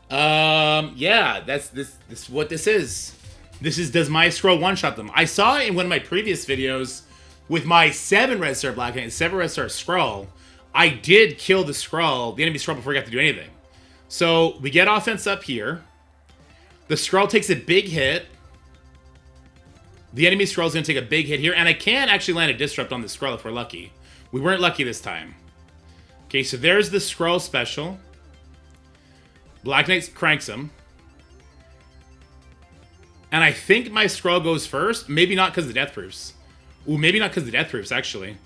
Yeah, that's what this is. This is, does my SKRULL one-shot them? I saw in one of my previous videos with my 7 Red Star Black Knight and 7 Red Star SKRULL, I did kill the SKRULL, the enemy SKRULL, before he got to do anything. So we get offense up here. The SKRULL takes a big hit. The enemy SKRULL is going to take a big hit here, and I can actually land a disrupt on the SKRULL if we're lucky. We weren't lucky this time. Okay, so there's the SKRULL special. Black Knight cranks him. And I think my SKRULL goes first. Maybe not because of the death proofs. Ooh, maybe not because of the death proofs, actually.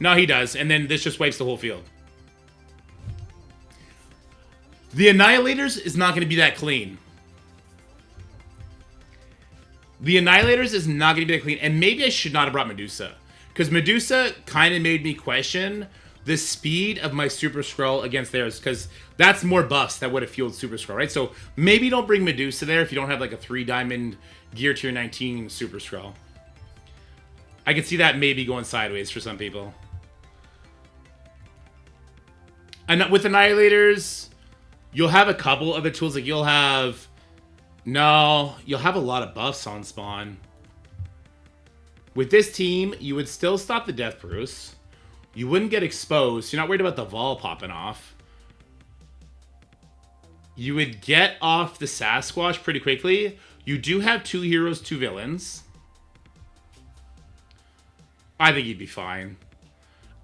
No, he does. And then this just wipes the whole field. The Annihilators is not going to be that clean. The Annihilators is not going to be that clean. And maybe I should not have brought Medusa. Because Medusa kind of made me question the speed of my Super SKRULL against theirs. Because that's more buffs that would have fueled Super SKRULL, right? So maybe don't bring Medusa there if you don't have like a 3-diamond Gear Tier 19 Super SKRULL. I could see that maybe going sideways for some people. And with Annihilators, you'll have a couple other tools. Like you'll have... No, you'll have a lot of buffs on spawn. With this team, you would still stop the death proofs. You wouldn't get exposed. You're not worried about the Vol popping off. You would get off the Sasquatch pretty quickly. You do have 2 heroes, 2 villains. I think you'd be fine.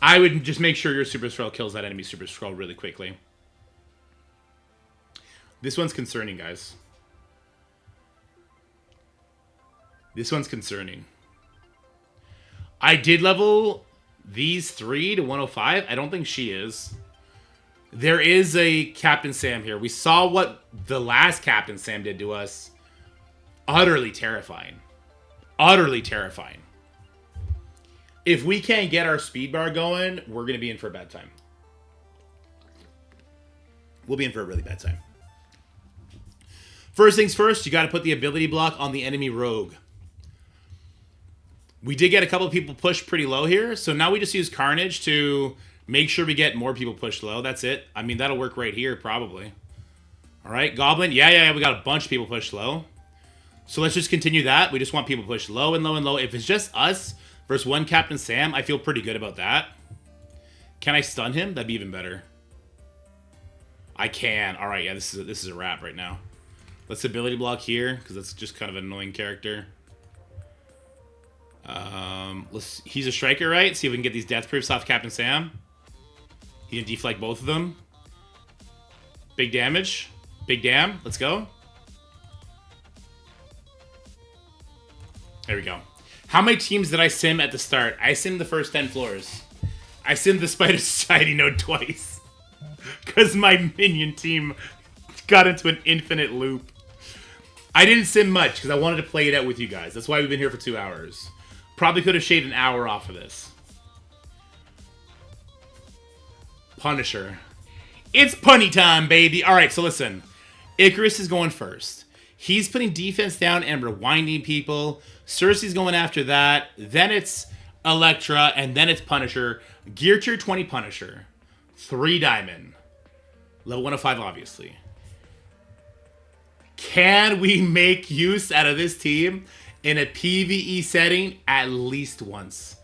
I would just make sure your Super SKRULL kills that enemy Super SKRULL really quickly. This one's concerning, guys. This one's concerning. I did level these 3 to 105. I don't think she is. There is a Captain Sam here. We saw what the last Captain Sam did to us. Utterly terrifying. Utterly terrifying. If we can't get our speed bar going, we're going to be in for a bad time. We'll be in for a really bad time. First things first, you got to put the ability block on the enemy rogue. We did get a couple of people pushed pretty low here, so now we just use Carnage to make sure we get more people pushed low. That's it. I mean, that'll work right here, probably. All right, Goblin. Yeah, we got a bunch of people pushed low. So let's just continue that. We just want people pushed low and low and low. If it's just us versus one Captain Sam, I feel pretty good about that. Can I stun him? That'd be even better. I can. All right, yeah, this is a wrap right now. Let's ability block here, because that's just kind of an annoying character. He's a striker, right? See if we can get these death proofs off Captain Sam. He can deflect both of them. Big damage. Big damn. Let's go. There we go. How many teams did I sim at the start? I simmed the first 10 floors. I simmed the Spider Society node twice. Because my minion team got into an infinite loop. I didn't sim much because I wanted to play it out with you guys. That's why we've been here for 2 hours. Probably could have shaved an hour off of this. Punisher. It's punny time, baby. All right, so listen. Icarus is going first. He's putting defense down and rewinding people. Cersei's going after that. Then it's Elektra, and then it's Punisher. Gear Tier 20 Punisher. 3 diamond. Level 105, obviously. Can we make use out of this team in a PvE setting at least once?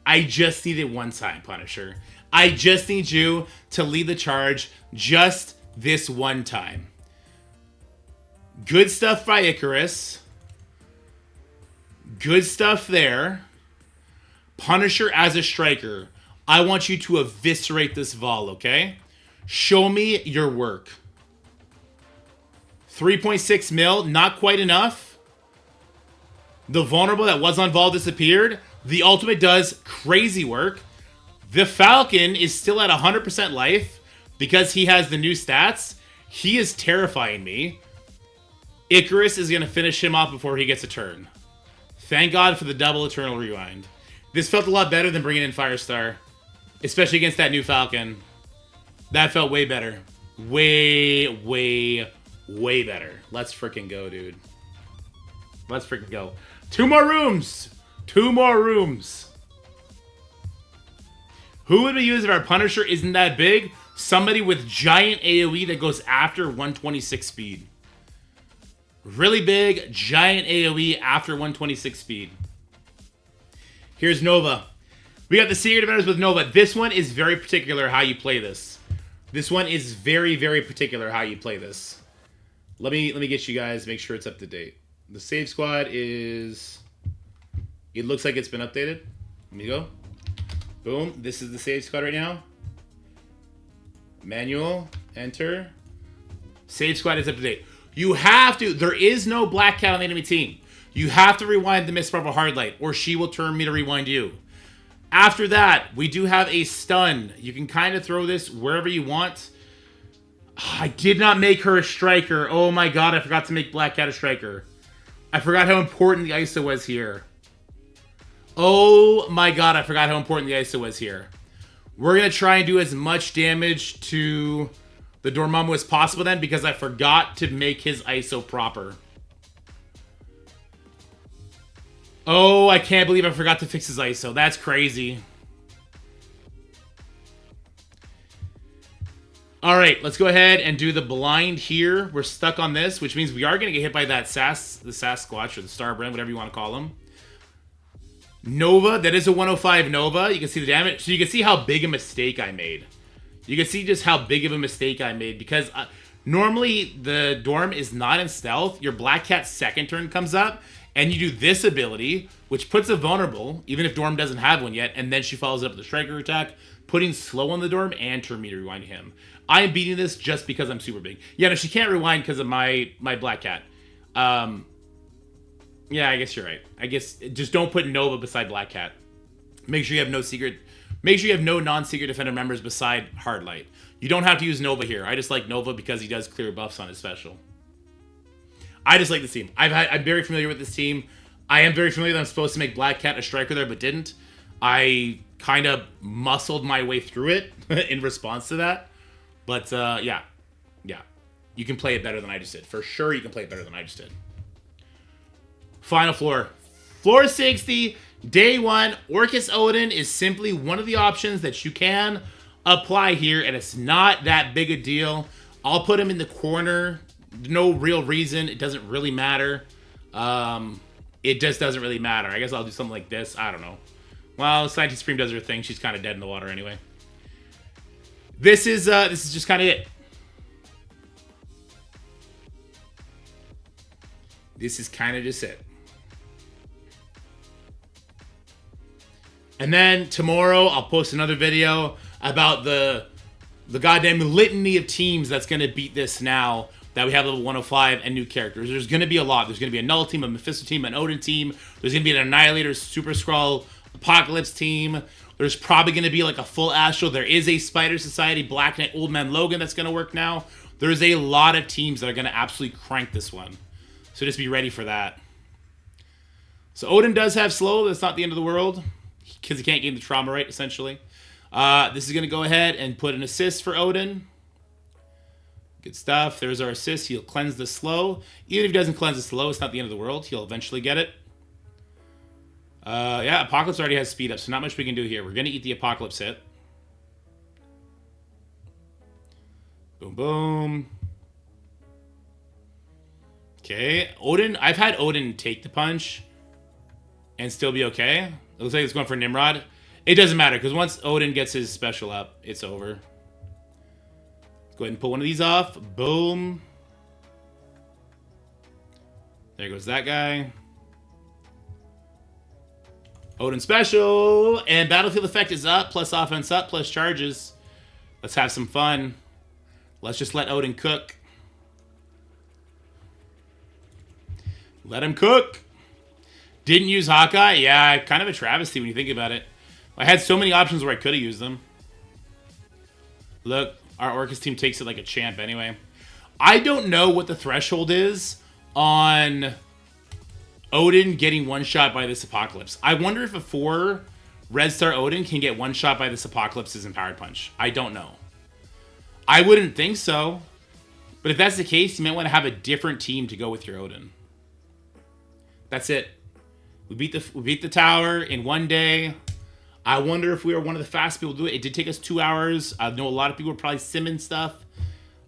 I just need it one time, Punisher. I just need you to lead the charge just this one time. Good stuff by Icarus. Good stuff there. Punisher as a striker. I want you to eviscerate this Vol, okay? Show me your work. 3.6 mil, not quite enough. The vulnerable that was on Vol disappeared. The ultimate does crazy work. The Falcon is still at 100% life because he has the new stats. He is terrifying me. Icarus is going to finish him off before he gets a turn. Thank God for the double Eternal Rewind. This felt a lot better than bringing in Firestar. Especially against that new Falcon. That felt way better. Way better. Let's freaking go, dude. Let's freaking go. 2 more rooms! 2 more rooms! Who would we use if our Punisher isn't that big? Somebody with giant AoE that goes after 126 speed. Really big, giant AoE after 126 speed. Here's Nova. We got the Secret Defenders with Nova. This one is very particular how you play this. This one is very particular how you play this. Let me get you guys, make sure it's up to date. The save squad is... It looks like it's been updated. Let me go. Boom. This is the save squad right now. Manual. Enter. Save squad is up to date. You have to... There is no Black Cat on the enemy team. You have to rewind the Miss Marvel Hardlight, or she will turn me to rewind you. After that, we do have a stun. You can kind of throw this wherever you want. I did not make her a striker. Oh my god, I forgot to make Black Cat a striker. I forgot how important the ISO was here. Oh my god, I forgot how important the ISO was here. We're going to try and do as much damage to the Dormammu as possible then, because I forgot to make his ISO proper. Oh, I can't believe I forgot to fix his ISO. That's crazy. All right, let's go ahead and do the blind here. We're stuck on this, which means we are going to get hit by that the Sasquatch or the Starbrand, whatever you want to call him. Nova, that is a 105 Nova. You can see the damage. So you can see how big a mistake I made. You can see just how big of a mistake I made because normally the Dorm is not in stealth. Your Black Cat's second turn comes up. And you do this ability, which puts a vulnerable, even if Dorm doesn't have one yet, and then she follows it up with a striker attack, putting slow on the Dorm and turn me to rewind him. I am beating this just because I'm super big. Yeah, no, she can't rewind because of my Black Cat. Yeah, I guess you're right. I guess just don't put Nova beside Black Cat. Make sure you have no non-secret defender members beside Hardlight. You don't have to use Nova here. I just like Nova because he does clear buffs on his special. I just like this team. I'm very familiar with this team. I am very familiar that I'm supposed to make Black Cat a striker there, but didn't. I kind of muscled my way through it in response to that. But, yeah. Yeah. You can play it better than I just did. For sure, you can play it better than I just did. Final floor. Floor 60, day 1. Orcus Odin is simply one of the options that you can apply here, and it's not that big a deal. I'll put him in the corner. No real reason. It doesn't really matter. It just doesn't really matter. I guess I'll do something like this. I don't know. Well, Scientist Supreme does her thing. She's kind of dead in the water anyway. This is just kind of it. This is kind of just it. And then tomorrow I'll post another video about the goddamn litany of teams that's going to beat this now that we have level 105 and new characters. There's going to be a lot. There's going to be a Null team, a Mephisto team, an Odin team. There's going to be an Annihilator, Super Skrull, Apocalypse team. There's probably going to be like a full Astral. There is a Spider Society, Black Knight, Old Man Logan that's going to work now. There's a lot of teams that are going to absolutely crank this one. So just be ready for that. So Odin does have slow. That's not the end of the world because he can't gain the trauma right, essentially. This is going to go ahead and put an assist for Odin. Good stuff. There's our assist. He'll cleanse the slow. Even if he doesn't cleanse the slow, it's not the end of the world. He'll eventually get it. Yeah, Apocalypse already has speed up, so not much we can do here. We're going to eat the Apocalypse hit. Boom, boom. Okay, Odin. I've had Odin take the punch and still be okay. It looks like it's going for Nimrod. It doesn't matter, because once Odin gets his special up, it's over. Go ahead and pull one of these off. Boom. There goes that guy. Odin special. And battlefield effect is up, plus offense up, plus charges. Let's have some fun. Let's just let Odin cook. Let him cook. Didn't use Hawkeye? Yeah, kind of a travesty when you think about it. I had so many options where I could have used them. Look, our Orcus team takes it like a champ anyway. I don't know what the threshold is on Odin getting one shot by this Apocalypse. I wonder if a 4 Red Star Odin can get one shot by this Apocalypse's Empowered Punch. I don't know. I wouldn't think so. But if that's the case, you might want to have a different team to go with your Odin. That's it. We beat the tower in one day. I wonder if we were one of the fast people to do it. It did take us 2 hours. I know a lot of people are probably simming stuff.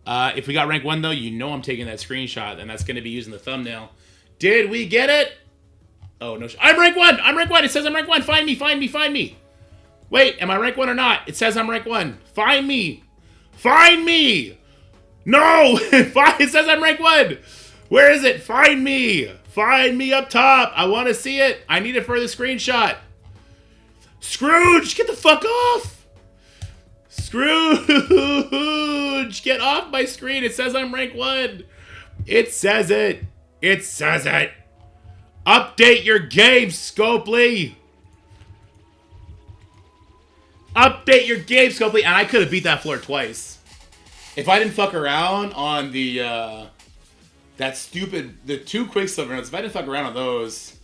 If we got rank 1, though, you know I'm taking that screenshot, and that's going to be using the thumbnail. Did we get it? Oh, no. I'm rank 1! I'm rank 1! It says I'm rank 1! Find me! Find me! Find me! Wait, am I rank 1 or not? It says I'm rank 1. Find me! Find me! No! It says I'm rank 1! Where is it? Find me! Find me up top! I want to see it! I need it for the screenshot! Scrooge! Get the fuck off! Scrooge! Get off my screen! It says I'm rank 1! It says it! It says it! Update your game, Scopely! Update your game, Scopely! And I could have beat that floor twice. If I didn't fuck around on the, the 2 Quicksilver notes, if I didn't fuck around on those,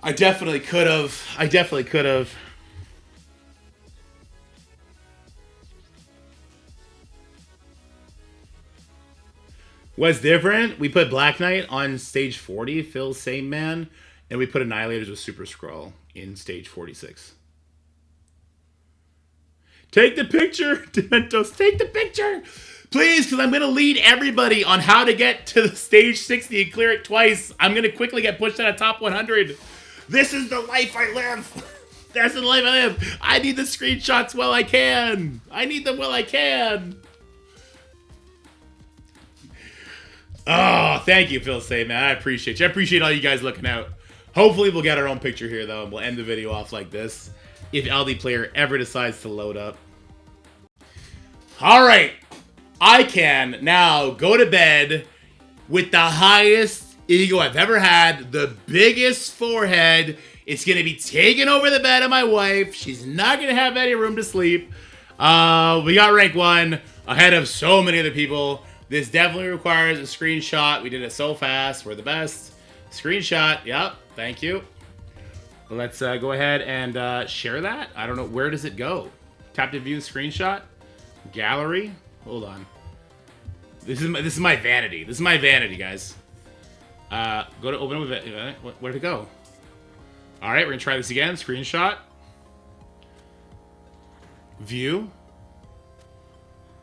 I definitely could have. I definitely could have. What's different? We put Black Knight on stage 40, Phil's same man, and we put Annihilators with Super Skrull in stage 46. Take the picture, Dementos. Take the picture, please, because I'm going to lead everybody on how to get to the stage 60 and clear it twice. I'm going to quickly get pushed out of top 100. This is the life I live. That's the life I live. I need the screenshots while I can. I need them while I can. Oh, thank you, Phil Say, man. I appreciate you. I appreciate all you guys looking out. Hopefully, we'll get our own picture here, though, and we'll end the video off like this if LD Player ever decides to load up. All right. I can now go to bed with the highest ego I've ever had, the biggest forehead. It's going to be taking over the bed of my wife. She's not going to have any room to sleep. We got rank 1 ahead of so many other people. This definitely requires a screenshot. We did it so fast. We're the best. Screenshot. Yep. Thank you. Let's go ahead and share that. I don't know. Where does it go? Tap to view screenshot. Gallery. Hold on. This is my vanity. This is my vanity, guys. Go to open up event. Where'd it go? All right, we're gonna try this again. Screenshot. View.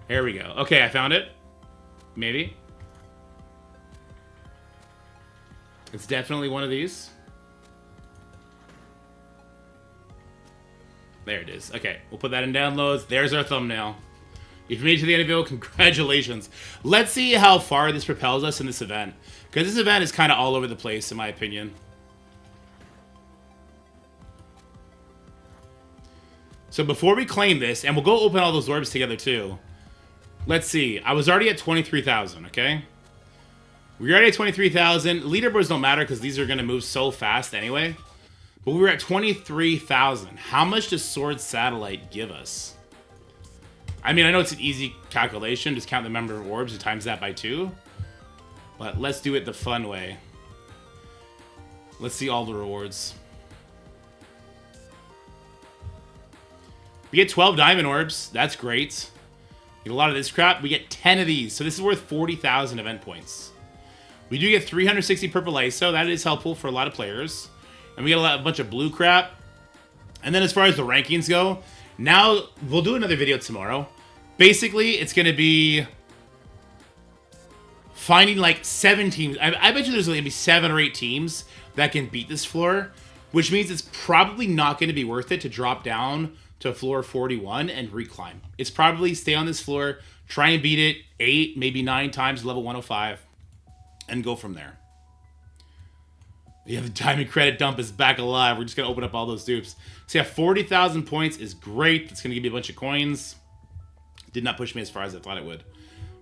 There we go. Okay, I found it. Maybe. It's definitely one of these. There it is. Okay, we'll put that in downloads. There's our thumbnail. If you made it to the end of the video, congratulations. Let's see how far this propels us in this event. Because this event is kind of all over the place, in my opinion. So before we claim this, and we'll go open all those orbs together too. Let's see. I was already at 23,000, okay? We're already at 23,000. Leaderboards don't matter because these are going to move so fast anyway. But we were at 23,000. How much does S.W.O.R.D Satellite give us? I mean, I know it's an easy calculation. Just count the number of orbs and times that by 2. But let's do it the fun way. Let's see all the rewards. We get 12 diamond orbs. That's great. Get a lot of this crap. We get 10 of these. So this is worth 40,000 event points. We do get 360 purple ISO. That is helpful for a lot of players. And we get a bunch of blue crap. And then as far as the rankings go, now we'll do another video tomorrow. Basically, it's going to be finding like 7 teams. I bet you there's going to be 7 or 8 teams that can beat this floor. which means it's probably not going to be worth it to drop down to floor 41 and reclimb. It's probably stay on this floor, try and beat it 8, maybe 9 times level 105, and go from there. Yeah, the diamond credit dump is back alive. We're just going to open up all those dupes. So yeah, 40,000 points is great. That's going to give me a bunch of coins. Did not push me as far as I thought it would.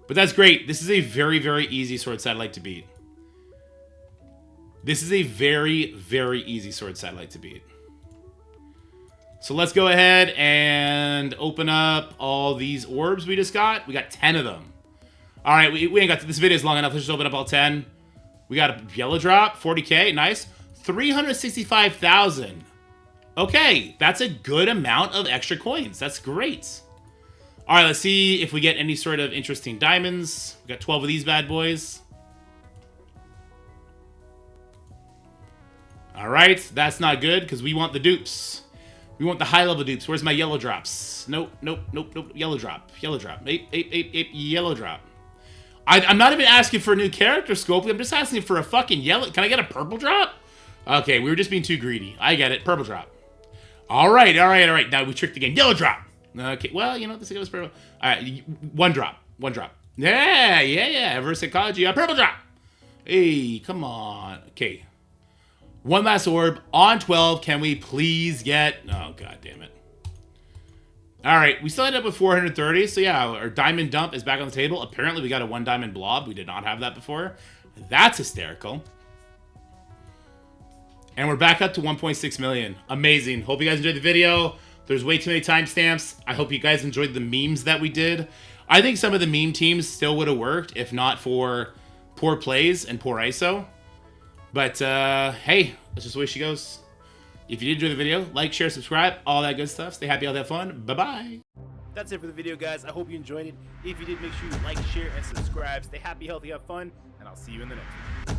But that's great. This is a very, very easy sword satellite to beat. This is a very, very easy sword satellite to beat. So let's go ahead and open up all these orbs we just got. We got 10 of them. All right, we ain't got to, this video is long enough. Let's just open up all 10. We got a yellow drop, 40k, nice. 365,000. Okay, that's a good amount of extra coins. That's great. All right, let's see if we get any sort of interesting diamonds. We got 12 of these bad boys. All right, that's not good because we want the dupes. We want the high-level dupes. Where's my yellow drops? Nope, nope, nope, nope. Yellow drop. Yellow drop. Ape, yellow drop. I'm not even asking for a new character scope. I'm just asking for a fucking yellow. Can I get a purple drop? Okay, we were just being too greedy. I get it. Purple drop. All right, all right, all right. Now we tricked again. Yellow drop. Okay, well, you know, this goes purple. All right, one drop. One drop. Yeah. Reverse psychology. Purple drop. Hey, come on. Okay. One last orb on 12. Can we please get... Oh, god damn it. All right, we still ended up with 430. So yeah, our diamond dump is back on the table. Apparently, we got a 1 diamond blob. We did not have that before. That's hysterical. And we're back up to 1.6 million. Amazing. Hope you guys enjoyed the video. There's way too many timestamps. I hope you guys enjoyed the memes that we did. I think some of the meme teams still would have worked if not for poor plays and poor ISO. But, hey, that's just the way she goes. If you did enjoy the video, like, share, subscribe, all that good stuff. Stay happy, all that fun. Bye-bye. That's it for the video, guys. I hope you enjoyed it. If you did, make sure you like, share, and subscribe. Stay happy, healthy, have fun, and I'll see you in the next one.